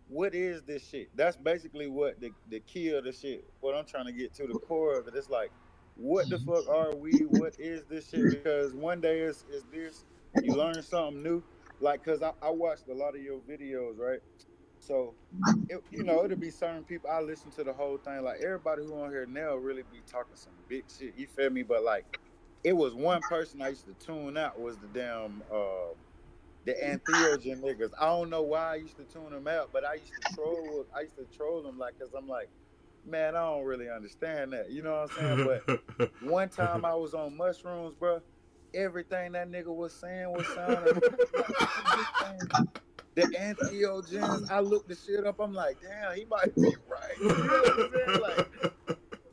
what is this shit? That's basically what the key of the shit. What I'm trying to get to the core of it. It's like, what the fuck are we? What is this shit? Because one day is this, you learn something new. Like, cause I watched a lot of your videos, right? So, it'll be certain people. I listen to the whole thing. Like everybody who on here now really be talking some big shit. You feel me? But like, it was one person I used to tune out was the damn the anthiogen niggas. I don't know why I used to tune them out, but I used to troll. I used to troll them like, cause I'm like, man, I don't really understand that. You know what I'm saying? But one time I was on mushrooms, bro. Everything that nigga was saying was sounding right. Like, man, this thing the entheogens. I looked the shit up. I'm like, damn, he might be right. You know what I'm saying?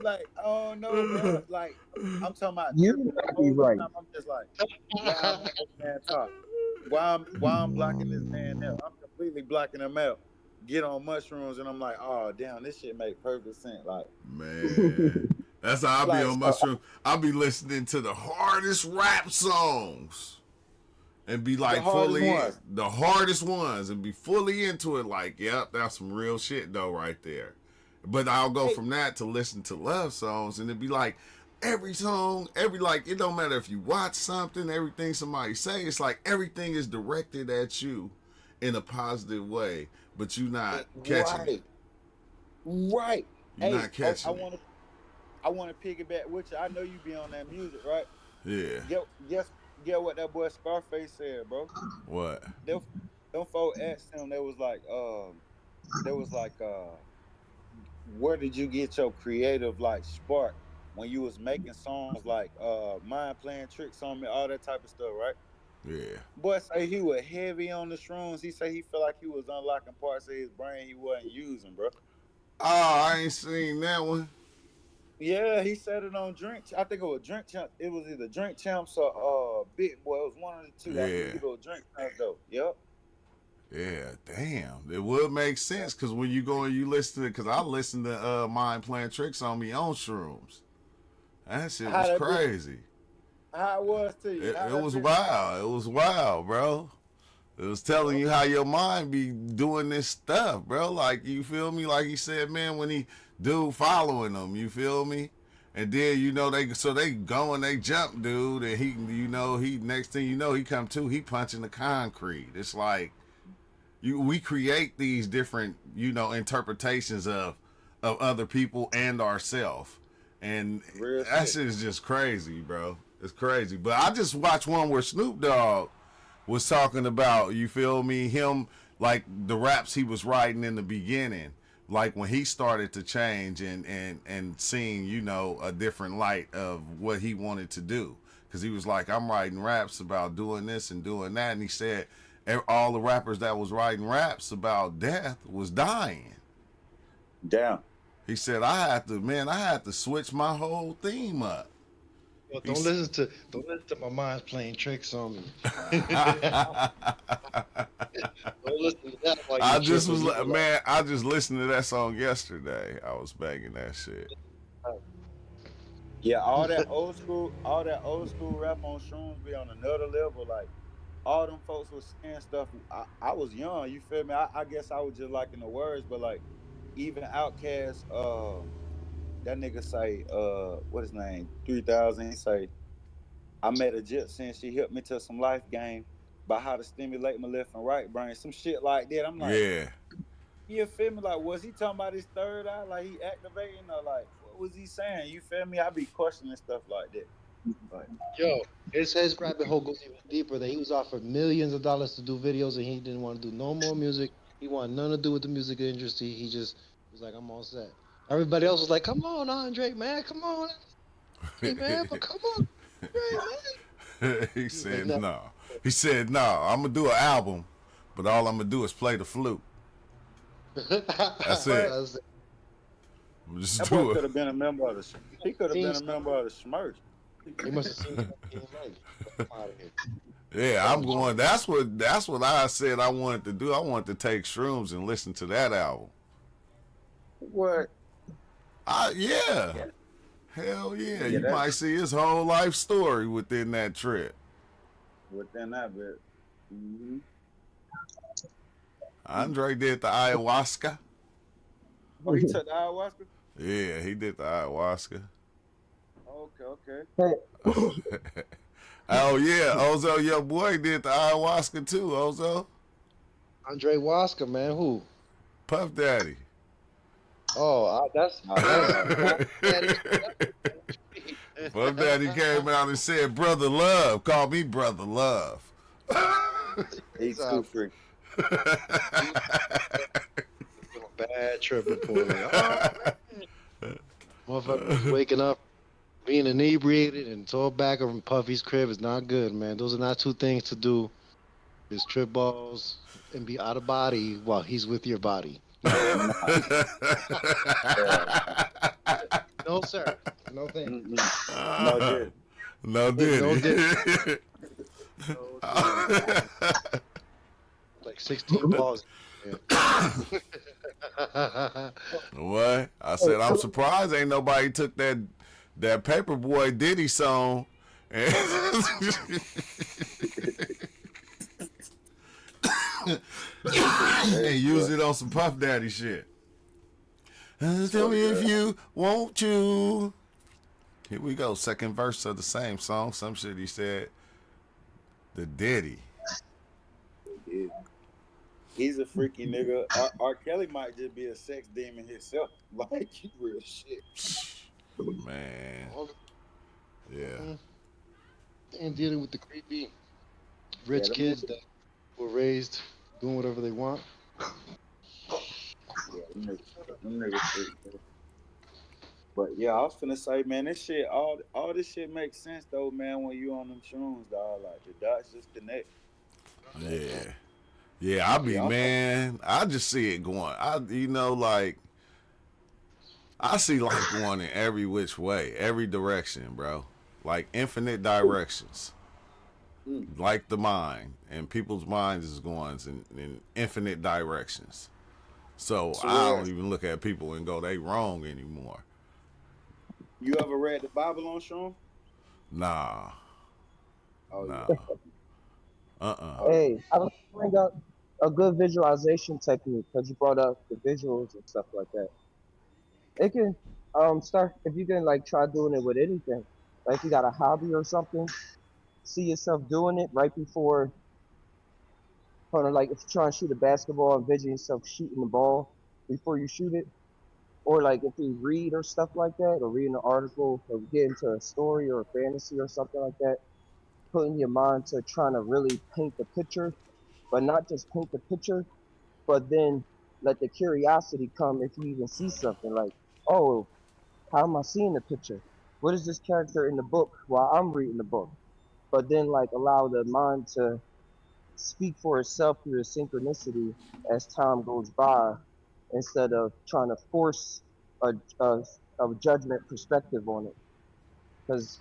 Like, oh no, bro. Like, I'm talking about You tripping the might be whole right. time. I'm just like, why I'm letting this man talk? Why I'm blocking this man out? I'm completely blocking him out. Get on mushrooms, and I'm like, oh damn, this shit make perfect sense. Man, that's how I be Like on mushroom. I be listening to the hardest rap songs and be the like hardest fully ones. the hardest ones and be fully into it. Like, yep, that's some real shit though, right there. But I'll go Hey, from that to listen to love songs, and it'd be like every song, every like it don't matter if you watch something, everything somebody say, it's like everything is directed at you in a positive way, but you not catching it. right, right. You're Hey, not oh, catching it. I want to piggyback with you. I know you be on that music, right? Yeah. Get what that boy Scarface said, bro. What? Them, them folk asked him. They was like, where did you get your creative like spark when you was making songs like mind playing tricks on me, all that type of stuff, right? Yeah. Boy say he was heavy on the shrooms. He say he felt like he was unlocking parts of his brain he wasn't using, bro. Oh, I ain't seen that one. Yeah, he said it on Drink. I think it was Drink Champ. It was either Drink Champs or Big Boy. It was one of the two. I Yeah. believe it was Drink Champs though. Yep. Yeah, damn. It would make sense because when you go and you listen to because I listened to Mind Playing Tricks on me on shrooms. That shit How was that bit? crazy. How it was to you? It, How it that was bit sound? wild. It was wild, bro. It was telling Yep. you how your mind be doing this stuff, bro. Like, you feel me? Like he said, man, when he dude following them, you feel me? And then they go and they jump, dude, and he next thing you know he come to he punching the concrete. It's like we create these different interpretations of other people and ourselves, and Real that shit. shit is just crazy, bro. It's crazy. But I just watched one where Snoop Dogg was talking about, you feel me, him, like the raps he was writing in the beginning, like when he started to change and seeing a different light of what he wanted to do, because he was like, I'm writing raps about doing this and doing that, and he said all the rappers that was writing raps about death was dying. Damn. He said I had to switch my whole theme up. Well, He's don't listen to my mind's playing tricks on me. I Don't listen to that while you're just tripping. was You like, know, man, I just listened to that song yesterday. I was banging that shit. like, Yeah, all that old school rap on shrooms be on another level. Like all them folks was saying stuff. I was young, you feel me? I guess I was just liking the words, but like even Outkast, that nigga say, what his name? 3000. He say, I met a gypsy and she helped me to some life game about how to stimulate my left and right brain. Some shit like that. I'm like, Yeah. you feel me? Like, was he talking about his third eye? Like he activating or like what was he saying? You feel me? I be questioning stuff like that. Like, Yo, his rabbit hole goes even deeper. That he was offered millions of dollars to do videos, and he didn't want to do no more music. He wanted nothing to do with the music industry. He just was like, I'm all set. Everybody else was like, come on, Andre, man, come on, hey, man, but come on, Andre, man. He He was like, said no. no. He said no. I'm gonna do an album, but all I'm gonna do is play the flute. That's it. That's it. I'm just that boy do could it. have been a member of the. He could have Seen been a something. member of the Smurfs. He must have seen something he didn't like. Get him out of here. Yeah, I'm going. That's what I said I wanted to do. I wanted to take shrooms and listen to that album. What? Yeah. Yeah. Hell yeah. Yeah, You that might see his whole life story within that trip. within that bit. Mm-hmm. Andre did the ayahuasca. Oh, he took the ayahuasca. Yeah, he did the ayahuasca. Okay. Oh yeah, Ozo, your boy did the ayahuasca too, Ozo. Andre Wasker, man, who? Puff Daddy. Oh, that's Puff Daddy came out and said, "Brother Love, call me Brother Love." He's too free. Bad trip before. Like, oh, motherfucker waking up, being inebriated, and tall back from Puffy's crib is not good, man. Those are not two things to do. Is trip balls and be out of body while he's with your body. No, sir. No thank you. No did. No did. No he? did. Like 16 balls. Yeah. What? I said I'm surprised ain't nobody took that Paperboy Diddy song and and use it on some Puff Daddy shit. Tell me if you want to. Here we go. Second verse of the same song. Some shit he said. The Diddy. Yeah. He's a freaky nigga. R. Kelly might just be a sex demon himself. Like, real shit. Man. Yeah. And dealing with the creepy rich kids that were raised doing whatever they want. Yeah, them niggas freaky. But yeah, I was finna say, man, this shit, all this shit makes sense though, man, when you on them shrooms, dog. Like the dots just connect. Yeah. Yeah, man, I just see it going. Like I see life going in every which way, every direction, bro. Like infinite directions. Like the mind. And people's minds is going in infinite directions. So I don't even look at people and go, they wrong anymore. You ever read the Bible on Shroom? Nah. Oh, Nah. Hey, I was bring up a good visualization technique because you brought up the visuals and stuff like that. It can start if you can like try doing it with anything. Like if you got a hobby or something, see yourself doing it right before. Like if you're trying to shoot a basketball, envision yourself shooting the ball before you shoot it. Or like if you read or stuff like that, or read an article, or get into a story or a fantasy or something like that, putting your mind to trying to really paint the picture, but not just paint the picture, but then let the curiosity come if you even see something like, oh, how am I seeing the picture? What is this character in the book while I'm reading the book? But then like allow the mind to speak for itself through the synchronicity as time goes by, instead of trying to force a judgment perspective on it, because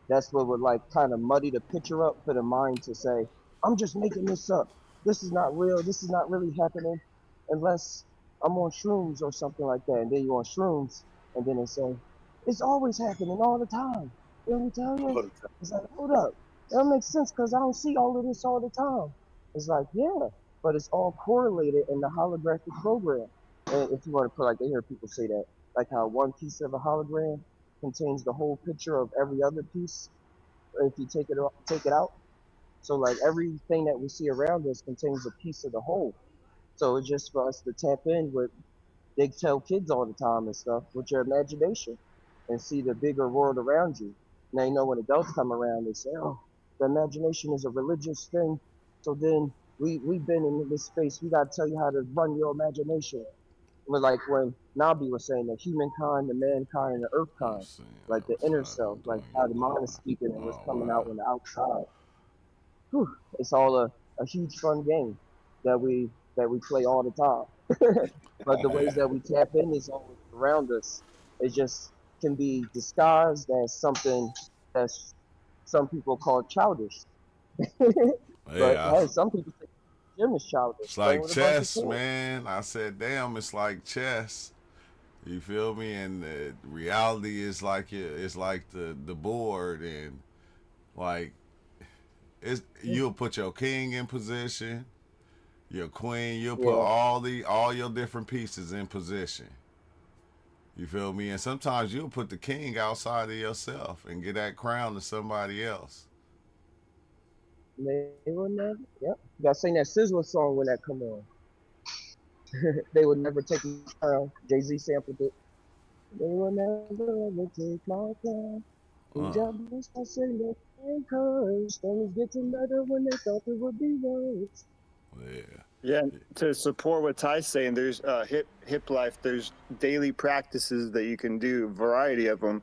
that's what would like kind of muddy the picture up for the mind to say, I'm just making this up, this is not real, this is not really happening, unless I'm on shrooms or something like that. And then you're on shrooms and then they say, It's always happening all the time. You know what I'm telling you? All the time. It's like, hold up. That makes sense because I don't see all of this all the time. It's like, yeah, but it's all correlated in the holographic program. And if you want to put, like, I hear people say that, like how one piece of a hologram contains the whole picture of every other piece. If you take it out, so like everything that we see around us contains a piece of the whole. So it's just for us to tap in with, they tell kids all the time and stuff, with your imagination and see the bigger world around you. Now, you know, when adults come around, they say, oh, the imagination is a religious thing. So then we've been in this space. We got to tell you how to run your imagination. But like when Nabi was saying, the humankind, the mankind, and the earth I'm kind, seeing like the inner outside. I'm self, like doing how your the mind is lawn. speaking and what's Oh coming wow. out on the outside. Whew, it's all a huge fun game that we play all the time. But the ways Yeah. that we tap in is always around us. It just can be disguised as something that's some people call childish. But Yeah. hey, some people think Jim is childish, It's playing like with a bunch of chess, toys. man. I said, damn, it's like chess. You feel me? And reality is like it's like the board, and like it's you'll put your king in position, your queen. You'll put Yeah, all your different pieces in position. You feel me? And sometimes you'll put the king outside of yourself and get that crown to somebody else. they will never. Yep, you gotta sing that Sizzler song when that come on. They would never take my crown. Jay Z sampled it. They will never ever take my crown. The Uh, job is I say no curse. Things getting better when they thought it would be worse. yeah. Yeah, and to support what Ty's saying, there's hip life. There's daily practices that you can do, variety of them,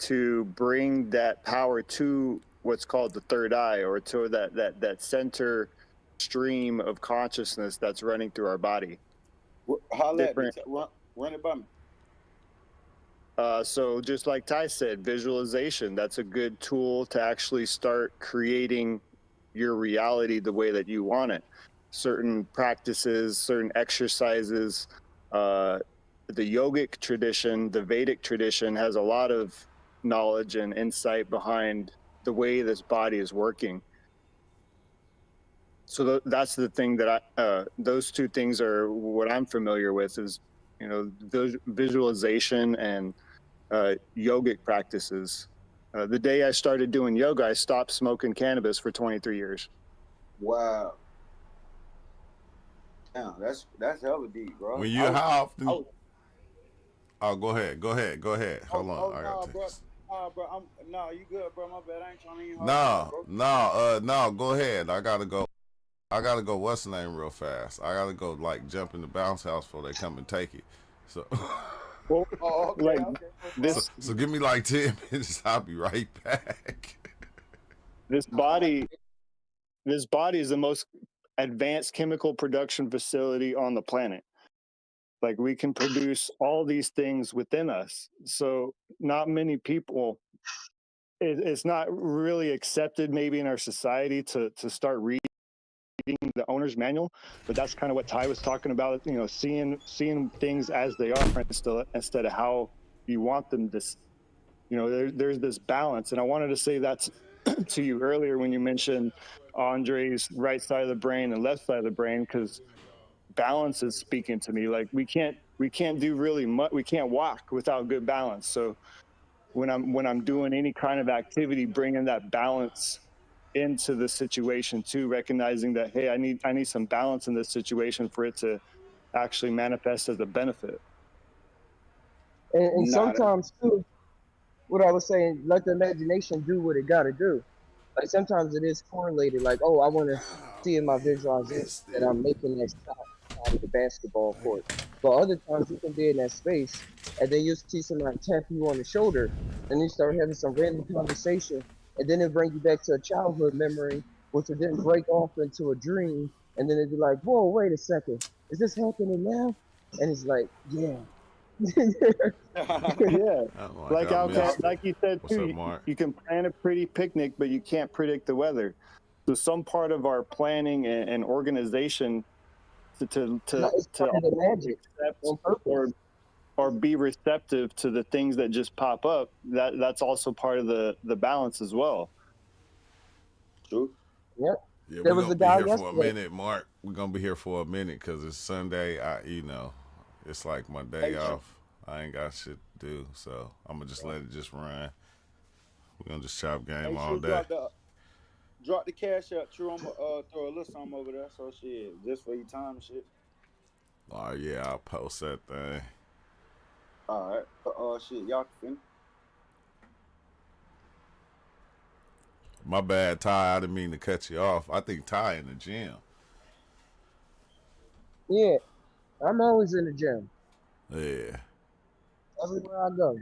to bring that power to what's called the third eye, or to that center stream of consciousness that's running through our body. Holla at me. Different. Run it by me. So just like Ty said, visualization, that's a good tool to actually start creating your reality the way that you want it. Certain practices, certain exercises, uh, the yogic tradition, the Vedic tradition has a lot of knowledge and insight behind the way this body is working. So that's the thing that those two things are what I'm familiar with, is, visualization and yogic practices. The day I started doing yoga, I stopped smoking cannabis for 23 years. Wow. Damn, that's hella deep, bro. When I you was, how I often? was. Oh, go ahead. Hold on, Oh I gotta no, take bro. this. Nah, bro. You good, bro? My bad. I ain't trying to even hold you up, No, bro. no, no. Go ahead. I gotta go. I gotta go. What's the name real fast? I gotta go like jump in the bounce house before they come and take it. So, Well, Oh, okay, like okay, no so, problem. this so give me like 10 minutes. I'll be right back. this Nah, man. body this body is the most advanced chemical production facility on the planet. Like, we can produce all these things within us. So not many people, it's not really accepted maybe in our society to start reading the owner's manual, but that's kind of what Ty was talking about. Seeing things as they are, instead of how you want them to. There's this balance, and I wanted to say that to you earlier when you mentioned Andre's right side of the brain and left side of the brain, because balance is speaking to me. Like, we can't do really much. We can't walk without good balance. So when I'm doing any kind of activity, bringing that balance into the situation too, recognizing that, hey, I need some balance in this situation for it to actually manifest as a benefit. And Nah, that, sometimes too, what I was saying, let the imagination do what it gotta do. Like sometimes it is correlated. Like, oh, I want to see in my visualization Missed that it. I'm making that shot out of the basketball court. But other times you can be in that space, and then you see somebody tap you on the shoulder, and you start having some random conversation, and then it brings you back to a childhood memory, which will then break off into a dream, and then it'd be like, whoa, wait a second, is this happening now? And it's like, yeah. Yeah, Oh, like like I nah, missed it. like you said What's too, up, you, Mark? you can plan a pretty picnic, but you can't predict the weather. So some part of our planning and organization to to No, to it's to part of the magic accept on or purpose. or be receptive to the things that just pop up, that's also part of the balance as well. True. Yep. Yeah, There we're was gonna a be guy here for a yesterday. minute, Mark. We're gonna be here for a minute because it's Sunday. It's like my day Hey, off. I ain't got shit to do, so I'm gonna just let it just run. We're gonna just chop game hey, all True, day. drop the cash out. True, I'm throw a little something over there. So shit, just for your time and shit. Oh yeah, I'll post that thing. All right. Shit, y'all can finish. My bad, Ty. I didn't mean to cut you off. I think Ty in the gym. Yeah, I'm always in the gym Yeah. everywhere I go.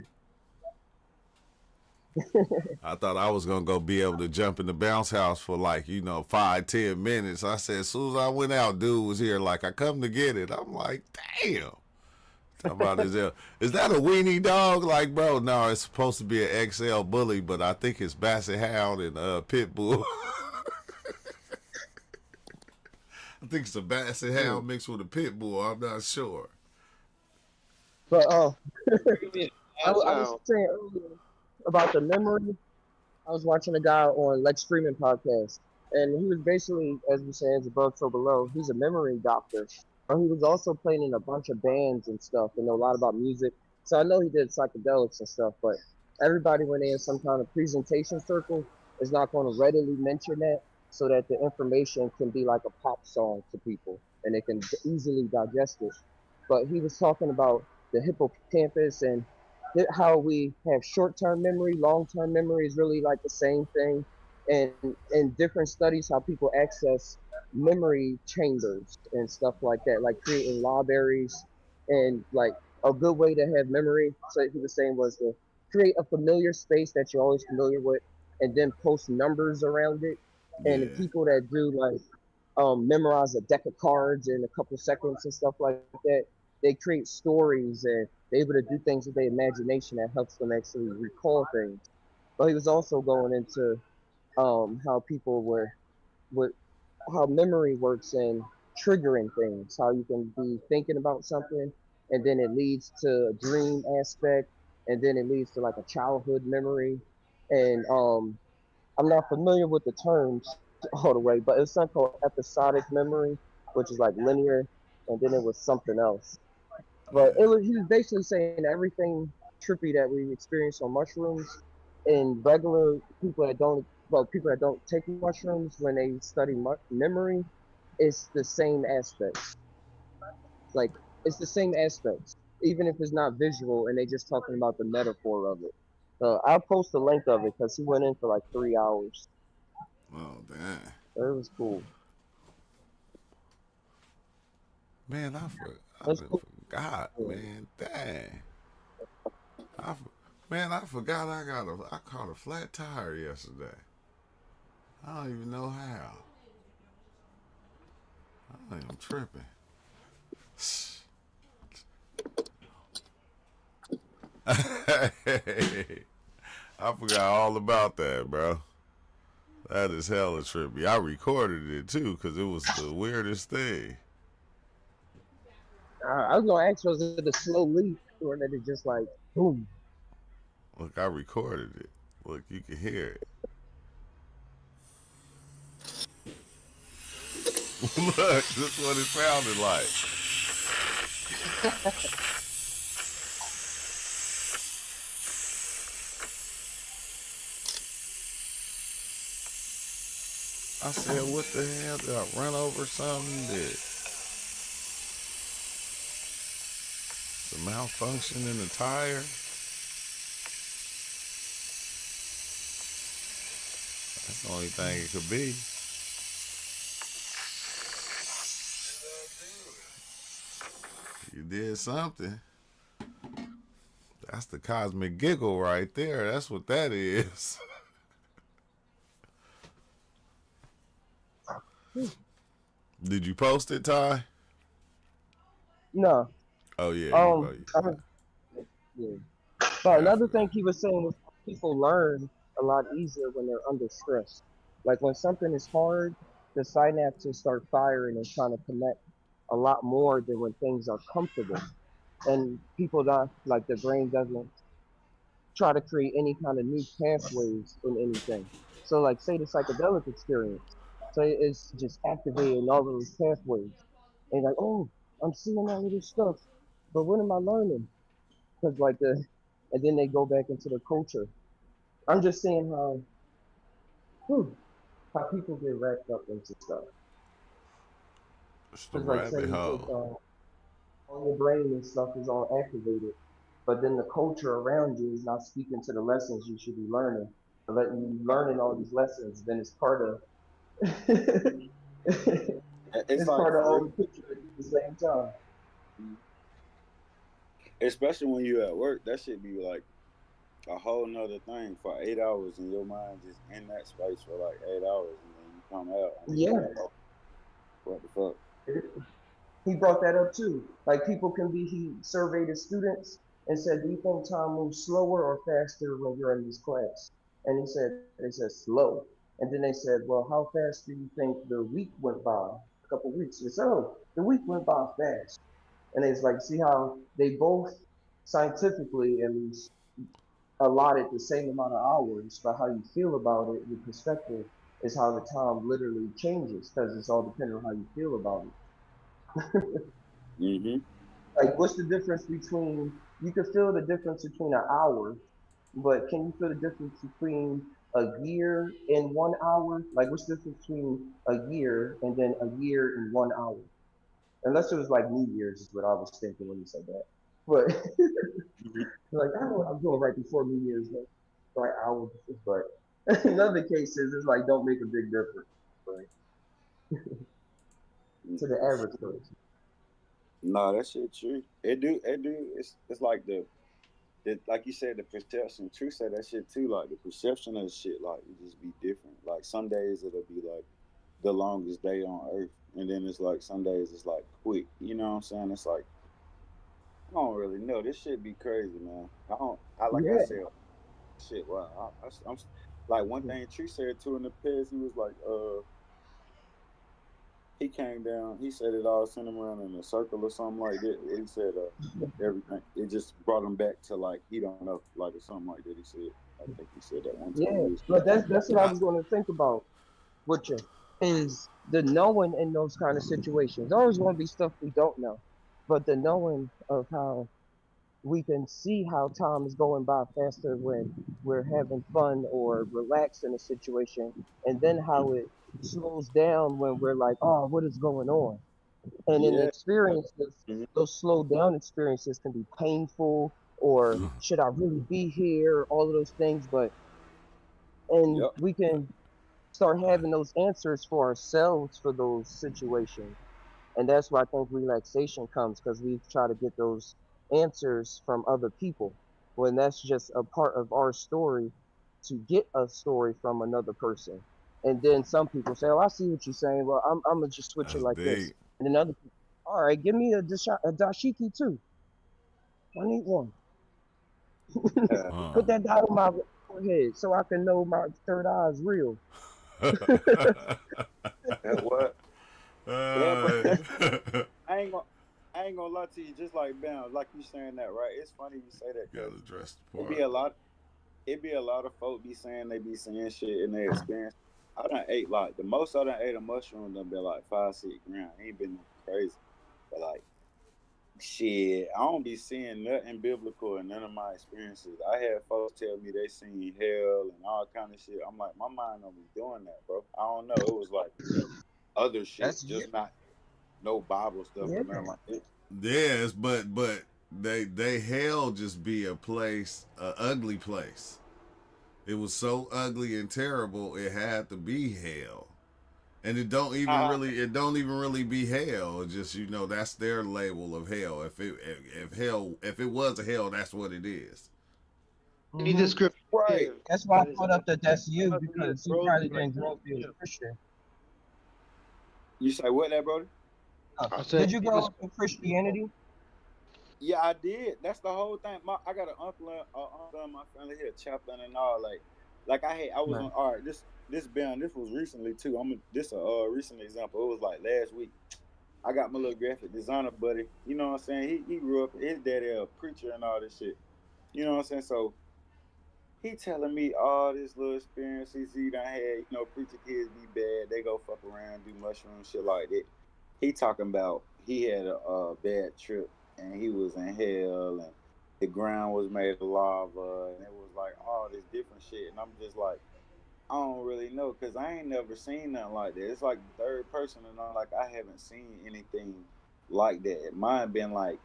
I thought I was gonna go be able to jump in the bounce house for like 5-10 minutes. I said as soon as I went out, dude was here like I come to get it. I'm like, damn. Talking about is that a weenie dog? Like, bro, no, it's supposed to be an XL bully, but I think it's Basset Hound and Pit Bull. I think it's a Basset Mm. Hound mixed with a Pit Bull. I'm not sure. But Give me I, a I was sound. saying earlier about the memory. I was watching a guy on Lex Freeman podcast, and he was basically, as we say, as above so below. He's a memory doctor, but he was also playing in a bunch of bands and stuff, and know a lot about music. So I know he did psychedelics and stuff, but everybody when they're in some kind of presentation circle is not going to readily mention that, so that the information can be like a pop song to people, and they can easily digest it. But he was talking about the hippocampus and how we have short-term memory, long-term memory is really like the same thing. And in different studies, how people access memory chambers and stuff like that, like creating libraries and like a good way to have memory. So he was saying was to create a familiar space that you're always familiar with, and then post numbers around it. And the Yeah. people that do like memorize a deck of cards in a couple seconds and stuff like that. They create stories and they're able to do things with their imagination that helps them actually recall things. But he was also going into how people were how memory works and triggering things, how you can be thinking about something and then it leads to a dream aspect and then it leads to like a childhood memory. And I'm not familiar with the terms all the way, but it's something called episodic memory, which is like linear, and then it was something else. But it Yeah. was he was basically saying everything trippy that we experience on mushrooms and regular people that don't people that don't take mushrooms when they study memory, it's the same aspects. Like it's the same aspects, even if it's not visual and they just talking about the metaphor of it. So I'll post the link of it because he went in for like 3 hours. Oh damn. It was cool. Man, I That's done cool. forgot, man. Dang. I, man, I forgot I caught a flat tire yesterday. I don't even know how. I'm tripping. I forgot all about that, bro. That is hella trippy. I recorded it too because it was the weirdest thing. I was gonna ask, was it a slow leak or that it just like boom? Look, I recorded it. Look, you can hear it. Look, this is what it sounded like. I said, what the hell? Did I run over something? Did the malfunction in the tire? That's the only thing it could be. You did something. That's the cosmic giggle right there. That's what that is. Did you post it, Ty? No. Oh yeah, you. Oh I yeah, was, yeah. But yeah. I another thing forgot. he was saying was people learn a lot easier when they're under stress. Like when something is hard, the synapses start firing and trying to connect a lot more than when things are comfortable. and people not like their brain doesn't try to create any kind of new pathways in anything. So like say the psychedelic experience. So it's just activating all of those pathways. And like, oh, I'm seeing all of this stuff. But what am I learning? Because like and then they go back into the culture. I'm just saying whew, how people get wrapped up into stuff. It's the Because like say rabbit you take hole. all your brain and stuff is all activated, but then the culture around you is not speaking to the lessons you should be learning. But letting you learning all these lessons, then it's part of It's it's like part of for all the picture at the same time. real, especially when you at work, that should be like a whole nother thing for 8 hours, and your mind just in that space for like 8 hours, and then you come out and it's Yeah, like, what the fuck? he brought that up too. Like people can be, he surveyed his students and said, "Do you think time moves slower or faster when you're in this class?" And they said slow. And then they said, "Well, how fast do you think the week went by? A couple weeks." They said, "Oh, the week went by fast." And it's like, see how they both scientifically at least allotted the same amount of hours, but how you feel about it, your perspective is how the time literally changes because it's all dependent on how you feel about it. Mm-hmm. Like, what's the difference between, you can feel the difference between an hour, but can you feel the difference between a year and 1 hour? Like, what's the difference between a year and then a year and 1 hour? Unless it was like New Year's, is what I was thinking when you said that. But like, I don't know what I'm doing right before New Year's, like, right hour, but in other cases, it's like, don't make a big difference, right? To the average person. No, that shit true. It do. It do. It's like the like you said, the perception. True said that shit too. Like the perception of shit, like it just be different. Like some days it'll be like the longest day on earth, and then it's like some days it's like quick. You know what I'm saying? It's like I don't really know. This shit be crazy, man. I don't. I like I Yeah. said, shit. Wow. I'm like one thing Tree said too in the past. He was like, he came down. He said it all sent him around in a circle or something like that. He said, everything. It just brought him back to like he don't know, like or something like that. He said. I think he said that one time. Yeah, He was, but that's what I I, was going to think about with you, is the knowing in those kind of situations. There's always going to be stuff we don't know, but the knowing of how we can see how time is going by faster when we're having fun or relaxed in a situation, and then how it slows down when we're like, oh, what is going on? And in the yeah. experiences, Mm-hmm. those slowed down experiences can be painful, or should I really be here? All of those things, but and Yep. we can start having those answers for ourselves for those situations. And that's why I think relaxation comes, because we try to get those answers from other people when that's just a part of our story, to get a story from another person. And then some people say, "Oh, I see what you're saying. Well, I'm gonna just switch it that's like this." deep. And then other people, "All right, give me a dashiki too. I need one. Uh. Put that dot on my forehead so I can know my third eye is real." What? Yeah, but uh, it's I ain't gonna I ain't gonna lie to you. Just like Bam, like you saying that, right? It's funny you say that gotta because dress the it be part. a lot. It be a lot of folk be saying they be saying shit in their experience. I done ate like the most I done ate a mushroom done been like 5, 6 grams. Ain't been nothing crazy, but like shit, I don't be seeing nothing biblical in none of my experiences. I had folks tell me they seen hell and all kind of shit. I'm like, my mind don't be doing that, bro. I don't know. It was like other shit, That's just not no Bible stuff yeah. or nothing like that. Yes, but they hell just be a place, a ugly place. It was so ugly and terrible it had to be hell. And it don't even really be hell. It's just that's their label of hell. If it was a hell, that's what it is. Read the hmm scripture. Right. That's why I But it's thought up that that's you, ugly, because you bro. probably Like didn't grow up being a Christian. you say what that, brother? I Did said, you read the grow up scripture. in Christianity? Yeah, I did. That's the whole thing. I got an uncle in my family here, chaplain and all. I was Right. on. All right, this band. This was recently too. This a recent example. It was like last week. I got my little graphic designer buddy. You know what I'm saying? He grew up. His daddy a preacher and all this shit. You know what I'm saying? So he telling me all this little experiences he done had. You know, preacher kids be bad. They go fuck around, do mushrooms, shit like that. He talking about he had a bad trip and he was in hell and the ground was made of lava and it was like all this different shit. And I'm just like, I don't really know because I ain't never seen nothing like that. It's like the third person and I'm like, I haven't seen anything like that. Mine been like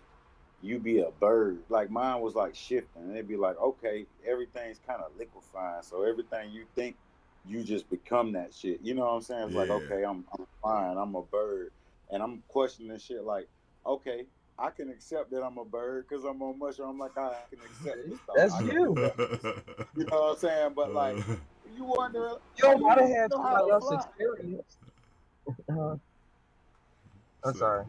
you be a bird. Like mine was like shifting. And it'd be like, okay, everything's kind of liquefying. So everything you think, you just become that shit. You know what I'm saying? It's like, Yeah. okay, I'm fine. I'm a bird. And I'm questioning shit like, okay, I can accept that I'm a bird because I'm on mushroom. I'm like, I can accept this thought. That's I can you. accept this. You know what I'm saying? But like, you wonder, You oh, don't you gotta don't have know how somebody to else fly. experience. Uh, I'm So sorry.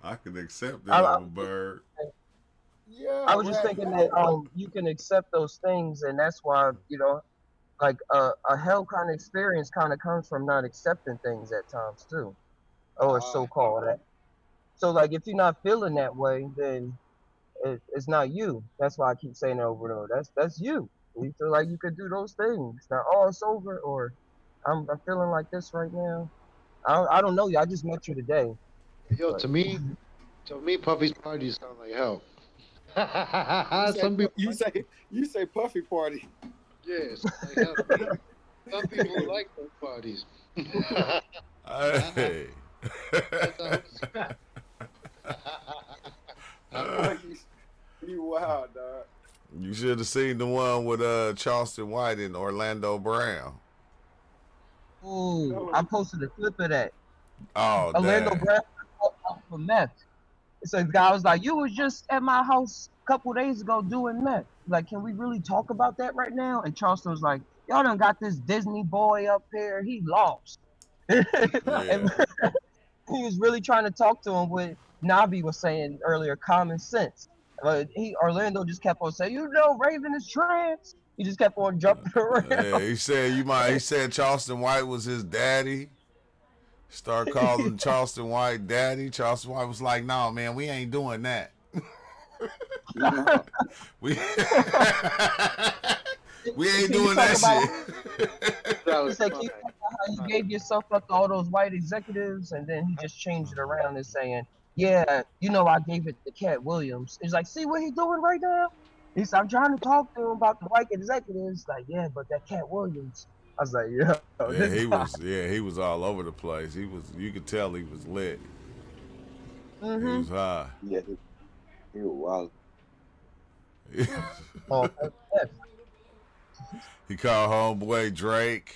I can accept that I, I'm I, a bird. I Yeah, was just right, thinking that right. you can accept those things, and that's why like a hell kind of experience kind of comes from not accepting things at times too, or Ah, so called that. So like if you're not feeling that way, then it's not you. That's why I keep saying it over and over. That's you. You feel like you could do those things. Now, oh, it's over, or I'm feeling like this right now. I don't know you. I just met you today, Yo, but to me, Puffy's parties sound like hell. Some people you like say you say puffy party. yeah, it sound like hell to me. Some people like those parties. Hey. That's how Boy, you wild, dog. You should have seen the one with Charleston White and Orlando Brown. ooh, I No. posted a clip of that. Oh Orlando dang. Brown out for meth. So the guy was like, "You was just at my house a couple days ago doing meth. Like, can we really talk about that right now?" And Charleston was like, "Y'all done got this Disney boy up here. He lost." And Yeah. he was really trying to talk to him with Nabi was saying earlier, common sense. But Orlando just kept on saying, Raven is trans. He just kept on jumping around. Yeah, he said he said Charleston White was his daddy. Start calling Charleston White daddy. Charleston White was like, "No, man, we ain't doing that. No. We we You ain't see, you doing talk that about shit." that he was said, "Can fine. you talk about how you gave yourself up to all those white executives?" And then he just changed it around and saying, "Yeah, I gave it to Cat Williams." He's like, "See what he's doing right now?" He said, "I'm trying to talk to him about the white executives." Like, yeah, but that Cat Williams. I was like, "Yeah, Yeah, this guy." he was all over the place. You could tell he was lit. He Mm-hmm. was high. Yeah, he was Oh, yes. He called homeboy Drake.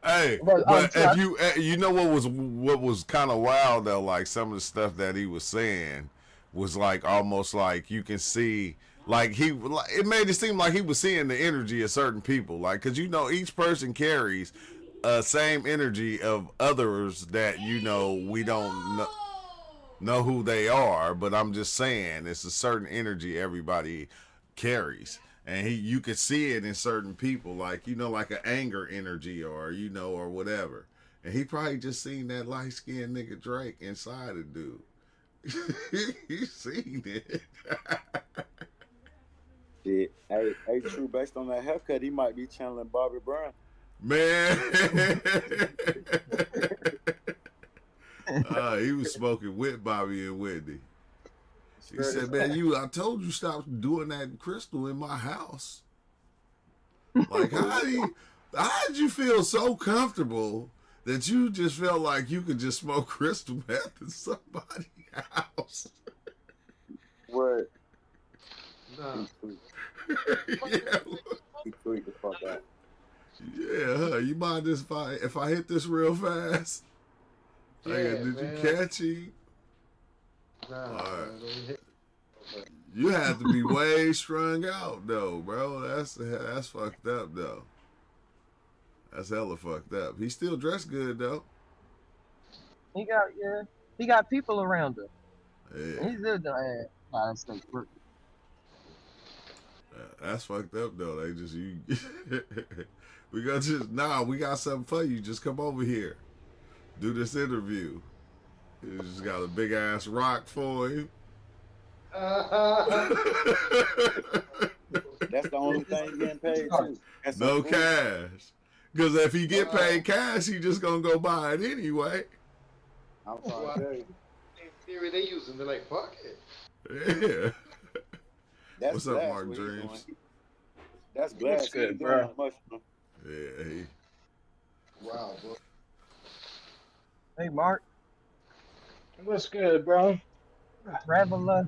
Hey, But but too, if you know what was kind of wild though, like some of the stuff that he was saying was like almost like you can see like it made it seem like he was seeing the energy of certain people, like because each person carries same energy of others that we don't know who they are, but I'm just saying it's a certain energy everybody carries. And you could see it in certain people, like like an anger energy, or or whatever. And he probably just seen that light skinned nigga Drake inside a dude. He seen it. shit. Hey, true. Based on that haircut, he might be channeling Bobby Brown. Man. He was smoking with Bobby and Whitney. He Straight said, as "Man, I told you stop doing that crystal in my house. Like, how did you feel so comfortable that you just felt like you could just smoke crystal meth in somebody's house?" what Nah. he tweet. Yeah, He tweet the fuck out. yeah. Huh? You mind this if I hit this real fast? Yeah, Did you man. catch him? All Nah, right. man. Don't hit. You have to be way strung out though, bro. That's fucked up though. That's hella fucked up. He still dressed good though. he got people around him. Yeah, He's good. Nah, that's like, that's fucked up though. They just you. We got we got something for you. Just come over here. Do this interview. He just got a big ass rock for him. That's the only thing getting paid too. No cash. Because if he get paid cash, he just gonna go buy it anyway. I'm trying to tell you. Same theory they using. They're like, fuck it. Yeah. That's What's up, Glass Mark what he Dreams? doing. That's Glass. What's good, He bro? doing mushroom. Yeah. Wow, bro. Hey, Mark. What's good, bro? Traveler.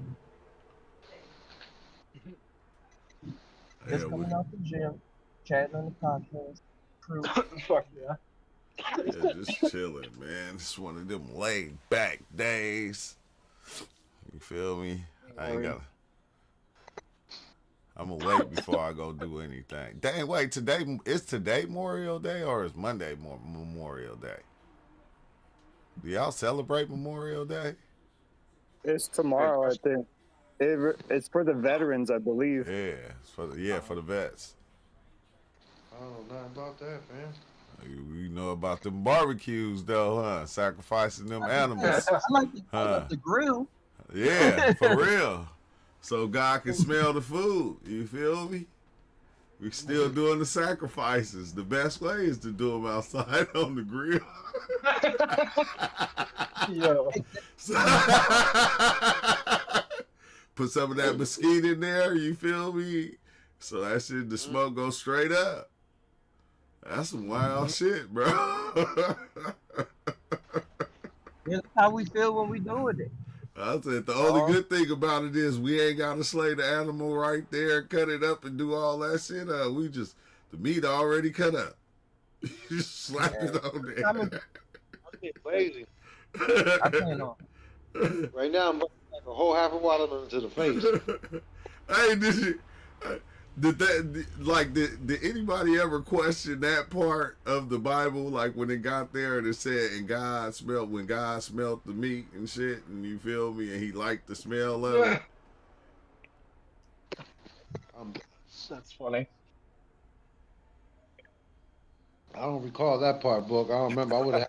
Just Yeah, coming out the gym, chatting on the podcast. Crew. Fuck yeah. yeah, just chilling, man. It's one of them laid back days. You feel me? I ain't got. I'm gonna wait before I go do anything. Dang, wait, is today Memorial Day or is Monday Memorial Day? Do y'all celebrate Memorial Day? It's tomorrow, I think. It's for the veterans, I believe. Yeah, it's for the vets. I don't know nothing about that, man. You know about them barbecues though, huh? Sacrificing them animals. I like to call up the grill. Yeah, for real. So God can smell the food. You feel me? We still doing the sacrifices. The best way is to do them outside on the grill. Yo. Put some of that mesquite in there. You feel me? So that shit, the smoke goes straight up. That's some wild shit, bro. That's how we feel when we doing it. I said the only good thing about it is we ain't gotta slay the animal right there, cut it up, and do all that shit. We just the meat already cut up. You just slap it on there. I'm getting lazy. I plan on. Right now, I'm like a whole half a watermelon to the face. Hey, did anybody ever question that part of the Bible? Like when it got there and it said, when God smelled the meat and shit, and you feel me, and he liked the smell of it. That's funny. I don't recall that part, book. I don't remember. I would have.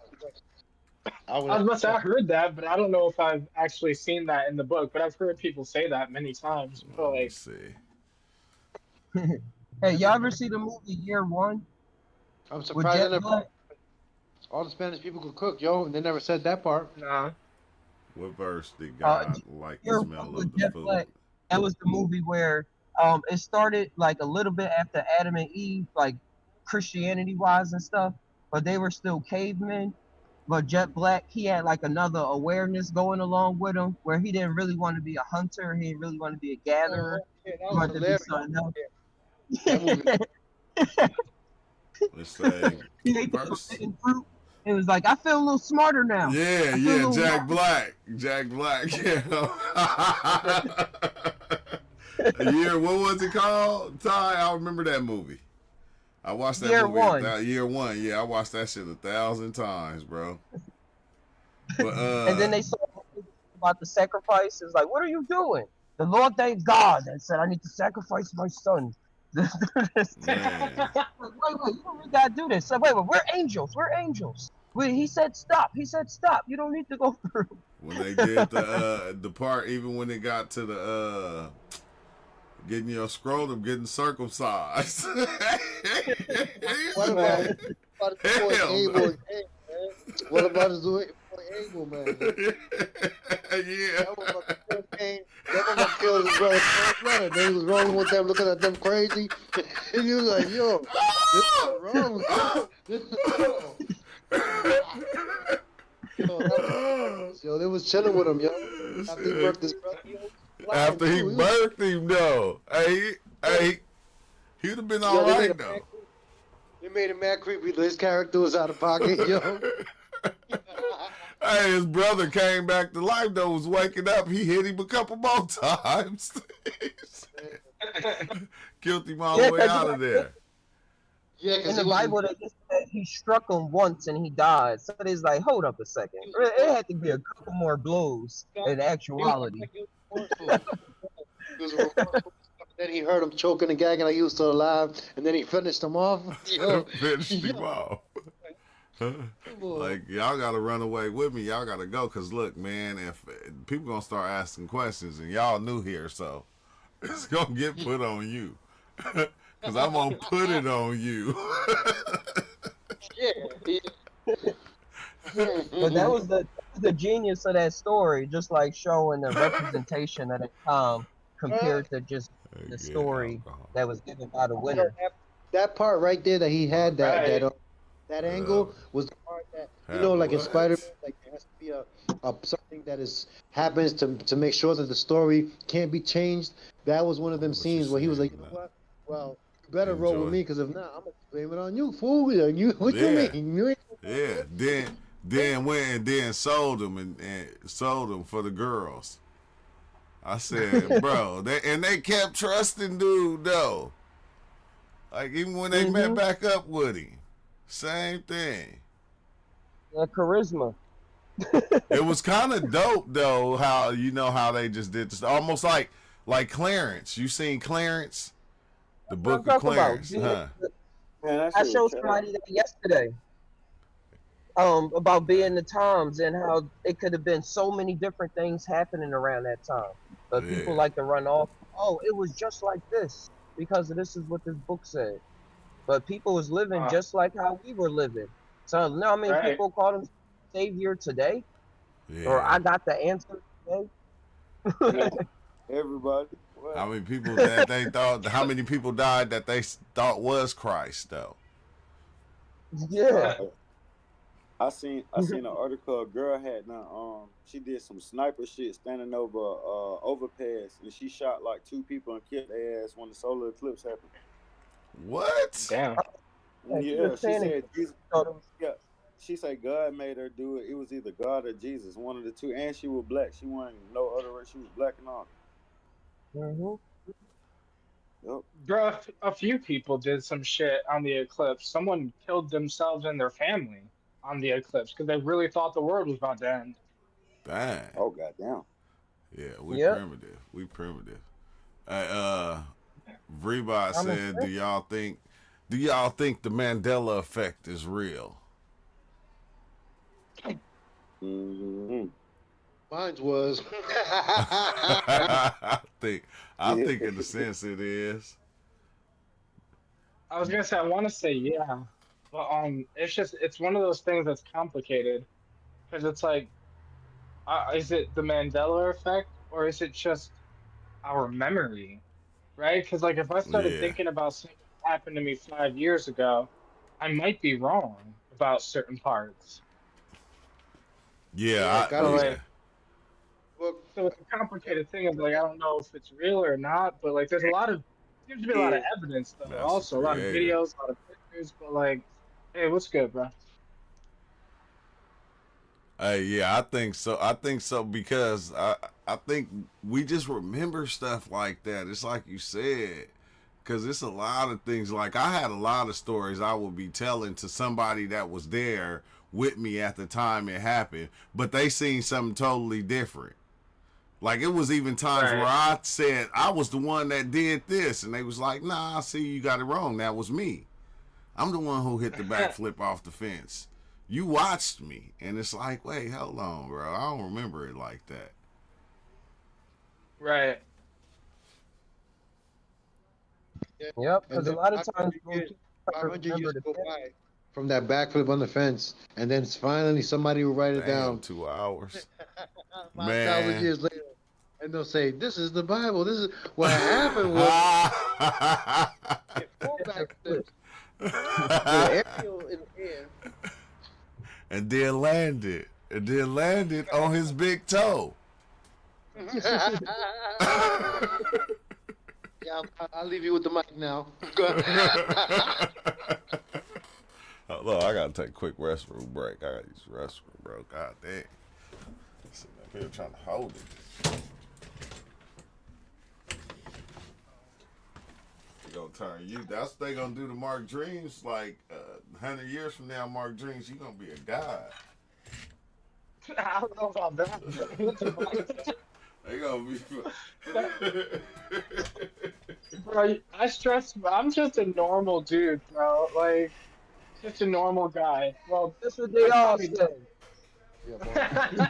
I was about to say, I heard that, but I don't know if I've actually seen that in the book. But I've heard people say that many times. But Let me like, see. Hey, y'all ever see the movie Year One? I'm With surprised Jet they Black? never. All the Spanish people could cook, yo, and they never said that part. nah. What verse did God like the Year smell One with of the Jet food? Black. That was the movie where it started like a little bit after Adam and Eve, like Christianity wise and stuff, but they were still cavemen. But Jet Black, he had like another awareness going along with him, where he didn't really want to be a hunter, he didn't really want to be a gatherer. Yeah, He wanted to be something else. That movie. Let's say He ate the verse. forbidden fruit. It was like, I feel a little smarter now. Yeah, I feel a little Jack wiser. Black. Jack Black. Yeah. Year, what was it called? Ty, I remember that movie. I watched that Year movie. One. Year One. Yeah, I watched that shit 1,000 times, bro. But And then they saw about the sacrifice. It's like, what are you doing? The Lord thank God and said, I need to sacrifice my son. man, Wait, you don't really gotta do this. Like, wait, we're angels. We're angels. He said stop. He said stop. You don't need to go through. when they did the part, even when it got to the getting your scrotum getting circumcised. What about Hell Abel? no. Man? What about his boy Abel, man? Yeah. That one killed his brother. Then he was rolling with them, looking at them crazy. And he was like, yo, this is wrong. This is wrong. Yo, they was chilling with him, yo. After he birthed his brother. After he birthed him, though. Hey, he'd have been all right, though. They made him mad creepy. His character was out of pocket, yo. Hey, his brother came back to life, though, was waking up. He hit him a couple more times. Killed him all the way out of there. Yeah, In the Bible, they just said he struck him once and he died. So it's like, hold up a second. It had to be a couple more blows in actuality. He was remorseful. Then he heard him choking and gagging like he was still alive, and then he finished him off. Yo, Finished him yo, off. come on. Like, y'all gotta run away with me. Y'all gotta go. Cause look, man, if people gonna start asking questions, and y'all new here, so it's gonna get put on you. Cause I'm gonna put it on you. Yeah. But that was the genius of that story, just like showing the representation of the time compared to just the Yeah, story alcohol. that was given by the You know, winner. that part right there that he had Right. that angle was the part that Have like in what? Spider-Man, like there has to be a something that is happens to make sure that the story can't be changed. That was one of them What you scenes where he was like, saying? you know what? Well, you better roll with Enjoy. me because if not, I'm gonna blame it on you, fool. You what you Yeah, mean? You ain't yeah. Then went and then sold them and sold them for the girls. I said, bro, they kept trusting dude though. Like even when they met back up with him, same thing. That charisma. It was kind of dope though how how they just did this, almost like Clarence. You seen Clarence, the What I'm Book of talking about. Clarence, huh? Man, that I shit was showed trash. somebody that yesterday. About being the times and how it could have been so many different things happening around that time. But people Yeah, like to run off. Oh, it was just like this because this is what this book said. But people was living just like how we were living. So now, I mean, Right. people call them savior today, or yeah. I got the answer today. Yeah, everybody. How What? many people that they thought? How many people died that they thought was Christ though? Yeah. I seen an article. A girl had she did some sniper shit standing over overpass, and she shot like two people and killed their ass when the solar eclipse happened. What? Damn. Yeah, she Yeah, was she saying said it. Jesus. Yeah, she said God made her do it. It was either God or Jesus, one of the two. And she was black. She wasn't no other race. She was black and all. Mm-hmm. Yep. Bro, a few people did some shit on the eclipse. Someone killed themselves and their family on the eclipse because they really thought the world was about to end. Dang. Oh goddamn. Yeah, we Yep. primitive. We primitive. Vribot Common said, sense. do y'all think the Mandela effect is real?" Mm-hmm. Mine was. I think in a sense it is. I was gonna say I want to say yeah, but it's one of those things that's complicated because it's like, is it the Mandela effect or is it just our memory, right? Because like if I started Yeah. thinking about something that happened to me 5 years ago, I might be wrong about certain parts. Yeah, gotta So be. Yeah. like, Well, so it's a complicated thing of like I don't know if it's real or not, but like there's a lot of seems to be a lot of Yeah. evidence though. That's the Also a lot of creator. videos, a lot of pictures, but like, hey, what's good, bro? Hey, yeah, I think so. I think so because I think we just remember stuff like that. It's like you said, because it's a lot of things. Like I had a lot of stories I would be telling to somebody that was there with me at the time it happened, but they seen something totally different. Like it was even times where Right. I said I was the one that did this, and they was like, "Nah, I see you got it wrong. That was me. I'm the one who hit the backflip off the fence. You watched me." And it's like, wait, hold on, bro. I don't remember it like that. Right. Yep. and Because a then lot of times when 500 years, people try to 500 remember years the go past, by from that backflip on the fence, and then finally somebody will write it Damn, down. 2 hours. 5,000 Man. years later, and they'll say, "This is the Bible. This is what happened." Was four it's a flip. backflips with Ariel in the air. And then landed. And then landed on his big toe. Yeah, I'll leave you with the mic now. Hold on, I gotta take a quick restroom break. I gotta use the restroom, bro. God damn. Sitting up here trying to hold it. They gonna turn you. That's what they gonna do to Mark Dreams. Like 100 years from now, Mark Dreams, you gonna be a god. I don't know about that. They gonna be. Bro, I stress. I'm just a normal dude, bro. Like, just a normal guy. Well, That's what they I all probably. say. Yeah, boy.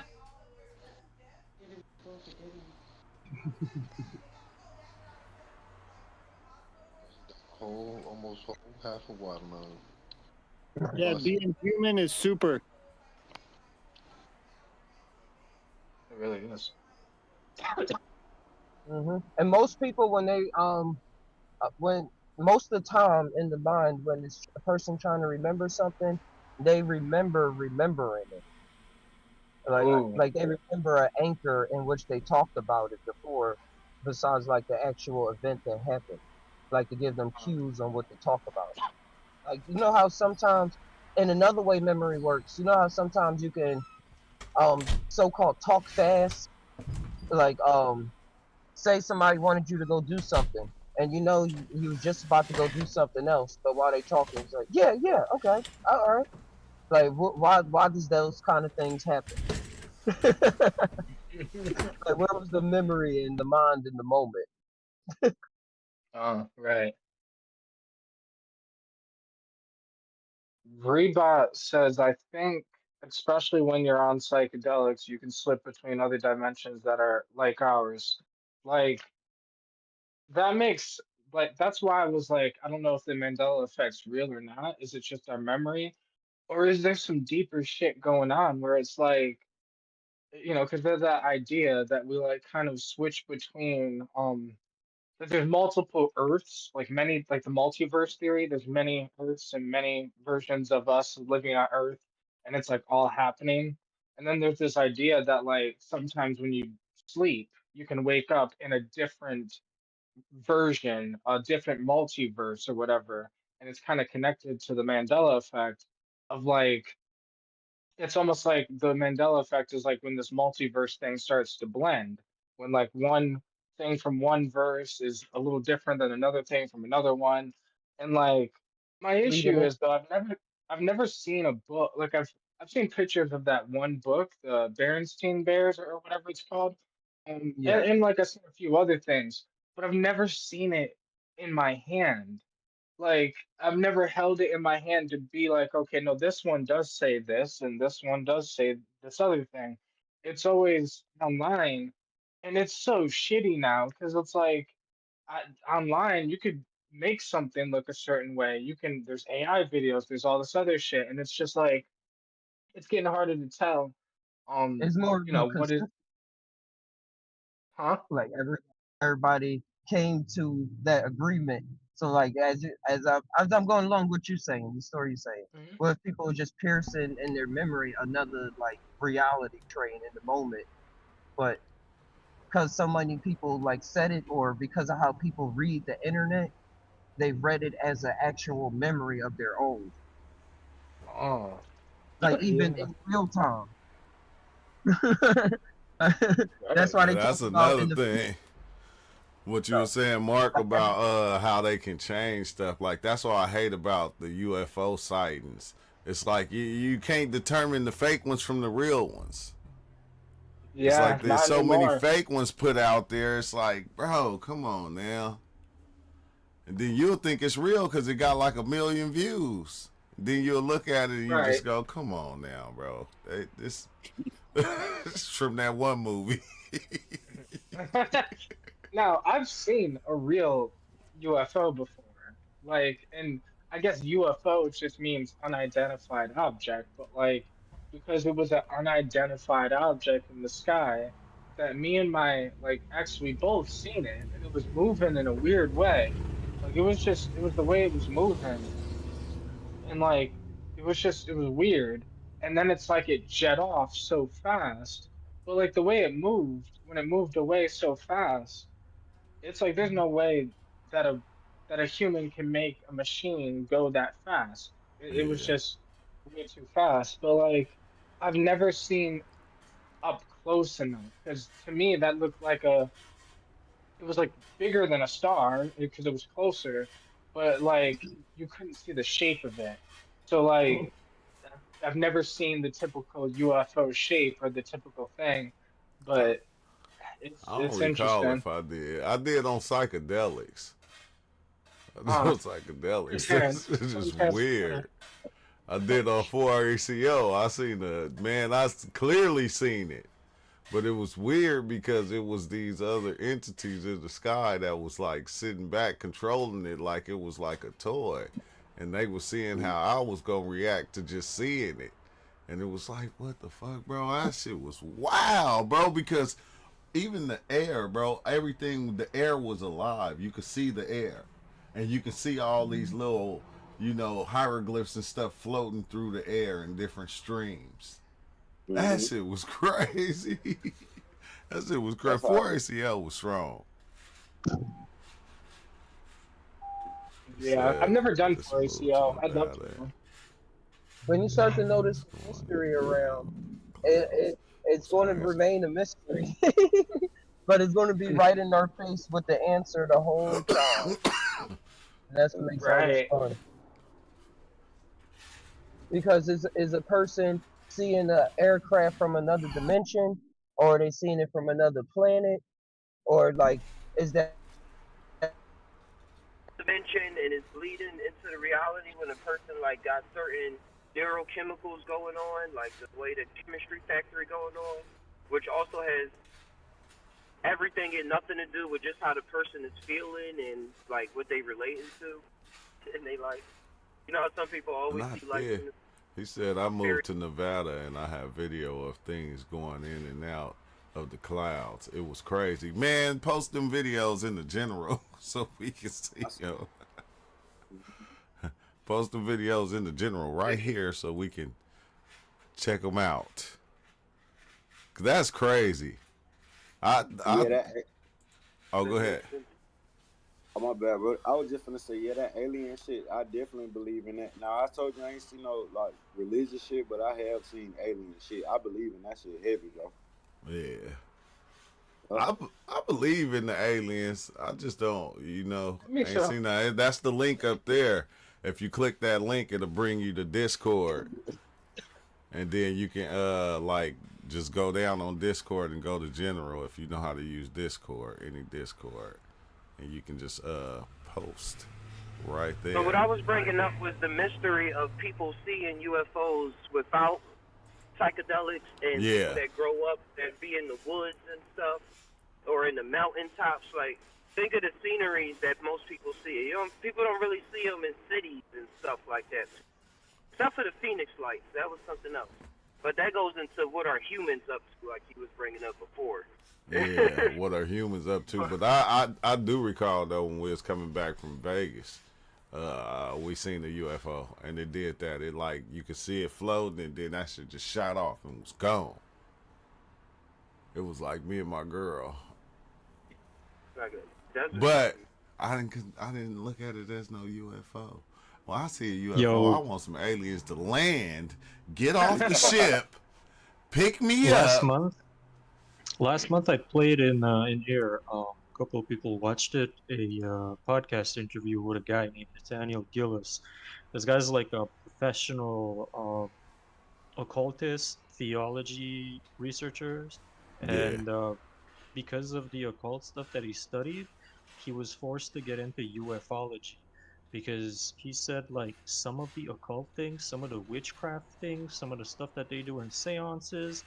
Whole, almost whole half a watermelon. Yeah, Bust. being human is super. It really is. And most people, when most of the time in the mind, when it's a person trying to remember something, they remember remembering it. Oh. Like they remember an anchor in which they talked about it before, besides like the actual event that happened. Like to give them cues on what to talk about. Like you know how sometimes, in another way memory works. You know how sometimes you can so-called talk fast, like say somebody wanted you to go do something, and you know you was just about to go do something else, but while they talking, it's like, yeah, yeah, okay, all right. Like, why does those kind of things happen? Like, where was the memory and the mind in the moment? Right. Rebot says, I think, especially when you're on psychedelics, you can slip between other dimensions that are like ours. Like, that makes, like, that's why I was like, I don't know if the Mandela effect's real or not. Is it just our memory? Or is there some deeper shit going on where it's like, because there's that idea that we like kind of switch between, that there's multiple Earths, like many, like the multiverse theory. There's many Earths and many versions of us living on Earth, and it's like all happening. And then there's this idea that like sometimes when you sleep, you can wake up in a different version, a different multiverse or whatever, and it's kind of connected to the Mandela effect of like it's almost like the Mandela effect is like when this multiverse thing starts to blend, when like one thing from one verse is a little different than another thing from another one. And like my Reading issue it. is though I've never seen a book like I've seen pictures of that one book, the Berenstein Bears or whatever it's called. Yeah. And like I've seen a few other things, but I've never seen it in my hand. Like I've never held it in my hand to be like, okay, no, this one does say this, and this one does say this other thing. It's always online, and it's so shitty now because it's like I, online you could make something look a certain way. There's AI videos, there's all this other shit, and it's just like it's getting harder to tell. It's more What is, huh? like everybody came to that agreement. So like as I'm going along what you're saying, the story you're saying, Mhm. well, if people are just piercing in their memory another like reality train in the moment, but because so many people like said it, or because of how people read the internet, they read it as an actual memory of their own, Oh, like even yeah. in real time. That's Right. why Yeah, they talk that's about another in the thing. What you were stuff. saying, Mark, Like every about how they can change stuff. Like that's what I hate about the UFO sightings. It's like you can't determine the fake ones from the real ones. It's like Yeah, there's not so many anymore. fake ones put out there. It's like, bro, come on now. And then you'll think it's real because it got like 1 million views. Then you'll look at it and you Right. just go, come on now, bro. This it's from that one movie. Now, I've seen a real UFO before. Like, and I guess UFO just means unidentified object, but like, because it was an unidentified object in the sky, that me and my like ex, we both seen it, and it was moving in a weird way. Like, it was the way it was moving, and like, it was weird. And then it's like it jet off so fast, but like the way it moved, when it moved away so fast it's like there's no way that a human can make a machine go that fast. It was Yeah, just way too fast. But like I've never seen up close enough because to me that looked like it was like bigger than a star because it was closer, but like you couldn't see the shape of it. So like I've never seen the typical UFO shape or the typical thing, I, but I don't it's recall interesting. if I did. I did on psychedelics. Uh, Those psychedelics. intense. It's just Intense. weird. I did on 4ACO. I seen clearly seen it. But it was weird because it was these other entities in the sky that was like sitting back controlling it like it was like a toy. And they were seeing how I was going to react to just seeing it. And it was like, what the fuck, bro? That shit was wild, bro, because even the air, bro, everything, the air was alive. You could see the air. And you could see all these little, hieroglyphs and stuff floating through the air in different streams. That Hmm. shit was crazy. That shit was crazy. That's how. 4ACL was strong. He Yeah, I've said, never done let's for move to ACO. I'd love to. Nevada. Though. When you start to notice Let's the go on mystery around, clouds. it's going to Sorry. remain a mystery, but it's going to be right in our face with the answer the whole time. And that's what makes all this Right. fun. Because is a person seeing an aircraft from another dimension, or are they seeing it from another planet, or like is that Dimension and it's bleeding into the reality when a person like got certain neurochemicals going on, like the way the chemistry factory going on, which also has everything and nothing to do with just how the person is feeling and like what they relating to, and they like, how some people always Not be like there. in the He said, I spirit. moved to Nevada and I have video of things going in and out of the clouds. It was crazy. Man, post them videos in the general so we can see, yo. Post the videos in the general right here so we can check them out. 'Cause that's crazy. I, Yeah, that. oh, go ahead. Oh my bad, bro. I was just gonna say, yeah, that alien shit. I definitely believe in that. Now I told you I ain't seen no like religious shit, but I have seen alien shit. I believe in that shit heavy, bro. Yeah. Uh, I believe in the aliens. I just don't, Me ain't too. seen that. That's the link up there. If you click that link, it'll bring you to Discord, and then you can like just go down on Discord and go to general if you know how to use Discord, any Discord, and you can just post right So what there. I was bringing up was the mystery of people seeing UFOs without psychedelics and people Yeah, that grow up that be in the woods and stuff or in the mountaintops. Like, think of the sceneries that most people see. People don't really see them in cities and stuff like that. Except for the Phoenix lights, that was something else. But that goes into what are humans up to, like he was bringing up before. yeah. What are humans up to? But I do recall though when we was coming back from Vegas. We seen the UFO and it did that. It like you could see it floating and then that shit just shot off and was gone. It was like me and my girl. Like a desert. But I didn't look at it as no UFO. When I see a UFO, I Yo, want some aliens to land, get off the ship, pick me last up. month, last month I played in here. A couple of people watched it. A podcast interview with a guy named Nathaniel Gillis. This guy's like a professional occultist, theology researchers, Yeah. and because of the occult stuff that he studied, he was forced to get into ufology because he said like some of the occult things, some of the witchcraft things, some of the stuff that they do in seances,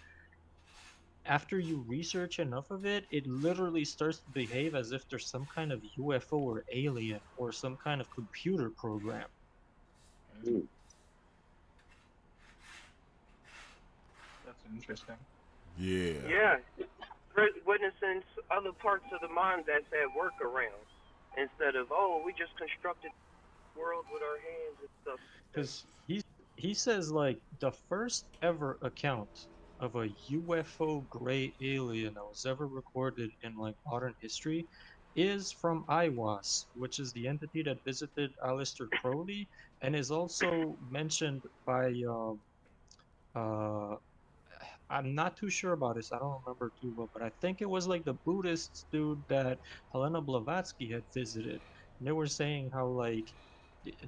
after you research enough of it, it literally starts to behave as if there's some kind of UFO or alien or some kind of computer program. mm. That's interesting. Yeah. Yeah, witnessing other parts of the mind that's at work around instead of, oh, we just constructed the world with our hands and stuff. Because he says like the first ever account of a UFO gray alien that was ever recorded in like modern history is from IWAS, which is the entity that visited Aleister Crowley and is also mentioned by uh I'm not too sure about this. I don't remember too well, but I think it was like the Buddhist dude that Helena Blavatsky had visited. And they were saying how like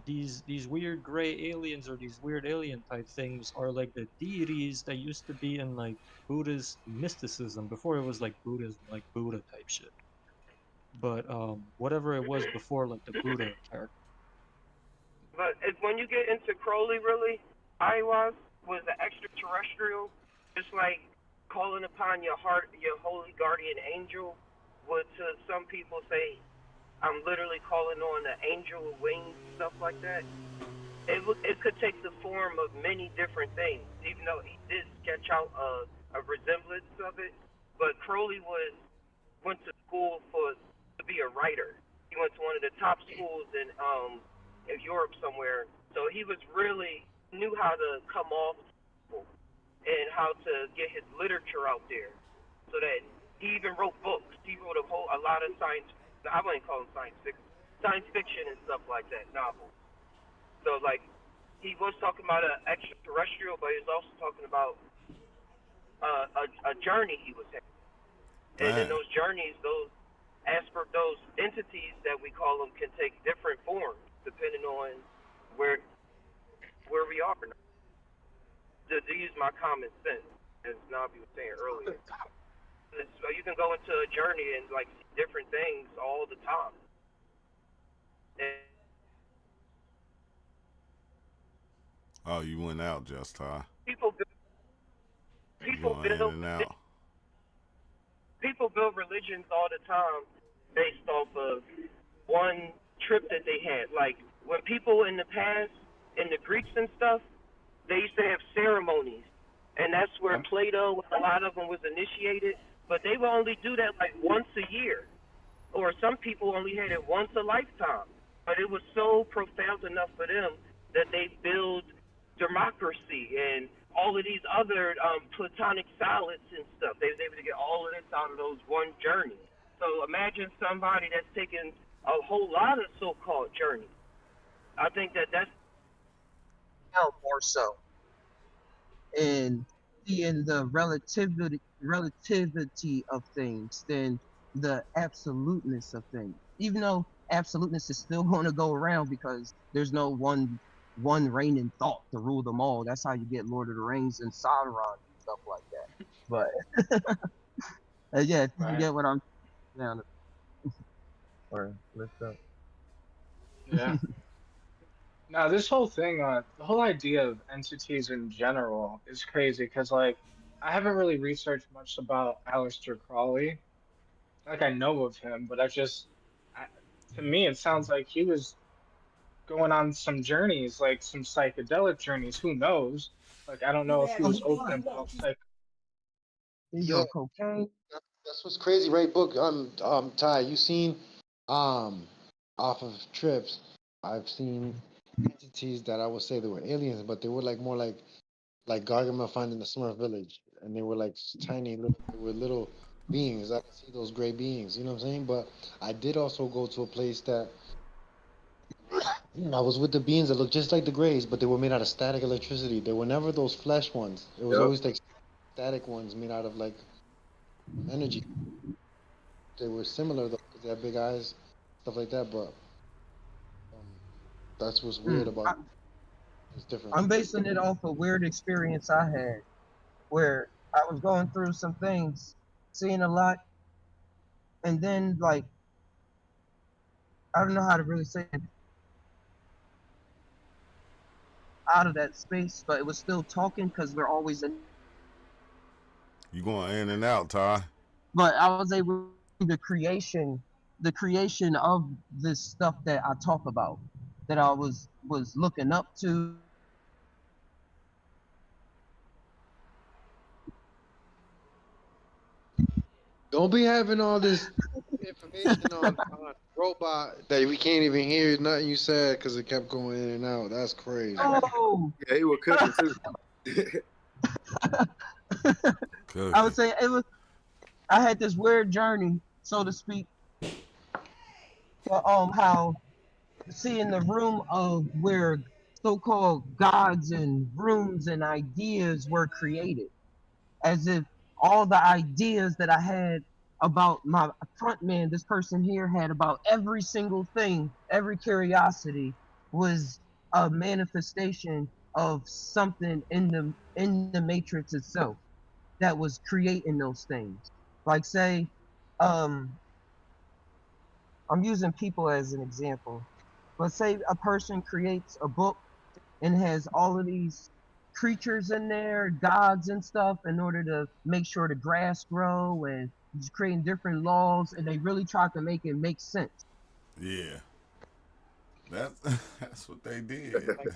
these weird gray aliens or these weird alien type things are like the deities that used to be in like Buddhist mysticism before it was like Buddhism, like Buddha type shit. but whatever it was before, like the Buddha character. But when you get into Crowley, really, ayahuasca was an extraterrestrial, just like calling upon your heart, your holy guardian angel. Would to some people say, I'm literally calling on the angel with wings, stuff like that. It could take the form of many different things, even though he did sketch out a resemblance of it. But Crowley went to school to be a writer. He went to one of the top schools in Europe somewhere. So he was really knew how to come off and how to get his literature out there. So that he even wrote books. He wrote a lot of science. I wouldn't call them science fiction and stuff like that, novels. So like he was talking about an extraterrestrial, but he was also talking about a journey he was having. And in those journeys, those entities that we call them can take different forms depending on where we are. To use my common sense, as Nabi was saying earlier, so you can go into a journey and like see different things all the time. And Oh, you went out, Just Ty. people You going in and out. people build religions all the time based off of one trip that they had. Like when people in the past, in the Greeks and stuff, they used to have ceremonies, and that's where Plato, a lot of them was initiated. But they would only do that like once a year, or some people only had it once a lifetime. But it was so profound enough for them that they build democracy and all of these other platonic solids and stuff. They was able to get all of this out of those one journey. So imagine somebody that's taken a whole lot of so-called journeys. I think that's Now more so, and seeing the relativity of things than the absoluteness of things. Even though absoluteness is still going to go around because there's no one reigning thought to rule them all. That's how you get Lord of the Rings and Sauron and stuff like that. But yeah, if you get what I'm down or lift up. Yeah. Now, this whole thing, the whole idea of entities in general is crazy because, like, I haven't really researched much about Aleister Crowley. Like, I know of him, but I, to me, it sounds like he was going on some journeys, like some psychedelic journeys. Who knows? Like, I don't know if he was open about Yeah, cocaine. that's what's crazy, right? Book, Ty, you seen, off of trips, I've seen entities that I would say they were aliens, but they were like more like Gargamel finding the Smurf village, and they were like tiny little, they were little beings. I can see those gray beings, you know what I'm saying? But I did also go to a place that I was with the beings that looked just like the grays, but they were made out of static electricity. They were never those flesh ones. It was always like static ones made out of like energy. They were similar though, 'cause they had big eyes, stuff like that. But that's what's weird about it. It's different. I'm basing it off a weird experience I had where I was going through some things, seeing a lot, and then like I don't know how to really say it out of that space, but it was still talking because we're always in. You going in and out, Ty. But I was able to the creation of this stuff that I talk about, that I was looking up to. Don't be having all this information on robot that we can't even hear nothing you said because it kept going in and out. That's crazy. Oh, Yeah, he was cooking too. I would say it was. I had this weird journey, so to speak, for how seeing the room of where so-called gods and rooms and ideas were created, as if all the ideas that I had about my front man, this person here had about every single thing, every curiosity was a manifestation of something in the matrix itself that was creating those things. Like say, I'm using people as an example. But say a person creates a book and has all of these creatures in there, gods and stuff, in order to make sure the grass grow and just creating different laws, and they really try to make it make sense. Yeah, that's that's what they did. Like,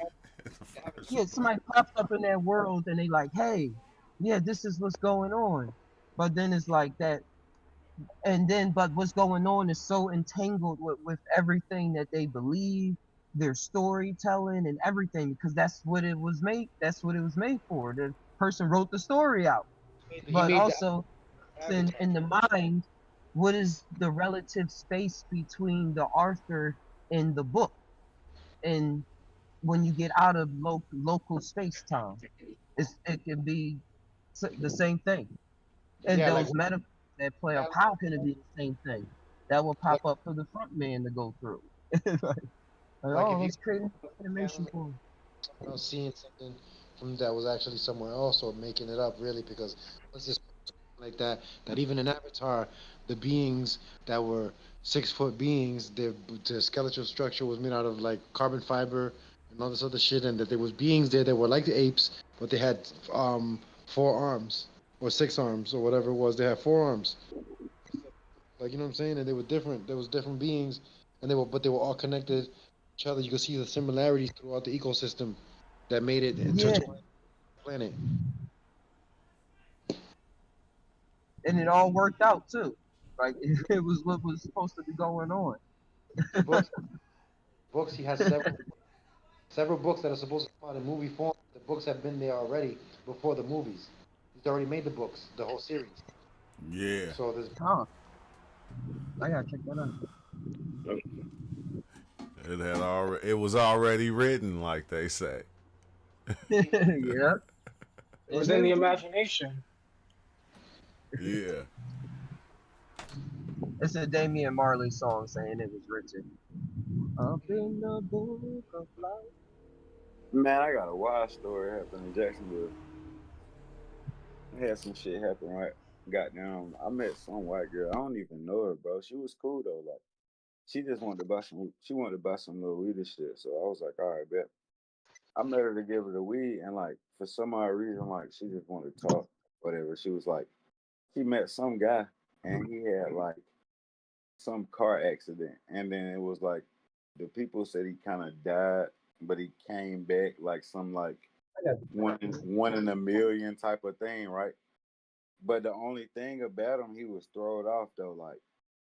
In the first yeah, place. somebody pops up in that world and they like, hey, yeah, this is what's going on. But then it's like that, and then but what's going on is so entangled with everything that they believe, their storytelling and everything, because that's what it was made for. The person wrote the story out, He but made the also Avatar. in the mind, what is the relative space between the author and the book, and when you get out of local space time, it can be the same thing. And Yeah, like those metaphors that play up, how can it be the same thing? That will pop like up for the front man to go through. like, like oh, if you let's create an animation someone for him. else seeing something from that was actually somewhere else or making it up really because let's just like that even in Avatar the beings that were 6 foot beings the skeletal structure was made out of like carbon fiber and all this other shit and that there was beings there that were like the apes but they had 4 arms or 6 arms or whatever it was they had 4 arms like you know what I'm saying and they were different there was different beings and they were all connected to each other you could see the similarities throughout the ecosystem that made it Yeah, intertwined with the planet. and it all worked out too. Like it was what was supposed to be going on. The books he has several books that are supposed to come out in movie form. The books have been there already before the movies. He's already made the books, the whole series. Yeah, So there's Huh? I gotta check that out. it was already written, like they say. yeah, It was and in then the imagination. Yeah. it's a Damian Marley song saying it was written up in the book of life. Man, I got a wild story happened in Jacksonville. I had some shit happen, right? Goddamn, I met some white girl. I don't even know her, bro. She was cool though. Like, she just wanted to buy some. She wanted to buy some little weed and shit. So I was like, all right, bet. I met her to give her the weed, and like for some odd reason, like she just wanted to talk, whatever. She was like, she met some guy, and he had like some car accident, and then it was like the people said he kind of died, but he came back like some like one in a million type of thing, right? But the only thing about him, he was thrown off though. Like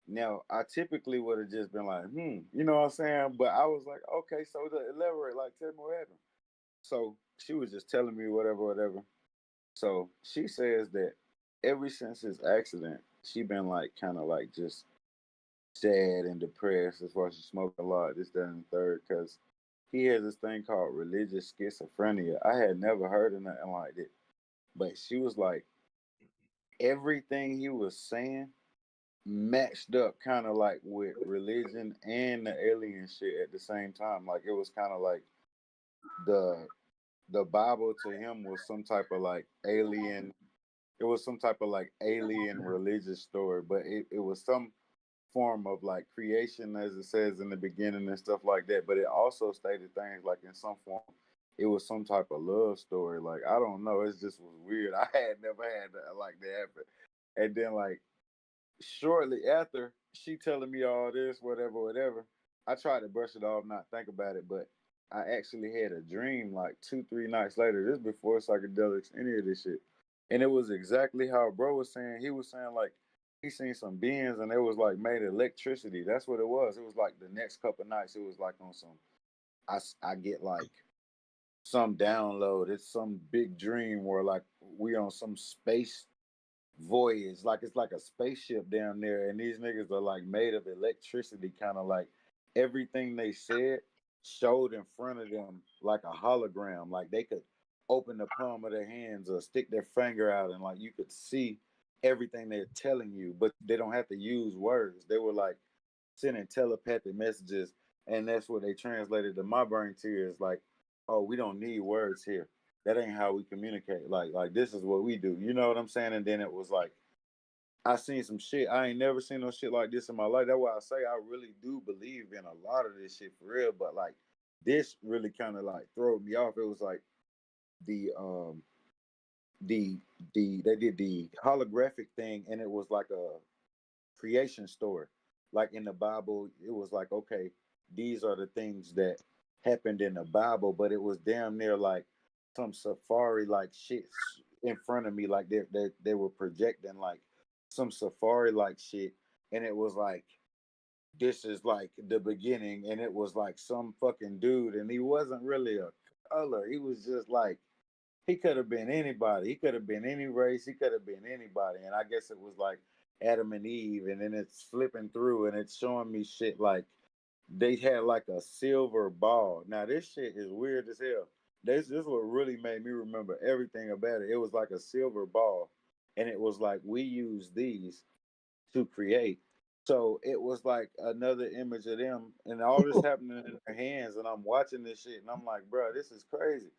now, I typically would have just been like, you know what I'm saying? But I was like, okay, so to elaborate, like, tell me what happened. So she was just telling me whatever, whatever. So she says that ever since his accident, she been like kind of like just sad and depressed as far as she smoked a lot, this, that, and the third, because he has this thing called religious schizophrenia. I had never heard of nothing like that. But she was like, everything he was saying matched up kind of like with religion and the alien shit at the same time. Like it was kind of like the the Bible to him was some type of like alien. It was some type of like alien religious story, but it was some form of like creation, as it says in the beginning and stuff like that. But it also stated things like in some form, it was some type of love story. Like I don't know, it just was weird. I had never had that like that happen. And then like shortly after she telling me all this, whatever, whatever, I tried to brush it off, not think about it, but I actually had a dream like 2, 3 nights later. This before psychedelics, any of this shit. And it was exactly how bro was saying. He was saying like he seen some beings and it was like made of electricity. That's what it was. It was like the next couple nights, it was like on some I get like some download. It's some big dream where like we on some space voyage. Like it's like a spaceship down there, and these niggas are like made of electricity, kind of like everything they said showed in front of them like a hologram. Like they could open the palm of their hands or stick their finger out, and like you could see everything they're telling you, but they don't have to use words. They were like sending telepathic messages, and that's what they translated to my brain to is like, oh, we don't need words here. That ain't how we communicate. Like this is what we do. You know what I'm saying? And then it was like I seen some shit. I ain't never seen no shit like this in my life. That's why I say I really do believe in a lot of this shit for real. But like this really kind of like threw me off. It was like the the they did the holographic thing, and it was like a creation story. Like in the Bible, it was like, okay, these are the things that happened in the Bible, but it was damn near like some safari like shit in front of me, like they were projecting like some safari like shit, and it was like this is like the beginning, and it was like some fucking dude, and he wasn't really a color, he was just like he could have been anybody. He could have been any race. He could have been anybody. And I guess it was like Adam and Eve. And then it's flipping through and it's showing me shit like they had like a silver ball. Now this shit is weird as hell. This is what really made me remember everything about it. It was like a silver ball. And it was like we use these to create. So it was like another image of them, and all this happening in their hands. And I'm watching this shit, and I'm like, bro, this is crazy.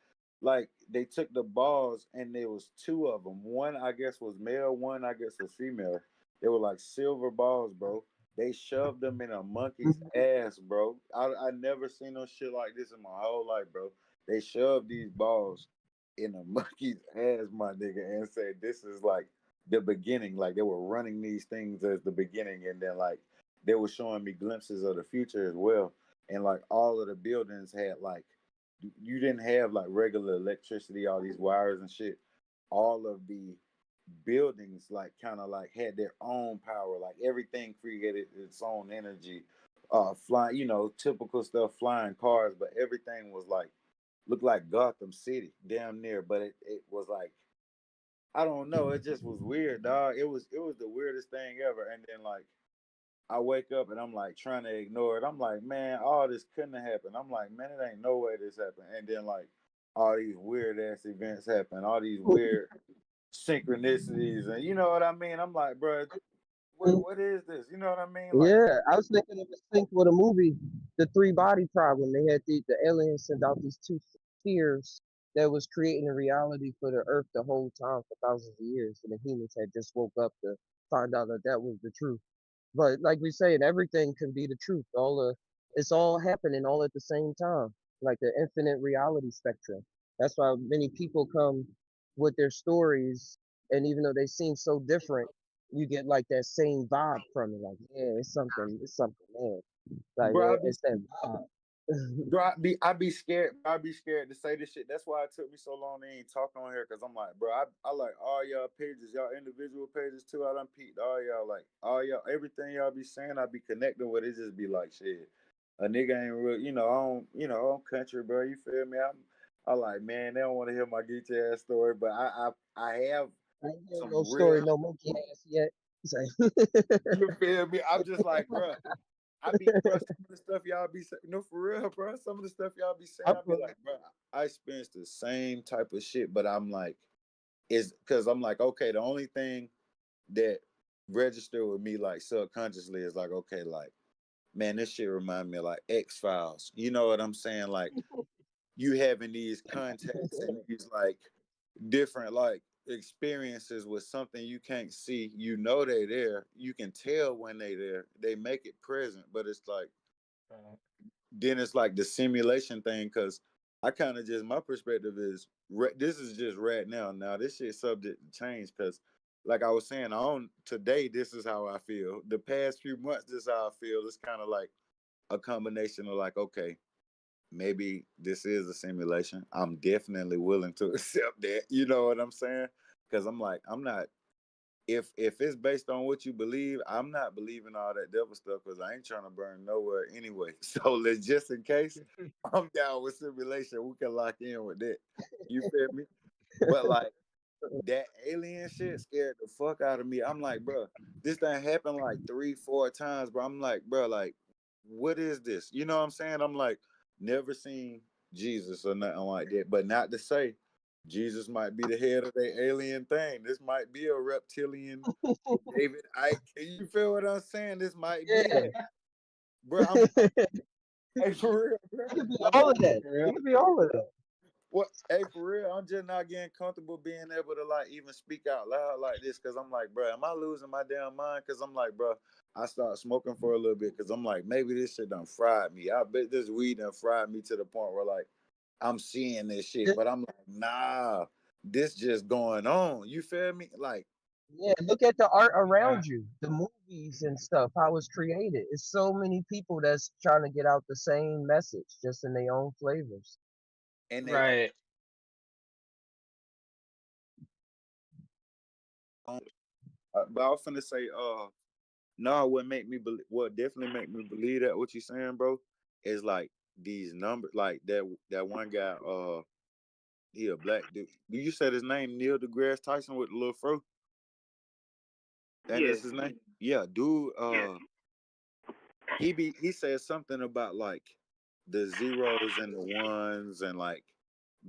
Like they took the balls, and there was two of them. One I guess was male, one I guess was female. They were like silver balls, bro. They shoved them in a monkey's ass, bro. I never seen no shit like this in my whole life, bro. They shoved these balls in a monkey's ass, my nigga, and said this is like the beginning. Like they were running these things as the beginning, and then like they were showing me glimpses of the future as well. And like all of the buildings had like you didn't have like regular electricity, all these wires and shit. All of the buildings like kind of like had their own power. Like everything created its own energy. Flying, typical stuff, flying cars, but everything was like looked like Gotham City, damn near. But it was like I don't know. It just was weird, dog. It was the weirdest thing ever. And then like I wake up and I'm like trying to ignore it. I'm like, man, all this couldn't have happened. I'm like, man, it ain't no way this happened. And then like all these weird ass events happen, all these weird synchronicities, and you know what I mean. I'm like, bro, what is this? You know what I mean? Like, Yeah, I was thinking of a sync with a movie, The Three Body Problem. They had the aliens send out these two spheres that was creating a reality for the Earth the whole time for thousands of years, and the humans had just woke up to find out that that was the truth. But like we said, everything can be the truth. It's all happening all at the same time, like the infinite reality spectrum. That's why many people come with their stories, and even though they seem so different, you get like that same vibe from it. Like, yeah, it's something, man. Like, bro, yeah, it's that vibe. bro, I be scared. I be scared to say this shit. That's why it took me so long to ain't talk on here. Cause I'm like, bro, I like all y'all pages, y'all individual pages too. I done peeped all y'all, like all y'all, everything y'all be saying. I be connecting with it. Just be like, shit, a nigga ain't real. I'm country, bro. You feel me? I like, man, they don't want to hear my geek ass story, but I have I ain't heard some no real. story, no monkey ass yet. It's You like, feel me? I'm just like, bro. I be, bro, some of the stuff y'all be saying, no, for real, bro. Some of the stuff y'all be saying, I I be feel like, bro, I experienced the same type of shit, but I'm like, is because I'm like, okay, the only thing that registered with me like subconsciously is like, okay, like, man, this shit remind me of like X Files. You know what I'm saying? Like, you having these contacts and these like different like experiences with something you can't see. You know they there. You can tell when they there. They make it present, but it's like then it's like the simulation thing because I kind of just my perspective is this is just right now. Now this shit subject to change because, like I was saying, on today this is how I feel. The past few months, this is how I feel. It's kind of like a combination of like, okay, maybe this is a simulation. I'm definitely willing to accept that. You know what I'm saying? Because I'm like, I'm not if it's based on what you believe, I'm not believing all that devil stuff because I ain't trying to burn nowhere anyway. So let's just in case I'm down with simulation, we can lock in with that. You feel me? But like that alien shit scared the fuck out of me. I'm like, bro, this thing happened like 3, 4 times, bro. I'm like, bro, like, what is this? You know what I'm saying? I'm like, never seen Jesus or nothing like that. But not to say Jesus might be the head of the alien thing. This might be a reptilian David Icke. You feel what I'm saying? This might be yeah. that. Bro, I'm hey, for real, bro. It could be I'm all like, of that. It could be all of that. What? Hey, for real, I'm just not getting comfortable being able to like even speak out loud like this because I'm like, bro, am I losing my damn mind? Because I'm like, bro, I started smoking for a little bit because I'm like, maybe this shit done fried me. I bet this weed done fried me to the point where like I'm seeing this shit, but I'm like, nah, this just going on. You feel me? Like, Yeah, look at the art Yeah. around you, the movies and stuff, how it's created. It's so many people that's trying to get out the same message, just in their own flavors. and they, Right. but I was finna say, no, what definitely make me believe that what you saying, bro, is like these numbers, like that one guy, he a black dude. You said his name Neil deGrasse Tyson with the little fro? That Yeah, is his name? Yeah, dude. yeah. He said something about like the zeros and the ones, and like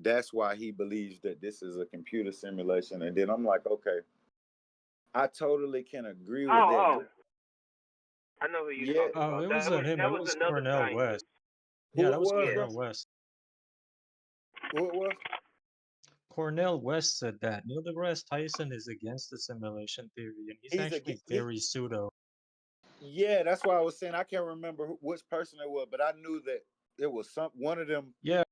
that's why he believes that this is a computer simulation. And then I'm like, okay, I totally can agree with that. Oh, I know who you're Yeah, talking Oh, about. it wasn't him. That It was was another Cornell West. scientist. Yeah, who that it was was, Yeah. bro? Cornell West. Who it was? Cornell West said that Neil deGrasse Tyson is against the simulation theory, and he's He's a actually he. very pseudo. Yeah, that's why I was saying I can't remember which person it was, but I knew that it was one of them. Yeah,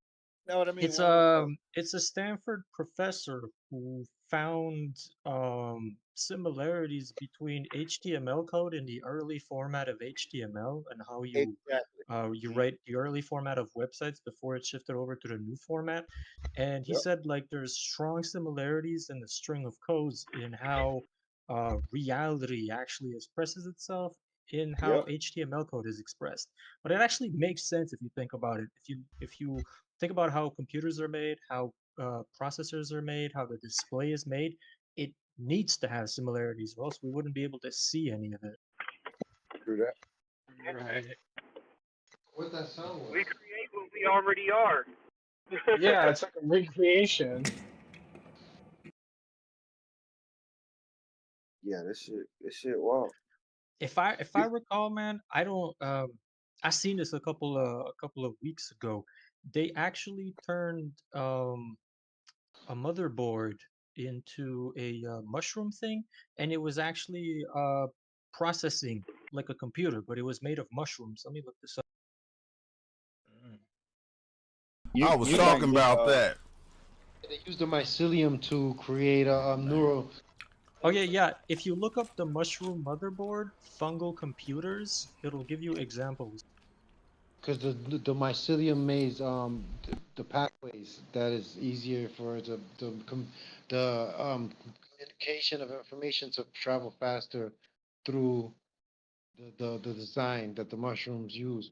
You know what I mean? it's One of them. it's a Stanford professor who found similarities between HTML code in the early format of HTML and how Exactly. you write the early format of websites before it shifted over to the new format. And he Yep. said like there's strong similarities in the string of codes in how reality actually expresses itself in how Yep. HTML code is expressed. But it actually makes sense if you think about it. If you think about how computers are made, how processors are made, how the display is made, it needs to have similarities, or else we wouldn't be able to see any of it. True that. Right. What that sound was? We create what we already are. Yeah, it's like a recreation. Yeah, this shit. Wow. If I recall, man, I don't. I seen this a couple of weeks ago. They actually turned a motherboard into a mushroom thing, and it was actually processing like a computer, but it was made of mushrooms. Let me look this up. Mm. You I was you talking think the about that. They used the mycelium to create a neural. Oh yeah, yeah. If you look up the mushroom motherboard, fungal computers, it'll give you examples. Because the mycelium makes the pathways that is easier for the communication of information to travel faster through the design that the mushrooms use.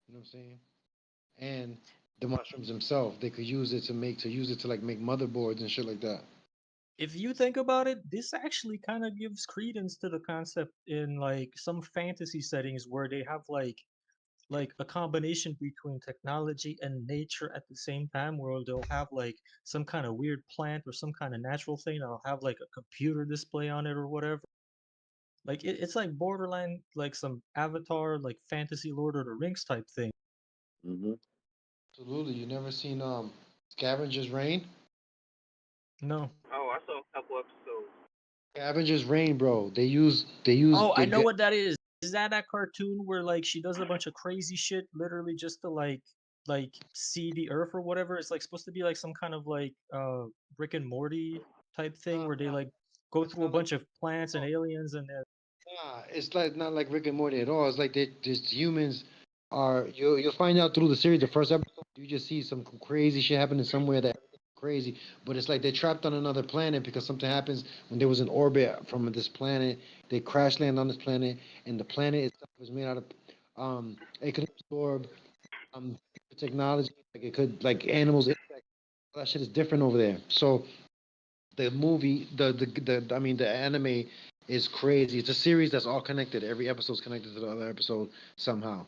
You know what I'm saying? And the mushrooms themselves, they could use it to like make motherboards and shit like that. If you think about it, this actually kind of gives credence to the concept in like some fantasy settings where they have like a combination between technology and nature at the same time, where they'll have like some kind of weird plant or some kind of natural thing that'll have like a computer display on it or whatever. Like it's like borderline like some Avatar like fantasy Lord of the Rings type thing. hmm Absolutely. You never seen Scavengers Reign? No. Oh, I saw a couple episodes. Scavengers Reign, bro. They use Oh, I they know get what that is. Is that cartoon where like she does a bunch of crazy shit literally just to like see the earth or whatever? It's like supposed to be like some kind of like Rick and Morty type thing nah, where they nah, like go it's through a not like bunch of plants and aliens and nah, it's like not like Rick and Morty at all. It's like they just humans are you'll find out through the series, the first episode, you just see some crazy shit happening somewhere that crazy, but it's like they're trapped on another planet because something happens when there was an orbit from this planet. They crash land on this planet, and the planet itself was made out of it could absorb technology, like it could like animals, insects, all that shit is different over there. So the movie, I mean, the anime is crazy. It's a series that's all connected. Every episode's connected to the other episode somehow.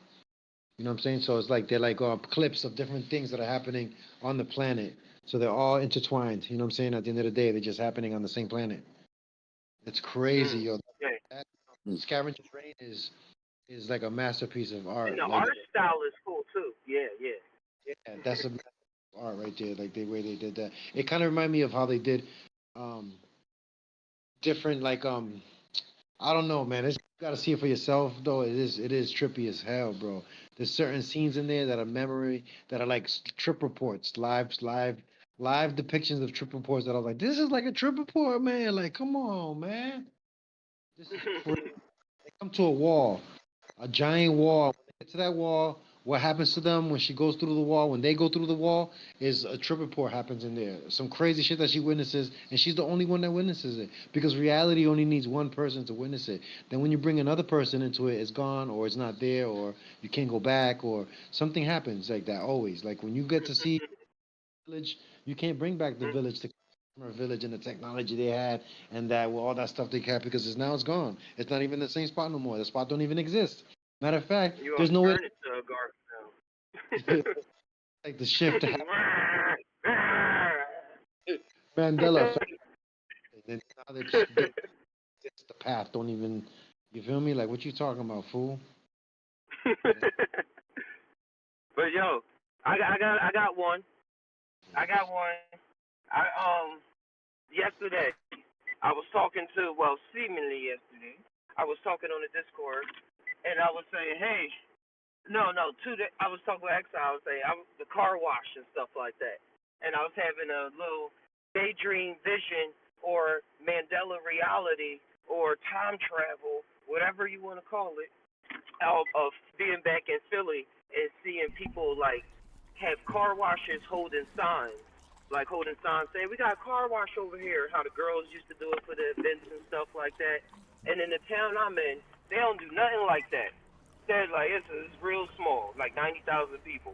You know what I'm saying? So it's like they're like clips of different things that are happening on the planet. So they're all intertwined. You know what I'm saying? At the end of the day, they're just happening on the same planet. It's crazy, Mm. yo. Yeah. That Scavenger's Reign is like a masterpiece of And art. the Like, art style is cool too. Yeah, yeah. yeah, that's a masterpiece art right there, like the way they did that. It kind of reminded me of how they did um different like I don't know, man. It's, you gotta see it for yourself, though. It is trippy as hell, bro. There's certain scenes in there that are memory that are like trip reports, live depictions of trip reports that I was like, this is like a trip report, man. Like, come on, man. This is crazy. They come to a wall, a giant wall. When they get to that wall, what happens to them when she goes through the wall? When they go through the wall, is a trip report happens in there. Some crazy shit that she witnesses, and she's the only one that witnesses it because reality only needs one person to witness it. Then when you bring another person into it, it's gone or it's not there or you can't go back or something happens like that. Always like when you get to see village, you can't bring back the village to village and the technology they had and that well, all that stuff they had because it's gone. It's not even the same spot no more. The spot don't even exist. Matter of fact, You gonna there's no way turn it to a garden now. like the shift to happen. Mandela effect. And now it's the path. Don't even you feel me? Like what you talking about, fool? But yo, I got one. I got one. I yesterday I was talking to well seemingly yesterday I was talking on the Discord and I was saying hey no I was talking with Exile I was saying the car wash and stuff like that and I was having a little daydream vision or Mandela reality or time travel whatever you want to call it of being back in Philly and seeing people like have car washes holding signs, like holding signs saying we got a car wash over here. How the girls used to do it for the events and stuff like that. And in the town I'm in, they don't do nothing like that. They're like it's real small, like 90,000 people.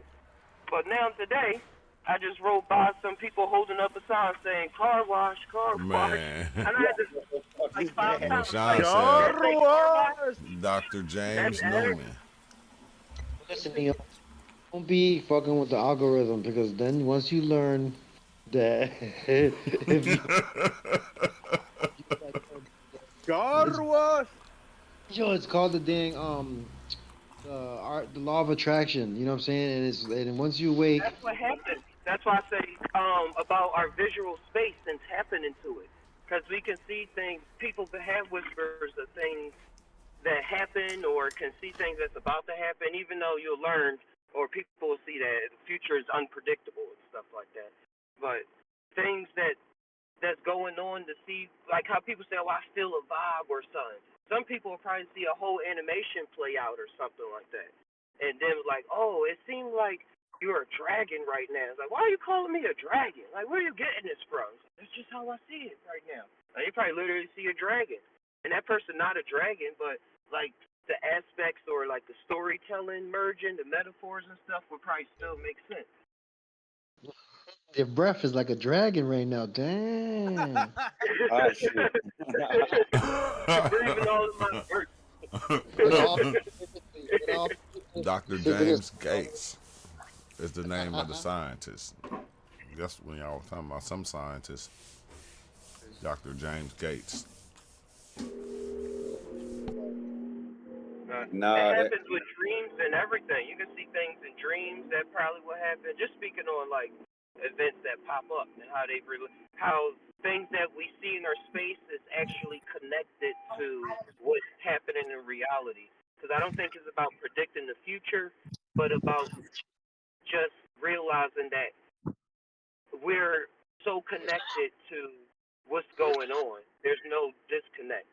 But now today, I just rode by some people holding up a sign saying car wash, Man. and I had to like five What times like Sean that said, say car wash. Dr. That's James energy. Newman. Listen, Neo, don't be fucking with the algorithm because then once you learn that if you like, it's Car wash. yo, it's called the dang the law of attraction. You know what I'm saying? And once you wake, That's what happens. That's why I say about our visual space and tapping into it, because we can see things. People that have whispers of things that happen, or can see things that's about to happen. Even though you'll learn, or people will see that the future is unpredictable and stuff like that. But things that's going on to see, like how people say, "Oh, I feel a vibe" or something. Some people will probably see a whole animation play out or something like that, and then like, "Oh, it seemed like you're a dragon right now." It's like, why are you calling me a dragon? Like, where are you getting this from? That's just how I see it right now. Like, you probably literally see a dragon, and that person not a dragon, but like the aspects or like the storytelling merging, the metaphors and stuff would probably still make sense. your breath is like a dragon right now. Damn. Ah shit. You're breathing all of my work. It all it all Dr. James Gates is the name of the scientist. That's when y'all were talking about some scientist. Dr. James Gates. It Nah, that happens with dreams and everything. You can see things in dreams that probably will happen. Just speaking on like events that pop up and how they really, how things that we see in our space is actually connected to what's happening in reality. Because I don't think it's about predicting the future, but about just realizing that we're so connected to what's going on. There's no disconnect.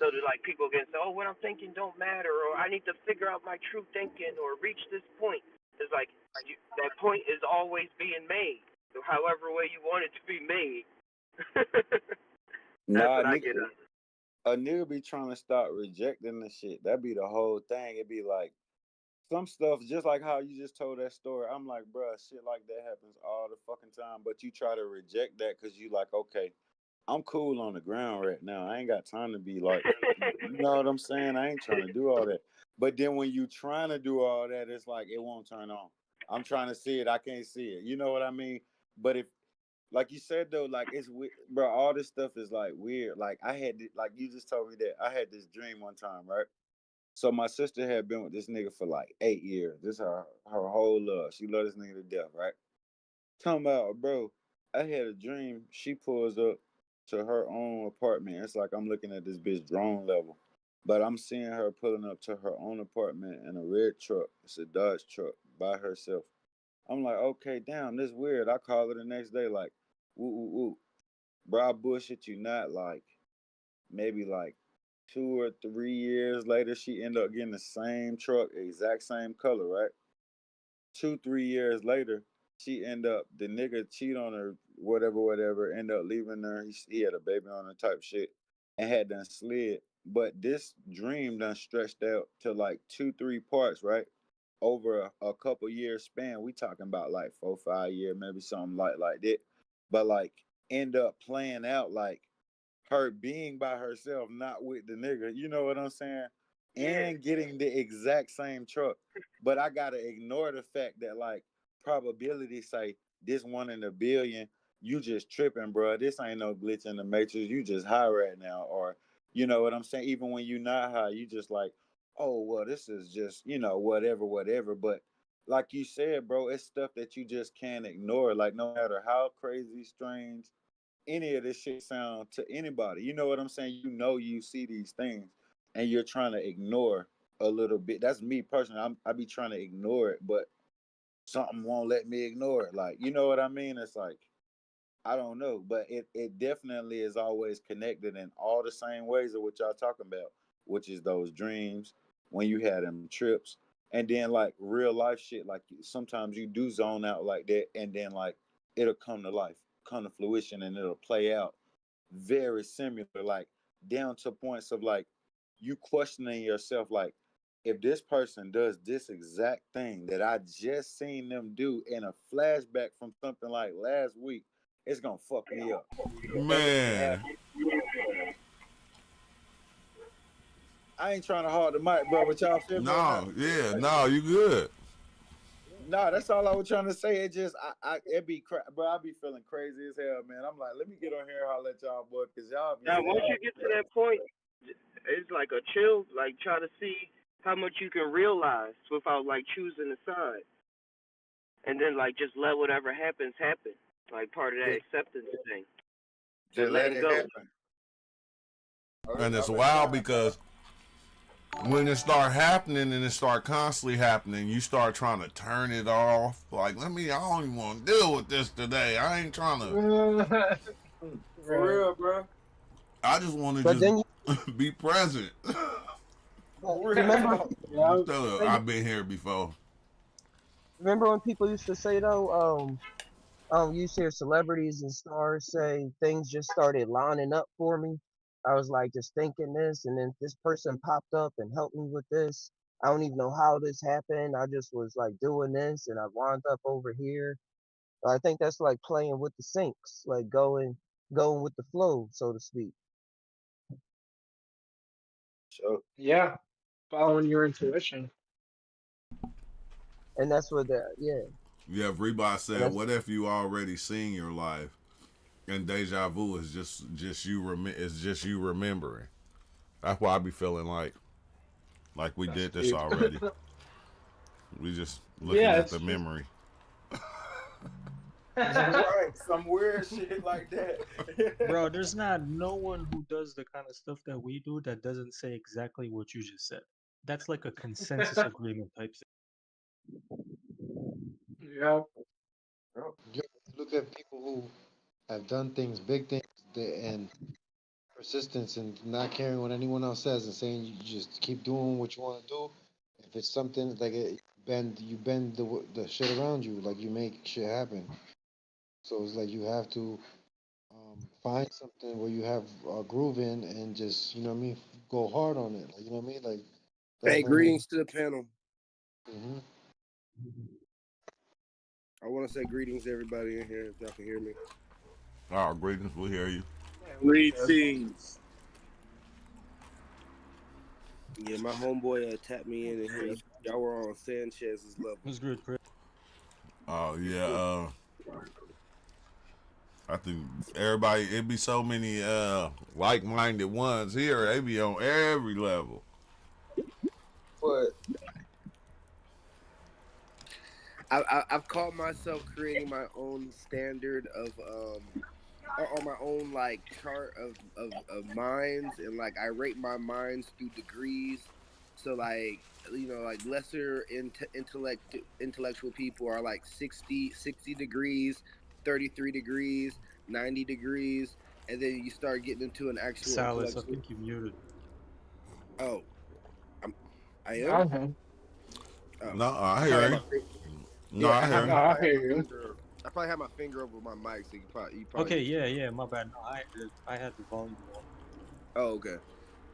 So that like people can say, oh, what I'm thinking don't matter, or I need to figure out my true thinking, or reach this point. It's like that point is always being made, so however way you want it to be made. That's nah what I nigga get out of it. a nigga be trying to start rejecting the shit. That be the whole thing. It be like some stuff, just like how you just told that story. I'm like, bruh, shit like that happens all the fucking time. But you try to reject that because you like, okay, I'm cool on the ground right now. I ain't got time to be like, you know what I'm saying? I ain't trying to do all that. But then when you trying to do all that, it's like it won't turn on. I'm trying to see it, I can't see it. You know what I mean? But if, like you said though, like it's weird, bro. All this stuff is like weird. Like I had, like you just told me that I had this dream one time, right? So my sister had been with this nigga for like 8 years. This her whole love. She loved this nigga to death, right? Talking about, bro, I had a dream. She pulls up to her own apartment. It's like I'm looking at this bitch drone level. But I'm seeing her pulling up to her own apartment in a red truck. It's a Dodge truck by herself. I'm like, okay, damn, this weird. I call her the next day, like, woo, woo, woo. Bro, I bullshit you not, like, maybe like 2 or 3 years later, she ended up getting the same truck, exact same color, right? 2, 3 years later, she end up the nigga cheat on her, whatever, end up leaving her. He had a baby on her type shit and had done slid. But this dream done stretched out to like 2, 3 parts, right? Over a couple years span. We talking about like 4, 5 years, maybe something like that. But like end up playing out like her being by herself, not with the nigga. You know what I'm saying? Yeah. And getting the exact same truck. But I gotta ignore the fact that like probability say this 1 in a billion, you just tripping, bro. This ain't no glitch in the matrix. You just high right now. Or you know what I'm saying? Even when you not high, you just like, oh well, this is just, whatever. But like you said, bro, it's stuff that you just can't ignore. Like no matter how crazy, strange, any of this shit sound to anybody. You know what I'm saying? You see these things and you're trying to ignore a little bit. That's me personally. I be trying to ignore it, but something won't let me ignore it. Like, you know what I mean? It's like, I don't know, but it definitely is always connected in all the same ways of what y'all talking about, which is those dreams when you had them trips, and then like real life shit. Like sometimes you do zone out like that, and then like it'll come to life, come to fruition, and it'll play out very similar, like down to points of like you questioning yourself, like if this person does this exact thing that I just seen them do in a flashback from something like last week, it's gonna fuck me up. And it be Man. happening. I ain't trying to hard the mic, bro, but y'all feel me or not? No, yeah, no, you good. No, that's all I was trying to say. It just, it be, bro. I be feeling crazy as hell, man. I'm like, let me get on here and holler at y'all, boy, cause y'all be Now, once saying, you get to that point, it's like a chill, like try to see how much you can realize without like choosing a side, and then like just let whatever happens happen, like part of that acceptance thing, just and let letting it go. happen. And it's I've been wild trying, bro. because when it start happening and it start constantly happening, you start trying to turn it off. Like, I don't even want to deal with this today. I ain't trying to. For Right. real, bro. I just want to But then you just be present. For remember real. Yeah. Tell her think- I've been here before. remember when people used to say though, you used to hear celebrities and stars say things just started lining up for me. I was like just thinking this, and then this person popped up and helped me with this. I don't even know how this happened. I just was like doing this, and I wound up over here. I think that's like playing with the sinks, like going with the flow, so to speak. So, Yeah. Following your intuition. And that's what that, yeah. Yeah, Reebok And said, that's "What if you already seen your life, and deja vu is just you it's just you remembering." That's why I be feeling like we That's did this deep. already. We just looking Yeah, at it's the just memory. right, some weird shit like that. Bro, there's not no one who does the kind of stuff that we do that doesn't say exactly what you just said. That's like a consensus agreement type yeah. You look at people who have done things, big things, and persistence and not caring what anyone else says and saying you just keep doing what you want to do. If it's something like you bend the shit around you, like you make shit happen. So it's like you have to find something where you have a groove in and just, you know what I mean, go hard on it. Like, you know what I mean? Like, Hey, that's when greetings to the panel. hmm I want to say greetings to everybody in here, if y'all can hear me. Oh, greatness, we hear you. Greetings. Yeah, my homeboy tapped me in and y'all were on Sanchez's level. Who's good, Chris? Oh yeah, I think everybody it be so many like minded ones here. They be on every level. But I've caught myself creating my own standard of or my own like chart of minds, and like I rate my minds through degrees. So like like lesser intellectual people are like 60 degrees, 33 degrees, 90 degrees, and then you start getting into an actual Salas, I intellectual. think you muted. Oh, I'm, I am. Okay. Oh, No, I I probably hear have you. my No, yeah. I hear No, you. I I probably have hear my you. finger. I probably have my finger over my mic, so you probably Okay, can still. yeah, my bad. No, I had the volume on. Oh, okay.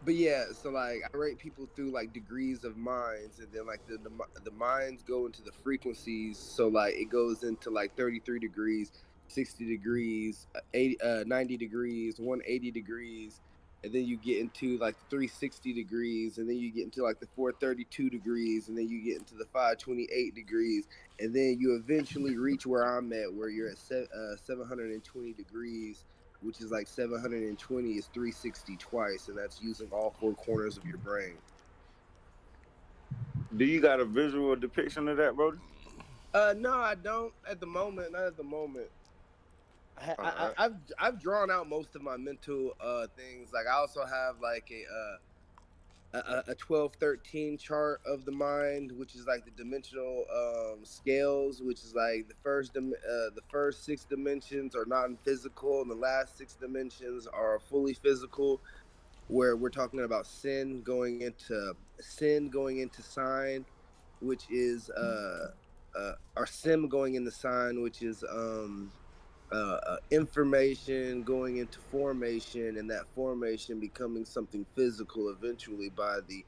But yeah, so like I rate people through like degrees of minds, and then like the minds go into the frequencies. So like it goes into like 33 degrees, 60 degrees, 90 degrees, 180 degrees, and then you get into like the 360 degrees, and then you get into like the 432 degrees, and then you get into the 528 degrees, and then you eventually reach where I'm at, where you're at 720 degrees, which is like 720 is 360 twice, and that's using all four corners of your brain. Do you got a visual depiction of that, Brody? No, I don't at the moment. Not at the moment. All right. I've drawn out most of my mental things. Like I also have like a 12-13 chart of the mind, which is like the dimensional scales, which is like the first six dimensions are non-physical, and the last six dimensions are fully physical, where we're talking about sin going into sign, which is our sim going into sign, which is information going into formation, and that formation becoming something physical eventually by the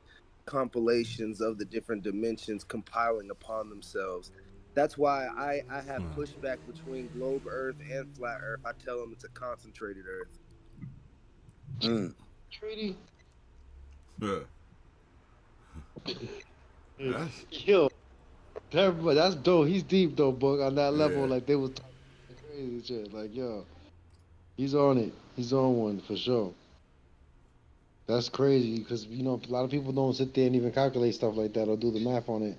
compilations of the different dimensions compiling upon themselves. That's why I have pushback between globe Earth and flat Earth. I tell them it's a concentrated Earth. Mm. Treaty. Yeah. That's Yo, that's dope. He's deep though, book on that level. yeah. Like they was talking crazy shit. Like yo, he's on it. He's on one for sure. That's crazy because a lot of people don't sit there and even calculate stuff like that or do the math on it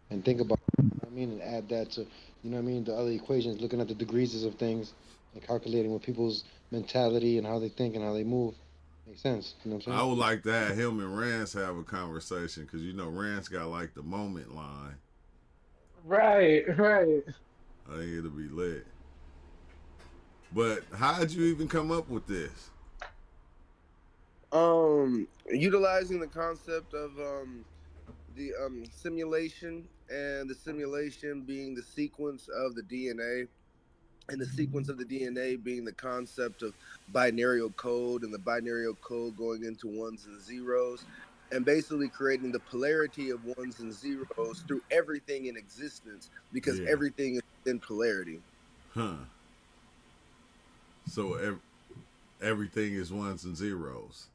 and think about it, you know what I mean, and add that to the other equations, looking at the degrees of things and calculating what people's mentality and how they think and how they move. Makes sense. You know what I'm I saying? would like to have him and Rance have a conversation because Rance got like the moment line. Right, right. I think it'll be lit. But how'd you even come up with this? Utilizing the concept of the simulation, and the simulation being the sequence of the DNA, and the sequence of the DNA being the concept of binary code, and the binary code going into ones and zeros, and basically creating the polarity of ones and zeros through everything in existence, because Yeah. everything is in polarity. Huh. So everything is ones and zeros.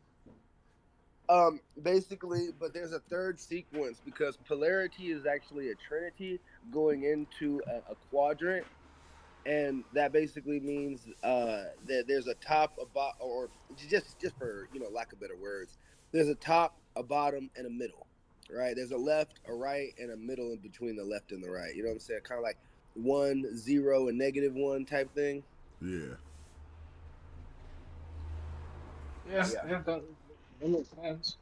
Basically, but there's a third sequence, because polarity is actually a trinity going into a quadrant, and that basically means that there's a top, a bottom, or just for lack of better words, there's a top, a bottom, and a middle. Right? There's a left, a right, and a middle in between the left and the right. You know what I'm saying? Kind of like 1, 0, and -1 type thing. Yeah. Yeah, Yeah. yeah, that makes sense.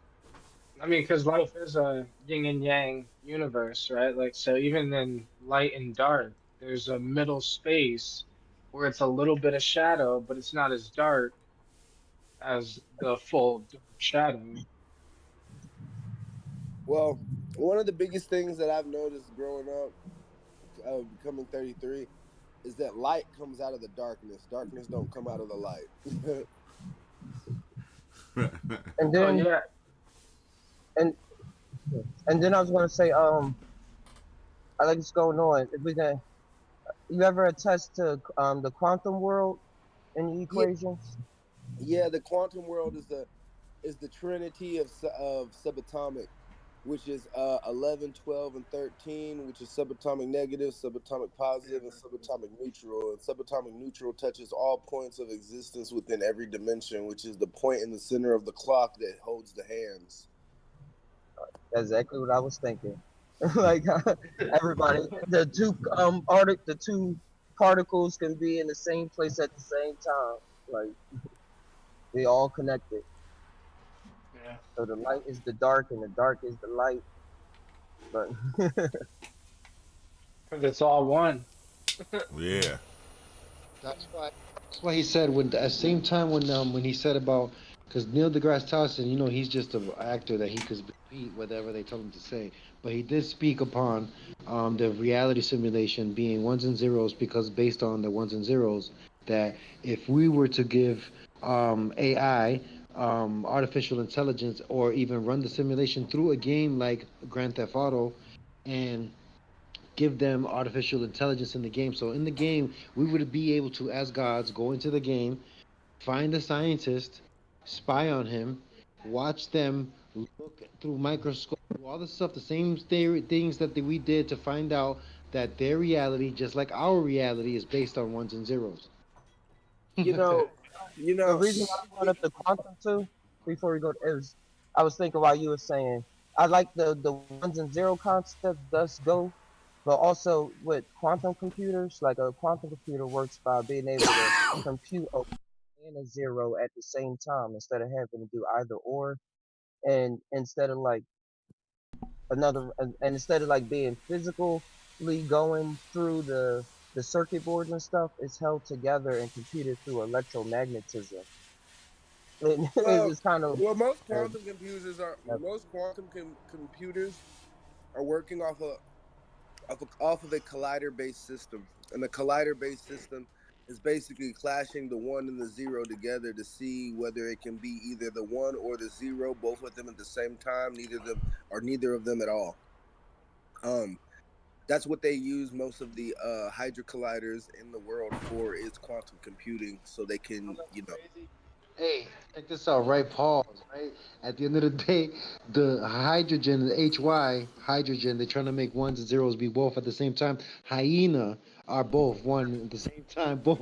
I mean, because life is a yin and yang universe, right? Like, so even in light and dark, there's a middle space where it's a little bit of shadow, but it's not as dark as the full dark shadow. Well, one of the biggest things that I've noticed growing up, becoming 33, is that light comes out of the darkness. Darkness don't come out of the light. And Oh then yeah, and and then I was gonna say, I like what's going on. If we can, you ever attest to the quantum world in the Yeah, equations? yeah. The quantum world is the trinity of subatomic, which is 11, 12, and 13, which is subatomic negative, subatomic positive, and subatomic neutral. And subatomic neutral touches all points of existence within every dimension, which is the point in the center of the clock that holds the hands. That's exactly what I was thinking. Like everybody, the two particles can be in the same place at the same time. Like they all connected. Yeah. So the light is the dark, and the dark is the light. But Because it's all one. Yeah. That's why he said when at the same time when he said about because Neil deGrasse Tyson, he's just an actor that he could repeat whatever they tell him to say, but he did speak upon the reality simulation being ones and zeros because based on the ones and zeros that if we were to give AI artificial intelligence or even run the simulation through a game like Grand Theft Auto and give them artificial intelligence in the game. So in the game, we would be able to, as gods, go into the game, find a scientist, spy on him, watch them look through microscope, do all the stuff, the same theory, things that we did to find out that their reality, just like our reality, is based on ones and zeros. You know, you the know, reason why I brought up the quantum too, before we go, is I was thinking while you were saying I like the ones and zero concept does go, but also with quantum computers, like a quantum computer works by being able to compute a one and a zero at the same time instead of having to do either or, and instead of like and instead of like being physically going through the circuit boards and stuff, it's held together and computed through electromagnetism. well, It's kind of most uh, quantum computers are most quantum computers are working off of a collider-based system, and the collider-based system is basically clashing the one and the zero together to see whether it can be either the one or the zero, both of them at the same time, neither of them at all. Um, that's what they use most of the hydro colliders in the world for is quantum computing, so they can, Hey, check this out, right? Pause, right? At the end of the day, the hydrogen, the hydrogen, they're trying to make ones and zeros be both at the same time. Hyena are both one at the same time. Both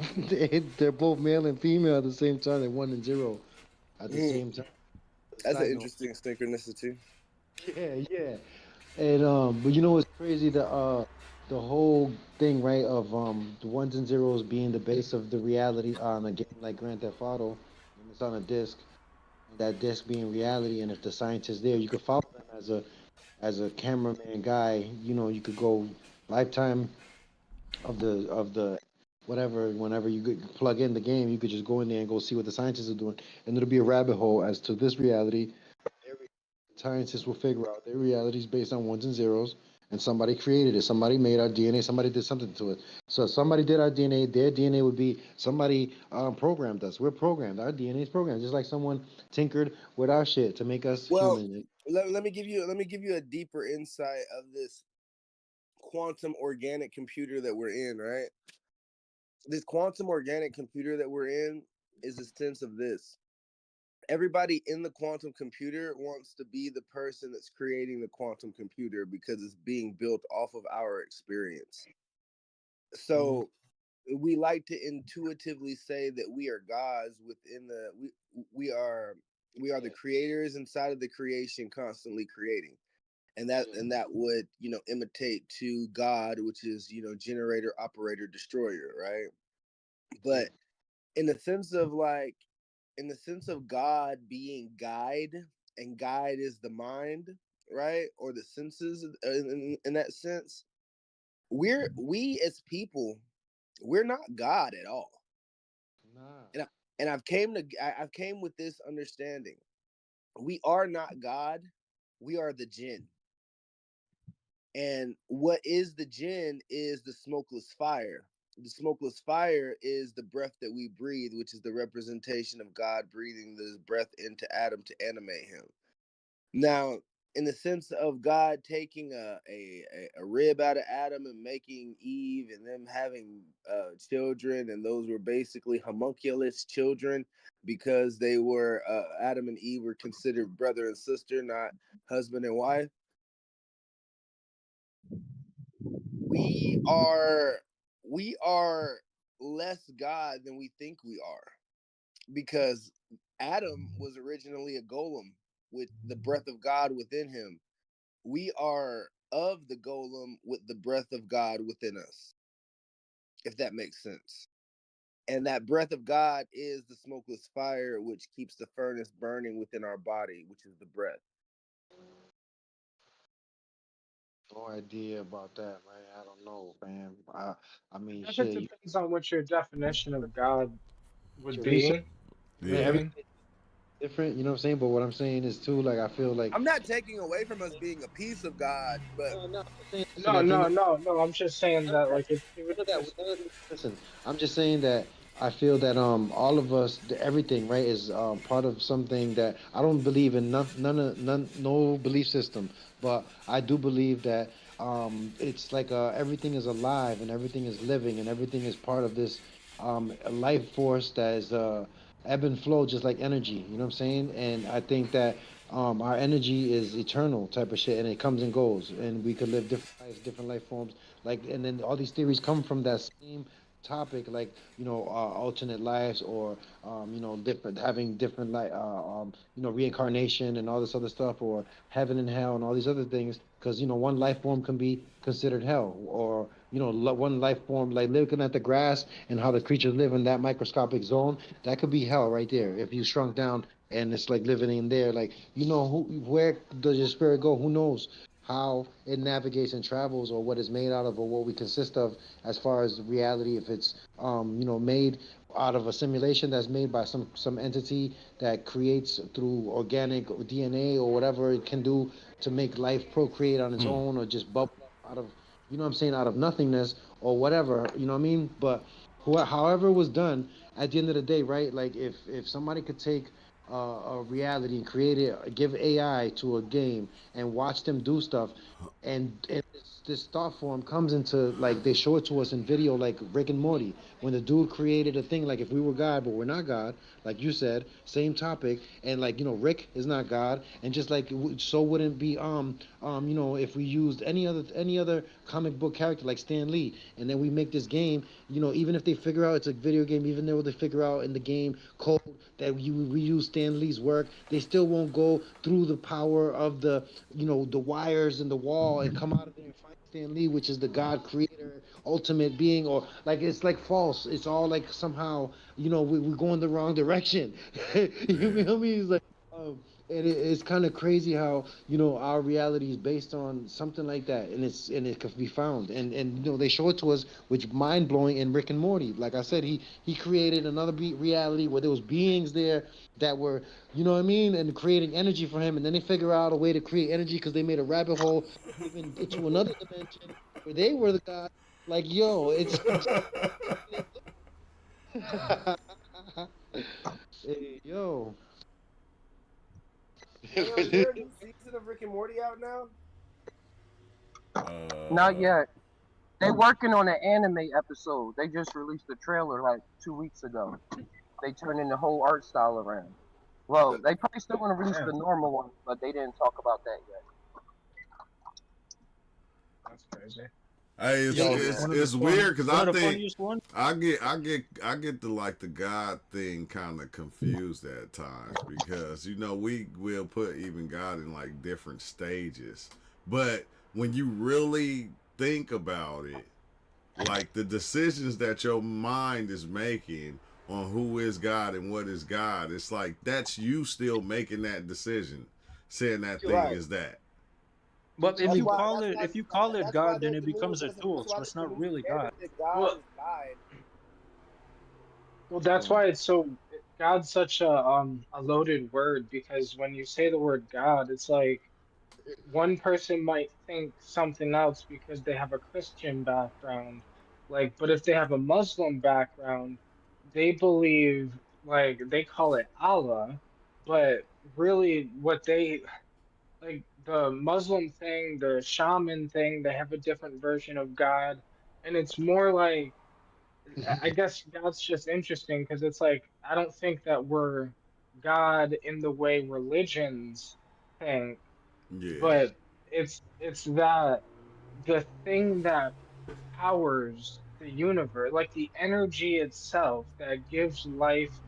they're both male and female at the same time. They're one and zero at the Mhm. same time. That's an Side note. interesting synchronicity. Yeah, yeah. And but you know what's crazy? The whole thing, right, of the ones and zeros being the base of the reality on a game like Grand Theft Auto, when it's on a disc, and that disc being reality, and if the scientist there, you could follow them as a cameraman guy. You could go lifetime of the whatever. Whenever you could plug in the game, you could just go in there and go see what the scientists are doing, and it'll be a rabbit hole as to this reality. Scientists will figure out their reality is based on ones and zeros, and somebody created it. Somebody made our DNA. Somebody did something to it. So if somebody did our DNA. Their DNA would be somebody programmed us. We're programmed. Our DNA is programmed, just like someone tinkered with our shit to make us Well, human. let me give you a deeper insight of this quantum organic computer that we're in, right? This quantum organic computer that we're in is a sense of this. Everybody in the quantum computer wants to be the person that's creating the quantum computer because it's being built off of our experience. Hmm. So we like to intuitively say that we are gods within we are the creators inside of the creation constantly creating, and that would imitate to God, which is generator, operator, destroyer, right? But in the sense of God being guide, and guide is the mind, right, or the senses, in that sense, we as people, we're not God at all. Nah. And I've came with this understanding: we are not God, we are the jinn. And what is the jinn is the smokeless fire. The smokeless fire is the breath that we breathe, which is the representation of God breathing this breath into Adam to animate him. Now, in the sense of God taking a rib out of Adam and making Eve and them having children, and those were basically homunculus children because they were Adam and Eve were considered brother and sister, not husband and wife. We are less God than we think we are, because Adam was originally a golem with the breath of God within him. we are of the golem with the breath of God within us, if that makes sense. And that breath of God is the smokeless fire which keeps the furnace burning within our body, which is the breath. No idea about that, man. I don't know, man. I I mean, guess it shit. depends on what your definition of God would Your research, be. You know man, what I Yeah. mean? everything different. You know what I'm saying? But what I'm saying is too, like, I feel like I'm not taking away from us being a piece of God, but no, I'm just saying. Listen, No, at the end no, of no, no. I'm just saying none of that that. like it would None of that. just Listen, I'm just saying that I feel that all of us, everything, right, is part of something that I don't believe in none no belief system, but I do believe that it's like everything is alive and everything is living and everything is part of this a life force that is ebb and flow just like energy. You know what I'm saying? And I think that our energy is eternal type of shit, and it comes and goes, and we could live different lives, different life forms, like, and then all these theories come from that same topic, like, alternate lives, or different, having different reincarnation and all this other stuff, or heaven and hell and all these other things, because one life form can be considered hell, or one life form, like looking at the grass and how the creatures live in that microscopic zone, that could be hell right there if you shrunk down, and it's like living in there, like, where does your spirit go? Who knows how it navigates and travels, or what it's made out of, or what we consist of as far as reality, if it's made out of a simulation that's made by some entity that creates through organic DNA or whatever it can do to make life procreate on its own, or just bubble up out of, what I'm saying, out of nothingness, or whatever, you know what I mean? But however it was done, at the end of the day, right? Like, if somebody could take a reality and create it, give AI to a game and watch them do stuff, and this thought form comes into, like, they show it to us in video, like Rick and Morty, when the dude created a thing, like, if we were God but we're not God, like you said, same topic, and, like, Rick is not God, and just like so wouldn't be if we used any other comic book character like Stan Lee, and then we make this game, even if they figure out it's a video game, even though they figure out in the game code that you reuse Stan Lee's work, they still won't go through the power of the wires in the wall and come out of there and fight Stan Lee, which is the God creator, ultimate being, or like, it's like false. It's all like somehow, we're going the wrong direction. You Yeah. feel me? It's like, it's kind of crazy how our reality is based on something like that, and it can be found, and they show it to us, which mind blowing in Rick and Morty. Like I said, he created another reality where there was beings there that were, what I mean, and creating energy for him, and then they figure out a way to create energy because they made a rabbit hole even into another dimension where they were the god. Like, yo, it's hey, yo. damn, is there a new season of Rick and Morty out now? Not Uh, yet. They working on an anime episode. They just released the trailer like 2 weeks ago. They turning the whole art style around. Well, they probably still want to release damn. the normal one, but they didn't talk about that yet. That's crazy. hey, it's Yo, it's Yeah. it's weird because one I of the think funniest ones. I get the, like, the God thing kind of confused at times, because we will put even God in, like, different stages, but when you really think about it, like, the decisions that your mind is making on who is God and what is God, it's like that's you still making that decision, saying that thing Right. is that. But if That's you why. call That's it why. if you call it That's why God, then there's it the new. becomes a tool, That's why so there's it's the not new really God. narrative that God Well, is God. well, that's why it's so God's such a loaded word, because when you say the word God, it's like one person might think something else because they have a Christian background, like, but if they have a Muslim background, they believe, like, they call it Allah, but really what they, like, the Muslim thing, the shaman thing, they have a different version of God, and it's more like, I guess God's just interesting because it's like I don't think that we're God in the way religions think, Yeah. but it's that the thing that powers the universe, like the energy itself that gives life,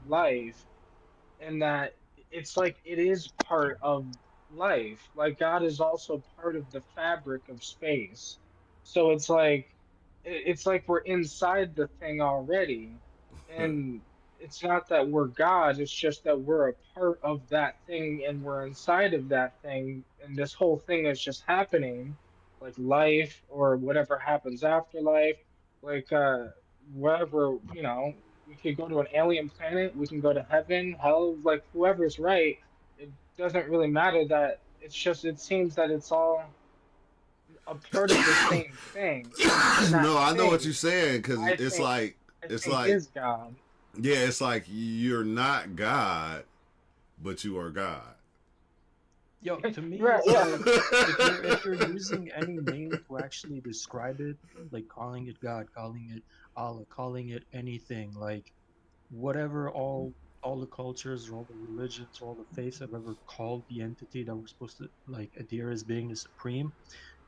and that it's like it is part of life. Like God is also part of the fabric of space. So it's like it's like we're inside the thing already. And it's not that we're God, it's just that we're a part of that thing and we're inside of that thing and this whole thing is just happening, like life or whatever happens after life, like whatever, we could go to an alien planet, we can go to heaven, hell, like whoever's right, it doesn't really matter that it's just it seems that it's all a part of the same thing. And that No, I know what you're thing saying because I think I it's think like is God. yeah, it's like you're not God, but you are God. Yo, to me, Right, it's yeah. like if you're using any name to actually describe it, like calling it God, calling it Allah, calling it anything, like whatever all the cultures or all the religions or all the faiths have ever called the entity that we're supposed to like adhere as being the supreme,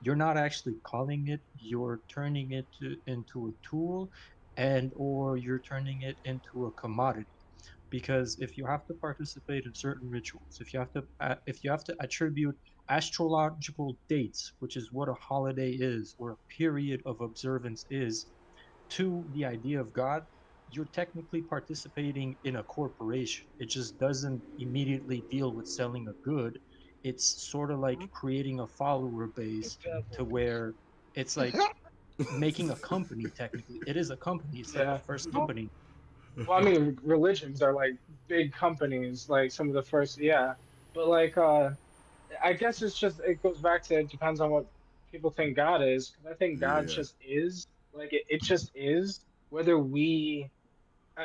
you're not actually calling it, you're turning it into a tool, and or you're turning it into a commodity. Because if you have to participate in certain rituals, if you have to attribute astrological dates, which is what a holiday is or a period of observance is, to the idea of God, you're technically participating in a corporation. It just doesn't immediately deal with selling a good. It's sort of like creating a follower base to where it's like making a company. Technically it is a company, it's like the Yeah. first company. Well, I mean, religions are like big companies, like some of the first, yeah. But like, I guess it's just it goes back to it depends on what people think God is. Because I think God Yeah. just is, like it just is. Whether we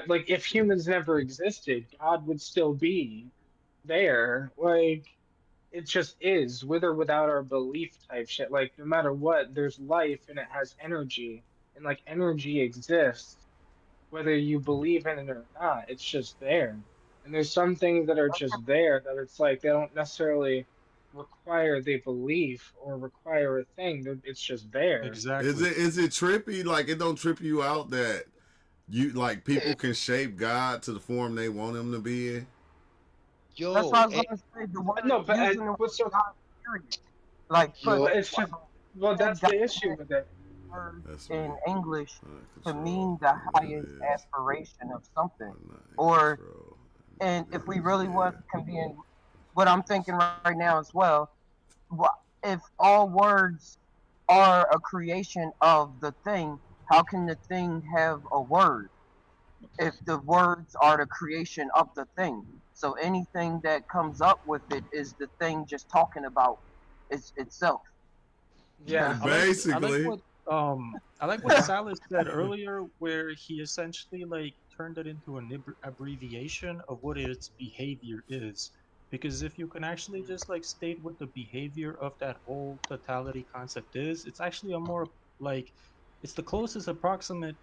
like, if humans never existed, God would still be there. Like it just is, with or without our belief type shit. Like no matter what, there's life and it has energy, and like energy exists whether you believe in it or not. It's just there. And there's some things that are just there that it's like they don't necessarily require the belief or require a thing. It's just there. Is Exactly. it trippy? Like it don't trip you out that you like people can shape God to the form they want him to be in? That's what Yo, I was and, gonna say. The word No, but using the what's word so? God, period. Like put yo, But it's just well, say that's God the issue with it. word That's in me. English to Control. mean the That highest is. aspiration of something. I'm not in Or control. and if That we is really yeah. want can be in what I'm thinking right now as well, if all words are a creation of the thing, how can the thing have a word if the words are the creation of the thing? So anything that comes up with it is the thing just talking about itself. Yeah, I like Basically. what I like what yeah, Salas said earlier, where he essentially like turned it into an abbreviation of what its behavior is. Because if you can actually just like state what the behavior of that whole totality concept is, it's actually a more like it's the closest approximate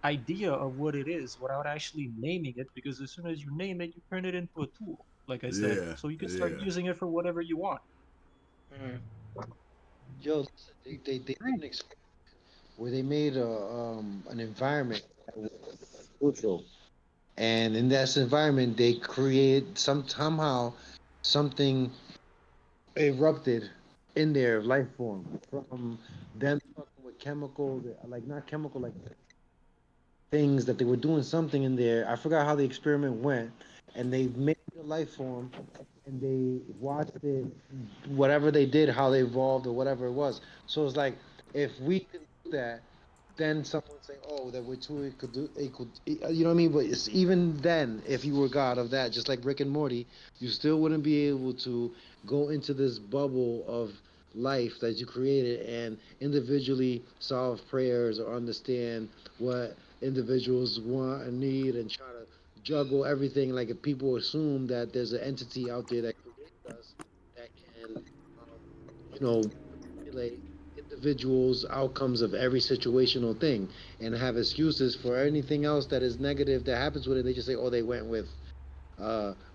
idea of what it is without actually naming it. Because as soon as you name it, you turn it into a tool, like I said, Yeah. so you can start Yeah. using it for whatever you want. mhm. yo, listen, they did an experiment where they made an environment that was neutral, and in that environment they created somehow something erupted in their life form from them talking with chemical, like not chemical, like things that they were doing something in there. I forgot how the experiment went, and they made a life form, and they watched it, whatever they did, how they evolved or whatever it was. So it's like if we could do that, then someone would say, "Oh, that we're too equal." You know what I mean? But it's even then, if you were God of that, just like Rick and Morty, you still wouldn't be able to go into this bubble of life that you created and individually solve prayers or understand what individuals want and need and try to juggle everything. Like if people assume that there's an entity out there that created us that can, manipulate individuals' outcomes of every situational thing and have excuses for anything else that is negative that happens with it. They just say, "Oh, they went with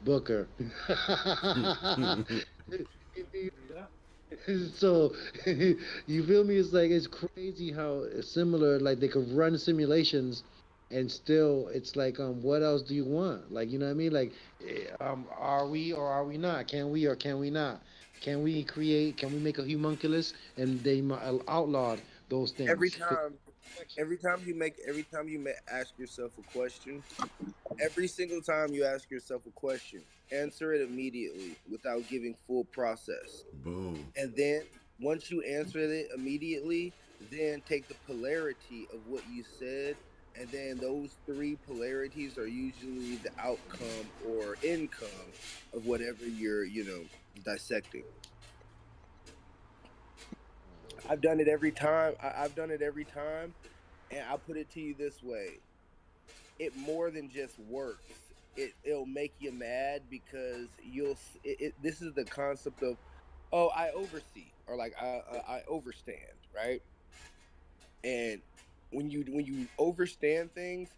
Booker." Yeah. So you feel me? It's like it's crazy how similar. Like they could run simulations and still it's like what else do you want? Like, you know what I mean? Like, are we or are we not? Can we or can we not? Can we create, can we make a homunculus? And they outlawed those Every things. time, every time you ask yourself a question, every single time you ask yourself a question, answer it immediately without giving full process. Boom. And then once you answer it immediately, then take the polarity of what you said. And then those three polarities are usually the outcome or income of whatever you're, dissecting. I've done it every time. I've done it every time. And I'll put it to you this way: it more than just works. It'll make you mad because this is the concept of, oh, I oversee, or like I overstand, right? And when you overstand things,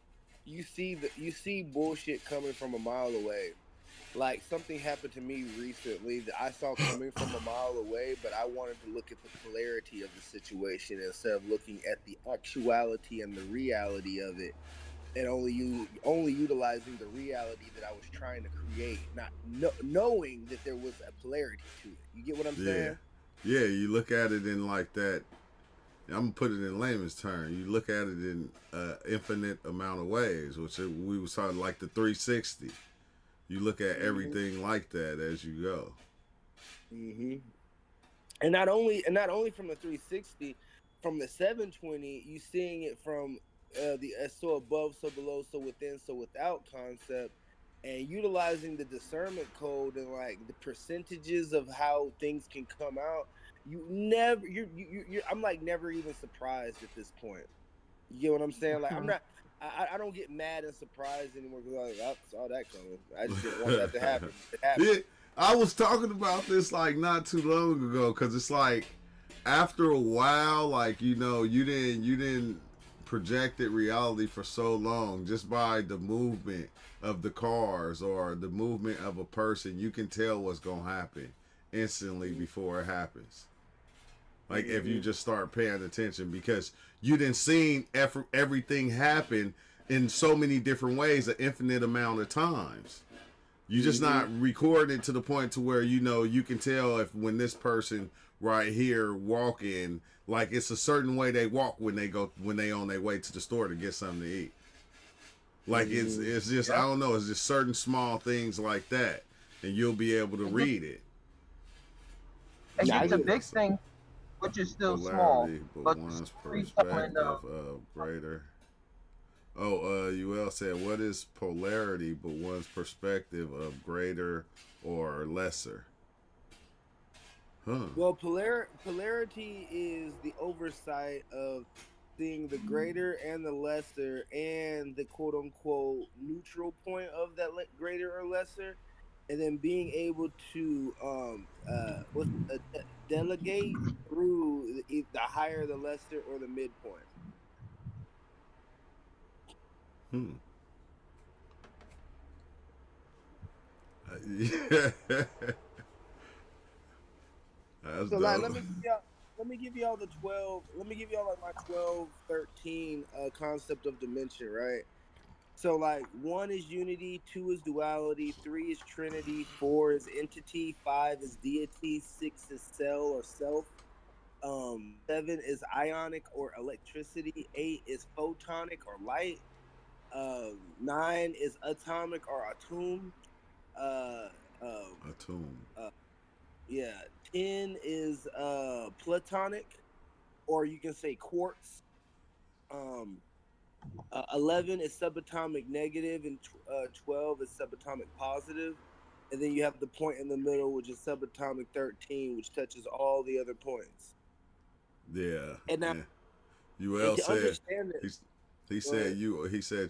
you see bullshit coming from a mile away. Like something happened to me recently that I saw coming from a mile away, but I wanted to look at the polarity of the situation instead of looking at the actuality and the reality of it, and only utilizing the reality that I was trying to create, not knowing that there was a polarity to it. You get what I'm Yeah. saying? Yeah, you look at it in like that. I'm gonna put it in layman's term. You look at it in infinite amount of ways, which we was talking like the 360. You look at Mm-hmm. everything like that as you go. Mm-hmm. And not only from the 360, from the 720, you seeing it from the so above, so below, so within, so without concept, and utilizing the discernment code and like the percentages of how things can come out. You never, you're I'm like never even surprised at this point. You get what I'm saying? Like I'm not. I don't get mad and surprised anymore because I saw that coming. I just didn't want that to happen. It happened. Yeah, I was talking about this like not too long ago because it's like after a while, like you didn't projected reality for so long just by the movement of the cars or the movement of a person, you can tell what's gonna happen instantly before it happens. Like if you Mm-hmm. just start paying attention because you didn't seen everything happen in so many different ways an infinite amount of times. You just Mm-hmm. not recording it to the point to where you can tell if when this person right here walking, like it's a certain way they walk when they on their way to the store to get something to eat. Like Mm-hmm. it's just I Yep. don't know, it's just certain small things like that, and you'll be able to It gets, read it. it Yeah, I gets a get Ooh, it. big that's a thing, which is still small, polarity, but but the one's storytelling perspective of greater. Oh, UL said, "What is polarity, but one's perspective of greater or lesser?" Huh? Well, polarity is the oversight of seeing the greater and the lesser and the quote unquote neutral point of that greater or lesser, and then being able to delegate through the higher, the lesser, or the midpoint. Hmm. Yeah. That's So like dope. let me give y'all the 12, let me give y'all like my 12 13 concept of dimension, right? So like one is unity, two is duality, three is trinity, four is entity, five is deity, six is cell or self, seven is ionic or electricity, eight is photonic or light, nine is atomic or atom, uh, um, A tomb. uh, yeah, 10 is platonic, or you can say quartz. Um, 11 is subatomic negative, and 12 is subatomic positive. And then you have the point in the middle, which is subatomic 13, which touches all the other points. Yeah. And now, Yeah. and UL to said understand it, he's he go said ahead.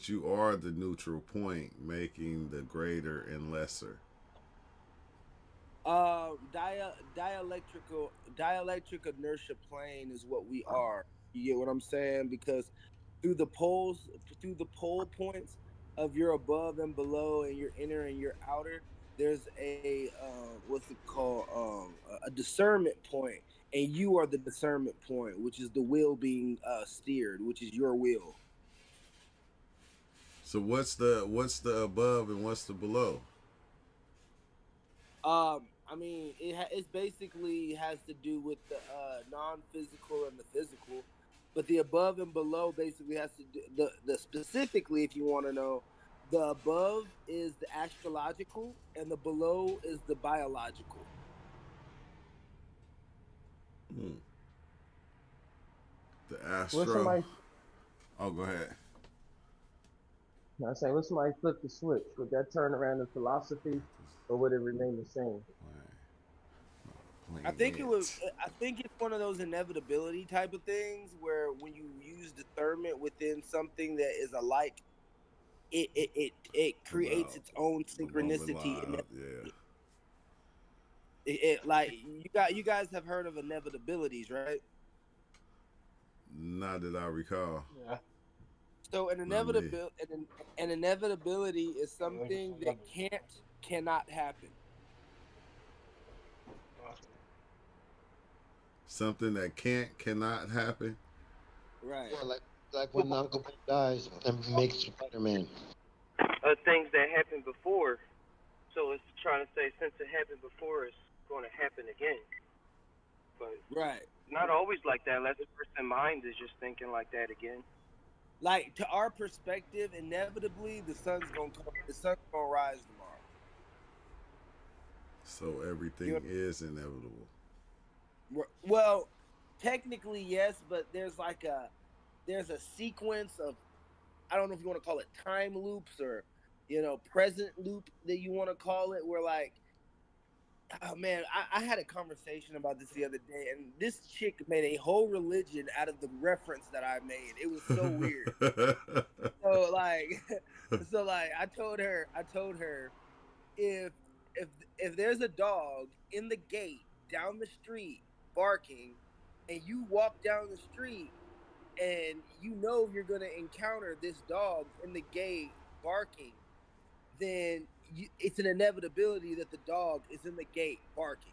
you are the neutral point, making the greater and lesser. Dielectric inertia plane is what we are. You get what I'm saying? Because through the poles, through the pole points of your above and below, and your inner and your outer, there's a what's it called? A discernment point, and you are the discernment point, which is the wheel being steered, which is your will. So what's the above and what's the below? I mean, it's basically has to do with the non-physical and the physical, but the above and below basically has to do the specifically, if you want to know, the above is the astrological and the below is the biological. Hmm. The When astro. somebody, Oh, go ahead. I say, when somebody flip the switch, would that turn around in philosophy, or would it remain the same? I think it would. Planet. I think it's one of those inevitability type of things where when you use discernment within something that is alike, it creates About its own the moment synchronicity. live. Yeah. Like you guys have heard of inevitabilities, right? Not that I recall. Yeah. So Not me. an inevitability is I think it's something that another. cannot happen. Something that cannot happen. Right. Yeah, like when Uncle Ben dies and makes Spider-Man. Things that happened before. So it's trying to say since it happened before, it's going to happen again. But Right. not always like that. Unless the person's mind is just thinking like that again. Like to our perspective, inevitably the sun's gonna rise tomorrow. So You everything is inevitable. Well, technically yes, but there's a sequence of, I don't know if you want to call it time loops or present loop that you want to call it, where like, oh man, I had a conversation about this the other day, and this chick made a whole religion out of the reference that I made. It was so weird. So like, I told her if if if there's a dog in the gate down the street barking, and you walk down the street and you're going to encounter this dog in the gate barking, then it's an inevitability that the dog is in the gate barking,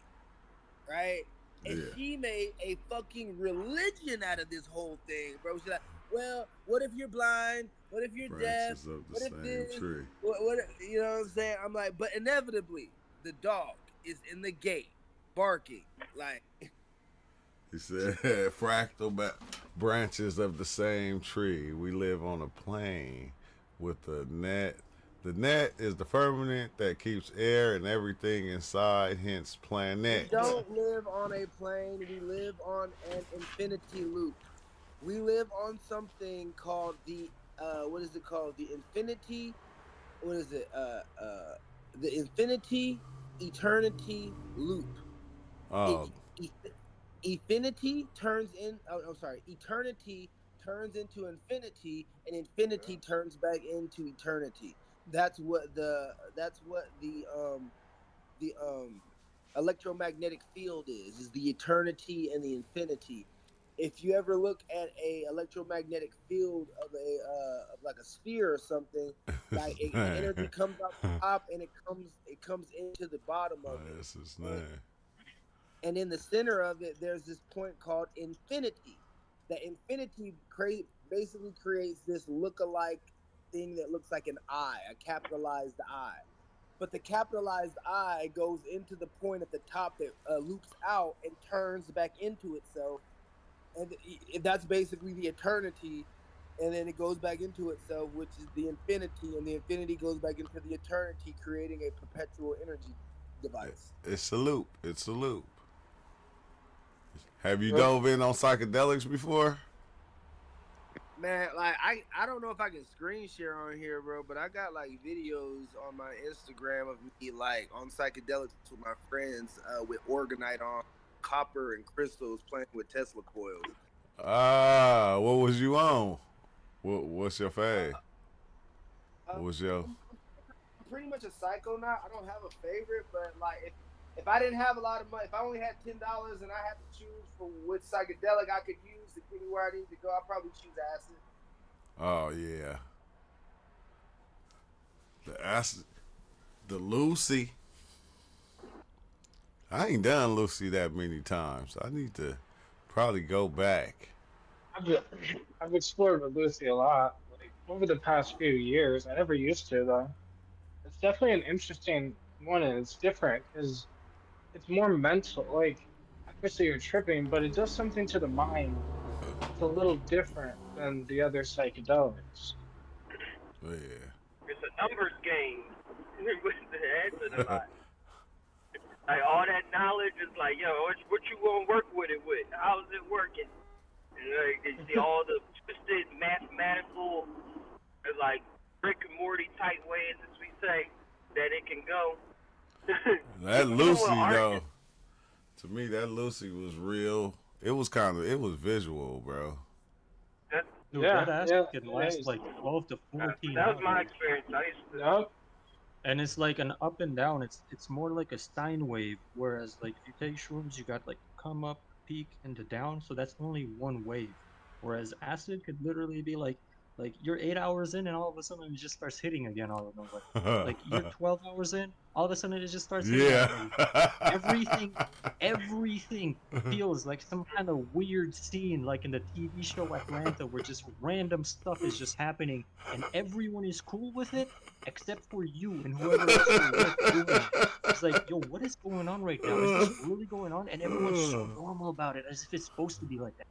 right? And Yeah. she made a fucking religion out of this whole thing, bro. She's like, well, what if you're blind? What if you're deaf? Branches of the What if same this? tree. What you know what I'm saying? I'm like, but inevitably, the dog is in the gate barking. Like, He said, fractal branches of the same tree. We live on a plane with a net. The net is the firmament that keeps air and everything inside, hence we planet. don't live on a plane. We live on an infinity loop. We live on something called what is it called? The infinity. What is it? The infinity eternity loop. It, Oh, e- infinity turns in. Oh, I'm sorry. Eternity turns into infinity, and infinity turns back into eternity. That's what the electromagnetic field is the eternity and the infinity. If you ever look at a electromagnetic field of of like a sphere or something, like his the name. energy comes out the top and it comes into the bottom of it, That's his and, name. and in the center of it there's this point called infinity. That infinity basically creates this look-alike thing that looks like an eye, a capitalized eye, but the capitalized I goes into the point at the top that loops out and turns back into itself, and that's basically the eternity. And then it goes back into itself, which is the infinity, and the infinity goes back into the eternity, creating a perpetual energy device. It's a loop. It's a loop. Have you Yep. dove in on psychedelics before? Man, like I don't know if I can screen share on here, bro, but I got like videos on my Instagram of me like on psychedelics with my friends with orgonite on, copper and crystals, playing with Tesla coils. Ah, what was you on? What's your fave? Uh, What was your I'm pretty much a psychonaut. I don't have a favorite, but like if I didn't have a lot of money, if I only had $10 and I had to choose for which psychedelic I could use to get me where I need to go, I'd probably choose acid. Oh yeah. The acid the Lucy. I ain't done Lucy that many times. I need to probably go back. I've, I've explored with Lucy a lot. Like over the past few years. I never used to though. It's definitely an interesting one, and it's different because it's more mental. Like, obviously you're tripping, but it does something to the mind that's a little different than the other psychedelics. Yeah. It's a numbers game with the answer a lot. Like all that knowledge is like, yo, what you gonna work with it with? How's it working? And like you see all the twisted mathematical, like Rick and Morty type ways, as we say, that it can go. That Even with Lucy art, though, to me that Lucy was real. It was visual, bro. that's, Dude, Yeah, that ass yeah, can it last is. like 12 to 14 that was my hours. experience. I used to. Yep. And it's like an up and down. It's more like a sine wave. Whereas like if you take shrooms, you got like come up, peak, and to down. So that's only one wave. Whereas acid could literally be like you're 8 hours in, and all of a sudden it just starts hitting again out of nowhere. Like you're 12 hours in, all of a sudden it just starts hitting out Yeah. of nowhere. Everything feels like some kind of weird scene, like in the TV show Atlanta, where just random stuff is just happening, and everyone is cool with it except for you and whoever else you're with doing it. It's like, yo, what is going on right now? Is this really going on? And everyone's so normal about it, as if it's supposed to be like that.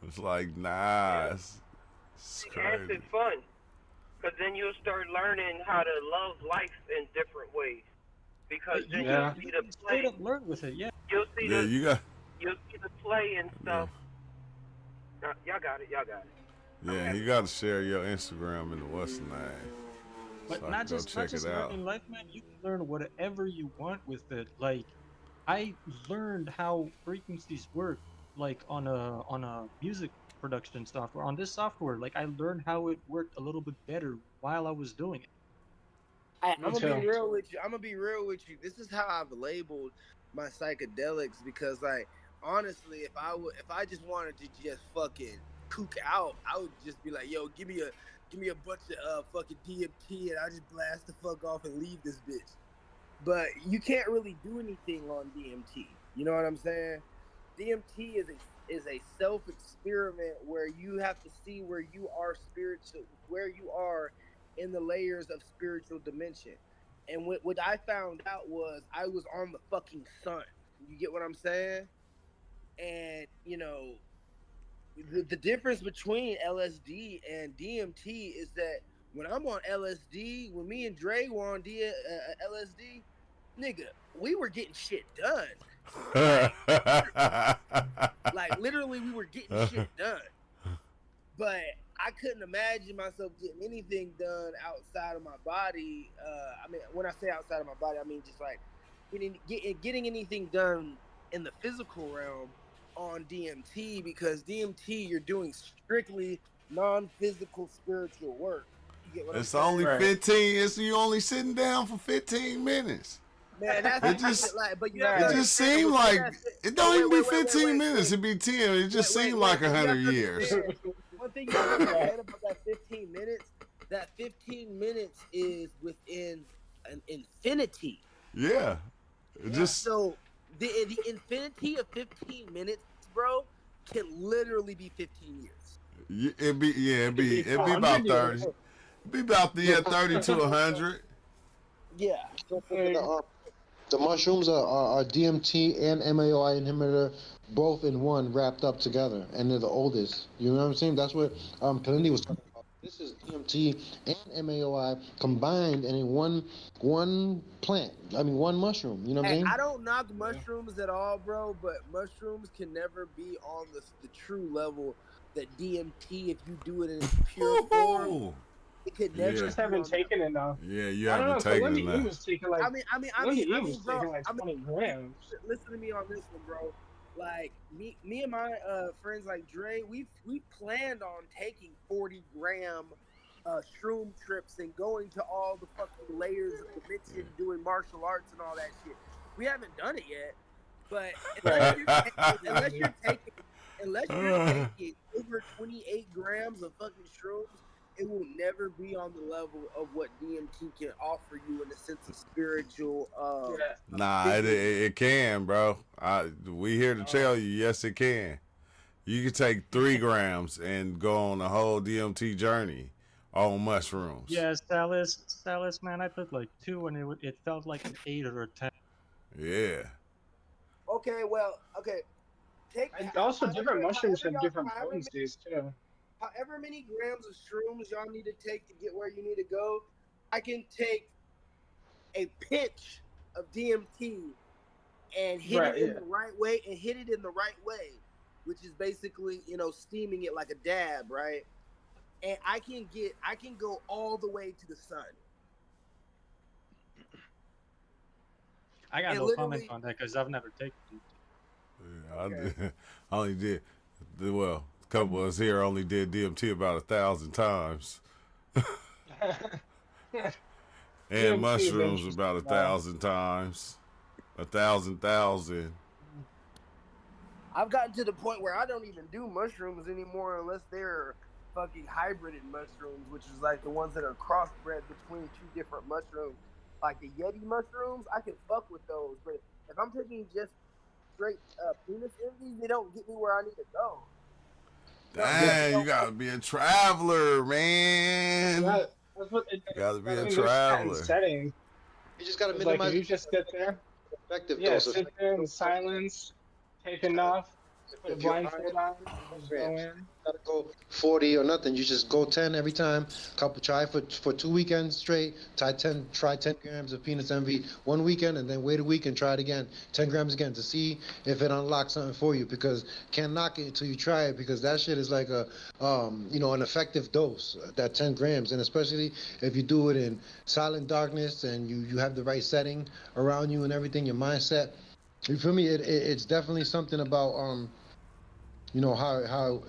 It's like, nah, it's Make crazy. acid fun, cause then you'll start learning how to love life in different ways. Because You then can Yeah. you'll see you the can straight play, up learn with it, yeah. you'll see Yeah, the you got. you'll see the play and Yeah, stuff. Y'all got it. Y'all got it. yeah, you got to share your Instagram and the what's the name, so But I not can go just check it out. learning life, man. You can learn whatever you want with it. Like I learned how frequencies work, like on a music production software. On this software, like I learned how it worked a little bit better while I was doing it. Me I'm gonna be too. real with you. I'm gonna be real with you. This is how I've labeled my psychedelics because, like, honestly, if I just wanted to just fucking kook out, I would just be like, yo, give me a bunch of fucking DMT and I just blast the fuck off and leave this bitch. But you can't really do anything on DMT. You know what I'm saying? DMT is a self experiment where you have to see where you are spiritual, where you are in the layers of spiritual dimension. And what I found out was I was on the fucking sun. You get what I'm saying? And the difference between LSD and DMT is that when I'm on LSD, when me and Dre were on LSD, nigga, we were getting shit done. Like literally, we were getting shit done. But I couldn't imagine myself getting anything done outside of my body. I mean, when I say outside of my body, I mean just like getting anything done in the physical realm on DMT, because DMT you're doing strictly non-physical spiritual work. You get what I'm It's saying? only Right. 15. It's you only sitting down for 15 minutes. Man, that's It just, like, but you Yeah. have to it just understand seemed within like that. it don't even be Wait, 15 minutes. It'd be 10. It just seemed like but you have 100 to years. understand, one thing you have to understand about that 15 minutes is within an infinity. Yeah, it just So the infinity of 15 minutes, bro, can literally be 15 years. it'd be about 30. It'd be about 30 to 100. Yeah. The mushrooms are DMT and MAOI inhibitor, both in one, wrapped up together, and they're the oldest. You know what I'm saying? That's what Kennedy was talking about. This is DMT and MAOI combined and in one plant. I mean, one mushroom. You know what I'm Hey, saying? I don't knock mushrooms at all, bro, but mushrooms can never be on the true level that DMT, if you do it in its pure form, it could You never. just Yeah, haven't taken enough. yeah, you I don't know. haven't So taken Lindy E enough. was taking like Lindy E was Bro. taking like 20 grams. Listen to me on this one, bro. Like me and my friends like Dre, we planned on taking 40-gram shroom trips and going to all the fucking layers of dimension, doing martial arts and all that shit. We haven't done it yet, but unless you're taking over 28 grams of fucking shrooms, it will never be on the level of what DMT can offer you in the sense of spiritual. Nah, it can, bro. We here to tell you, yes, it can. You could take 3 grams and go on a whole DMT journey on mushrooms. Yeah, Salis, man, I took like two, and it felt like an 8 or a 10. Yeah. Okay, well, okay. Take And also, different mushrooms however have y'all different potencies too. however many grams of shrooms y'all need to take to get where you need to go. I can take a pinch of DMT and hit it Right. in Yeah. the right way which is basically, steaming it like a dab, right? And I can go all the way to the sun. I got And no comment literally, on that because I've never taken DMT. Yeah, okay. I only did. Well, a couple of us here only did DMT about 1,000 times, and DMT is mushrooms interesting about a though. thousand times, a thousand. I've gotten to the point where I don't even do mushrooms anymore unless they're fucking hybrided mushrooms, which is like the ones that are crossbred between two different mushrooms. Like the Yeti mushrooms, I can fuck with those, but if I'm taking just straight penis envy, they don't get me where I need to go. Yeah. They Dang, you don't. gotta be a traveler, So man. that's what You gotta be I a mean. There's certain traveler. settings. You just got to It's like if minimize you just sit there, effective yeah, dose of sit there in silence, take enough, put a if you're high blindfold on, and just go grams. in. Gotta go 40 or nothing. You just go 10 every time. Try for 2 weekends straight. Try 10 grams of penis envy one weekend, and then wait a week and try it again. 10 grams again to see if it unlocks something for you. Because can't knock it until you try it. Because that shit is like an effective dose. That 10 grams, and especially if you do it in silent darkness and you have the right setting around you and everything, your mindset. You feel me? It's definitely something about you know how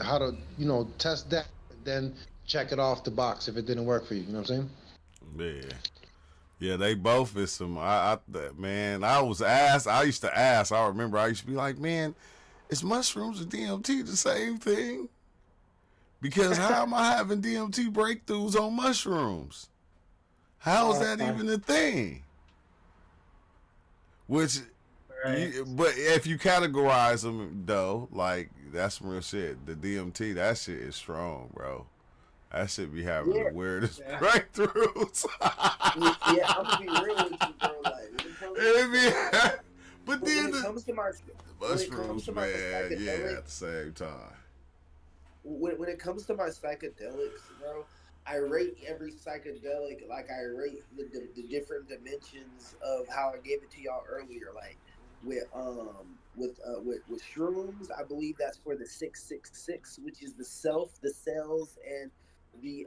to test that and then check it off the box if it didn't work for you. You know what I'm saying? Yeah. Yeah, they both is some. Man, I was asked. I used to ask. I remember I used to be like, man, is mushrooms and DMT the same thing? Because how am I having DMT breakthroughs on mushrooms? How is that even a thing? Which, Right. but if you categorize them though, like that's some real shit. The DMT, that shit is strong, bro. That shit be having the Yeah, weirdest Yeah. breakthroughs. yeah. I'm gonna be real with you, bro. Like It be, but when then it comes to my the mushrooms, man, yeah, psychedelics, at the same time. when it comes to my psychedelics, bro, I rate every psychedelic like I rate the different dimensions of how I gave it to y'all earlier. Like with shrooms, I believe that's for the 666, which is the self, the cells, and the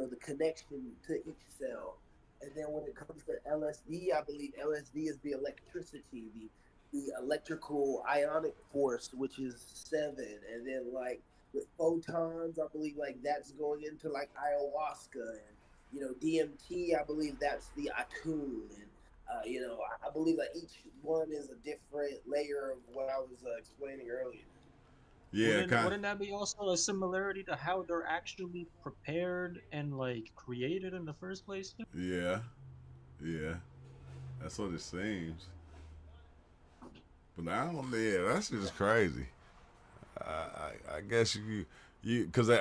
the connection to each cell. And then when it comes to LSD, I believe LSD is the electricity, the electrical ionic force, which is 7. And then like with photons, I believe like that's going into like ayahuasca, and DMT. I believe that's the attune, and I believe that each one is a different layer of what I was explaining earlier. Yeah, Wouldn't kind. wouldn't that be also a similarity to how they're actually prepared and like created in the first place too? Yeah, yeah. That's what it seems. But I don't. Yeah, that's just crazy. I guess because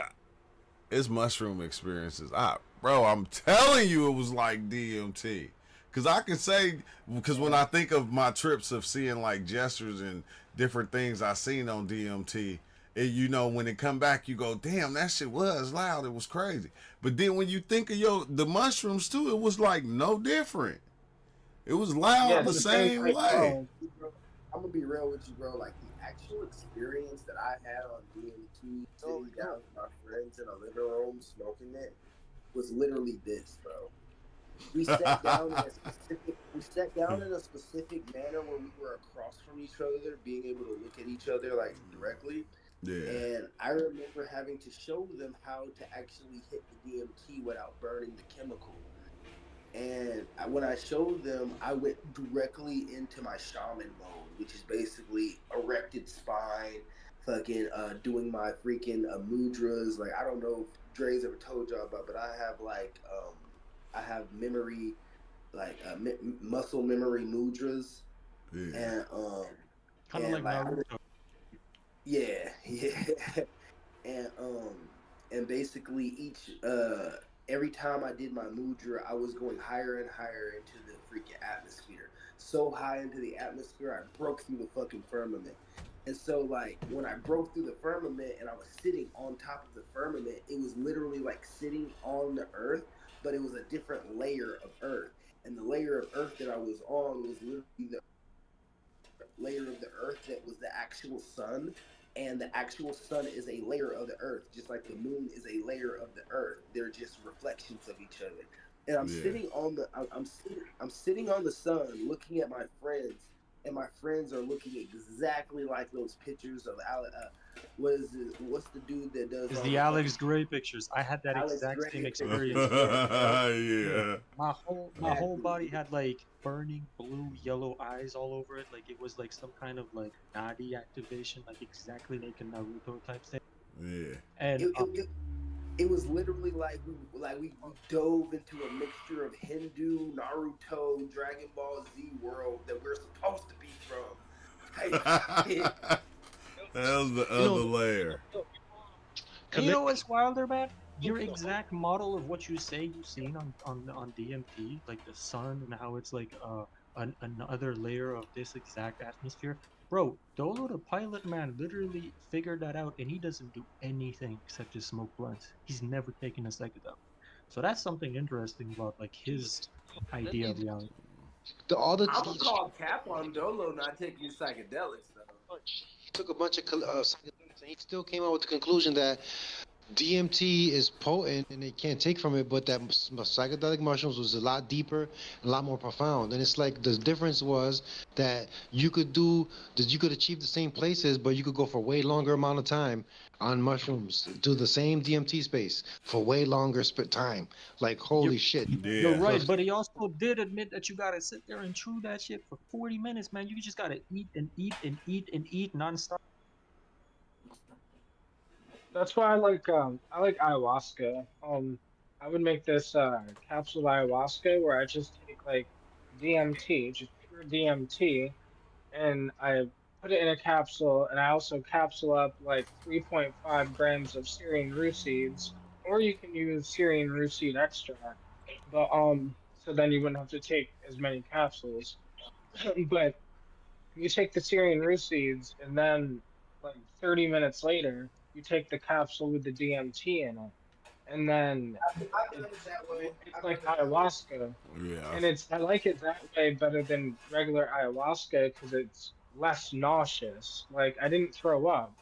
it's mushroom experiences. Bro, I'm telling you, it was like DMT. Cause I can say, because when I think of my trips of seeing like gestures and different things I seen on DMT, when it come back, you go, damn, that shit was loud. It was crazy. But then when you think of the mushrooms too, it was like no different. It was Yeah, loud the it's the same same type way. of. I'm gonna be real with you, bro. Like the actual experience that I had on DMT, sitting down with my friends in a living room smoking it, was literally this, bro. We sat down in a specific manner where we were across from each other, being able to look at each other like directly. Yeah. And I remember having to show them how to actually hit the DMT without burning the chemical. And when I showed them, I went directly into my shaman mode, which is basically erected spine, fucking doing my freaking mudras. Like I don't know if Dre's ever told y'all about, but I have I have memory, like muscle memory mudras, Yeah. and Kind of like like Naruto. Yeah, yeah. And basically each every time I did my mudra, I was going higher and higher into the freaking atmosphere. So high into the atmosphere, I broke through the fucking firmament. And so like when I broke through the firmament and I was sitting on top of the firmament, it was literally like sitting on the earth, but it was a different layer of earth. And the layer of earth that I was on was literally the layer of the earth that was the actual sun, and the actual sun is a layer of the earth, just like the moon is a layer of the earth. They're just reflections of each other. And I'm Yeah. sitting on the I'm sitting on the sun looking at my friends, and my friends are looking exactly like those pictures of what is it, what's the dude that does Is all the the Alex fucking Gray pictures. I had that Alex exact same Gray experience, pictures? bro. Yes, bro. Dude, Yeah. my whole body had like burning blue yellow eyes all over it. Like it was like some kind of like nadi activation, like exactly like a Naruto type thing. Yeah. And It was literally like we dove into a mixture of Hindu, Naruto, Dragon Ball Z world that we're supposed to be from, type shit. That was the You know, other layer. And you commit. know what's wilder, man? Your exact model of what you say you've seen on DMT, like the sun and how it's like another layer of this exact atmosphere. Bro, Dolo the pilot man literally figured that out, and he doesn't do anything except just smoke blunts. He's never taken a psychedelic. So that's something interesting about like his idea of reality. All the I'm gonna call cap on Dolo not taking psychedelics though. he took a bunch of psychedelics and he still came out with the conclusion that DMT is potent and they can't take from it, but that psychedelic mushrooms was a lot deeper, a lot more profound. And it's like the difference was that you could achieve the same places, but you could go for way longer amount of time on mushrooms, do the same DMT space for way longer time. Like You're holy shit. you're Yeah. right, but he also did admit that you gotta sit there and chew that shit for 40 minutes, man. You just gotta eat and eat and eat and eat nonstop. That's why I like ayahuasca. I would make this capsule ayahuasca where I just take like DMT, just pure DMT, and I put it in a capsule, and I also capsule up like 3.5 grams of Syrian root seeds, or you can use Syrian root seed extract. But so then you wouldn't have to take as many capsules. But you take the Syrian root seeds, and then like 30 minutes later, you take the capsule with the DMT in it, and then I've done it it's that way. it's I've like done it that way. ayahuasca, Yeah. and I like it that way better than regular ayahuasca because it's less nauseous. Like I didn't throw up.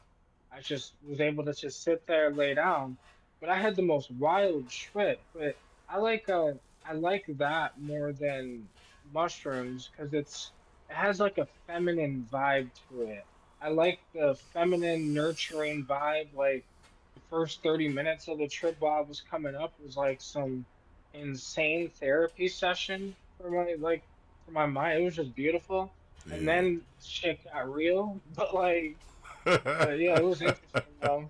I just was able to just sit there, lay down. But I had the most wild trip. But I like uh I like that more than mushrooms because it has like a feminine vibe to it. I like the feminine nurturing vibe. Like the first 30 minutes of the trip while I was coming up was like some insane therapy session for my mind. It was just beautiful. And Yeah. then shit got real. But yeah, it was interesting though.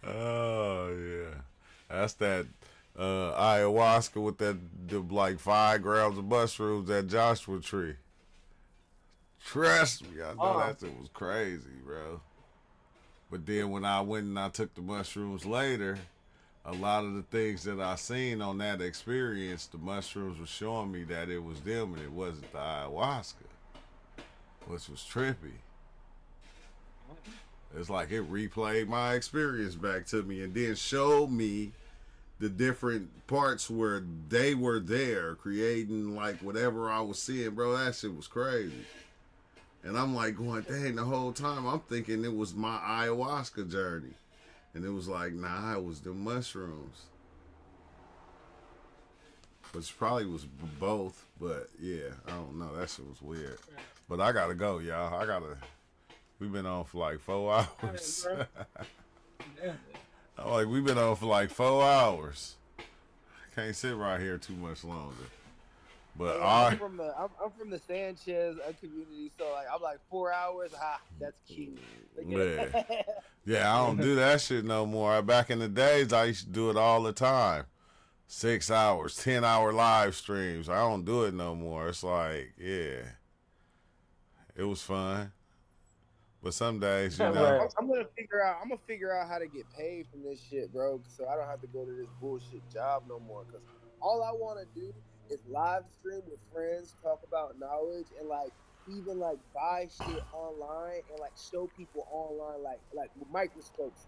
Oh yeah. That's that ayahuasca with the like 5 grams of mushrooms, that Joshua tree. Trust me, I know Oh, that shit was crazy, bro. But then when I went and I took the mushrooms later, a lot of the things that I seen on that experience, the mushrooms were showing me that it was them and it wasn't the ayahuasca, which was trippy. It's like it replayed my experience back to me and then showed me the different parts where they were there creating like whatever I was seeing, bro. That shit was crazy. And I'm like going, dang, the whole time I'm thinking it was my ayahuasca journey. And it was like, nah, it was the mushrooms. Which probably was both, but yeah, I don't know. That shit was weird. But I gotta go, y'all. We've been on for like 4 got it, hours. bro. Yeah. I'm like, we've been on for like 4 hours. Can't sit right here too much longer. But Hey, all right. I'm from the Sanchez community, so like I'm like 4 hours. That's cute. Yeah. Yeah, I don't do that shit no more. Back in the days, I used to do it all the time. 6 hours, 10-hour live streams. I don't do it no more. It's like, yeah, it was fun. But some days, you I'm, know, I'm, Right. I'm gonna figure out. I'm gonna figure out how to get paid from this shit, bro. So I don't have to go to this bullshit job no more. Cause all I want to do is live stream with friends, talk about knowledge, and like even like buy shit online and like show people online, like with microscopes,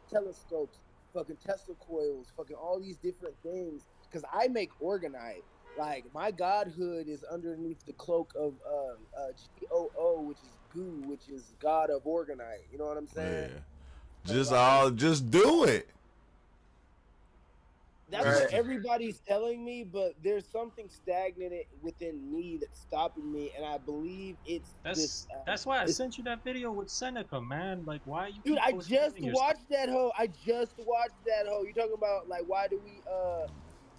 telescopes, fucking Tesla coils, fucking all these different things. Cause I make orgonite. Like my godhood is underneath the cloak of GOO, which is goo, which is god of organite. You know what I'm saying? yeah. So like Just do it. that's what Just Right. everybody's telling me, but there's something stagnant within me that's stopping me, and I believe it's this. That's why I This sent you that video with Seneca, man. Like, why you dude, keep I just postponing yourself? watched that hoe. I just watched that hoe. You talking about like why do we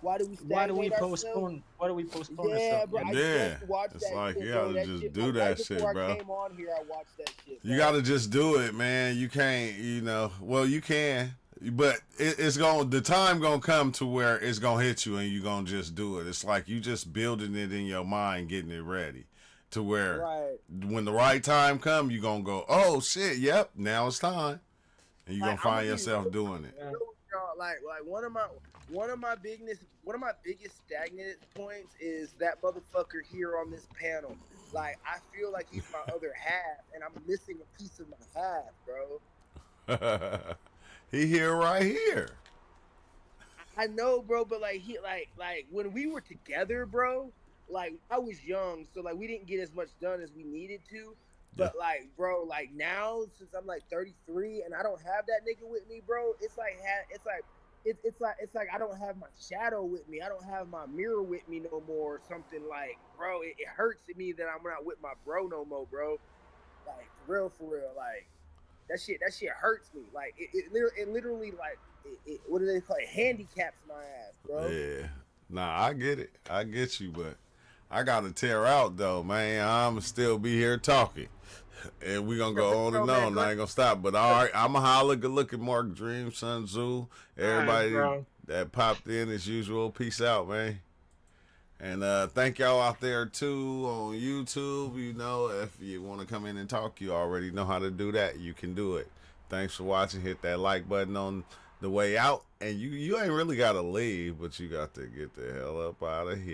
Why do we stagnate ourselves? postpone? Why do we postpone Yeah, ourselves? bro. Yeah. I yeah. just watched It's that like shit, you bro. gotta That just shit do like right that before shit, I bro. came on here, I watched that shit, You bro. gotta just do it, man. You can't, you know. Well, you can, but it's gonna. The time gonna come to where it's gonna hit you, and you gonna just do it. It's like you just building it in your mind, getting it ready, to where Right. when the right time come, you gonna go, oh shit, yep, now it's time, and you Like gonna I'm gonna find be yourself doing it. Yeah. real with y'all. Like one of my biggest stagnant points is that motherfucker here on this panel. Like I feel like he's my other half, and I'm missing a piece of my half, bro. He here right here. I know, bro, but like like when we were together, bro, like I was young, so like we didn't get as much done as we needed to. Yeah. But like, bro, like now since I'm like 33 and I don't have that nigga with me, bro, it's like I don't have my shadow with me. I don't have my mirror with me no more or something like, bro, it hurts me that I'm not with my bro no more, bro. Like for real, like that shit hurts me. Like it literally like what do they call it? Handicaps my ass, bro. Yeah. Nah, I get it. I get you, but I gotta tear out though, man. I'm still be here talking. And we gonna Yeah, for go on sure, and man. on. I ain't gonna stop. But all right, I'ma holler. Good looking, Mark Dream, Sun Tzu, All right, everybody bro. that popped in as usual. Peace out, man. And thank y'all out there too on YouTube. You know, if you want to come in and talk, you already know how to do that. You can do it. Thanks for watching. Hit that like button on the way out. And you ain't really gotta leave, but you got to get the hell up out of here.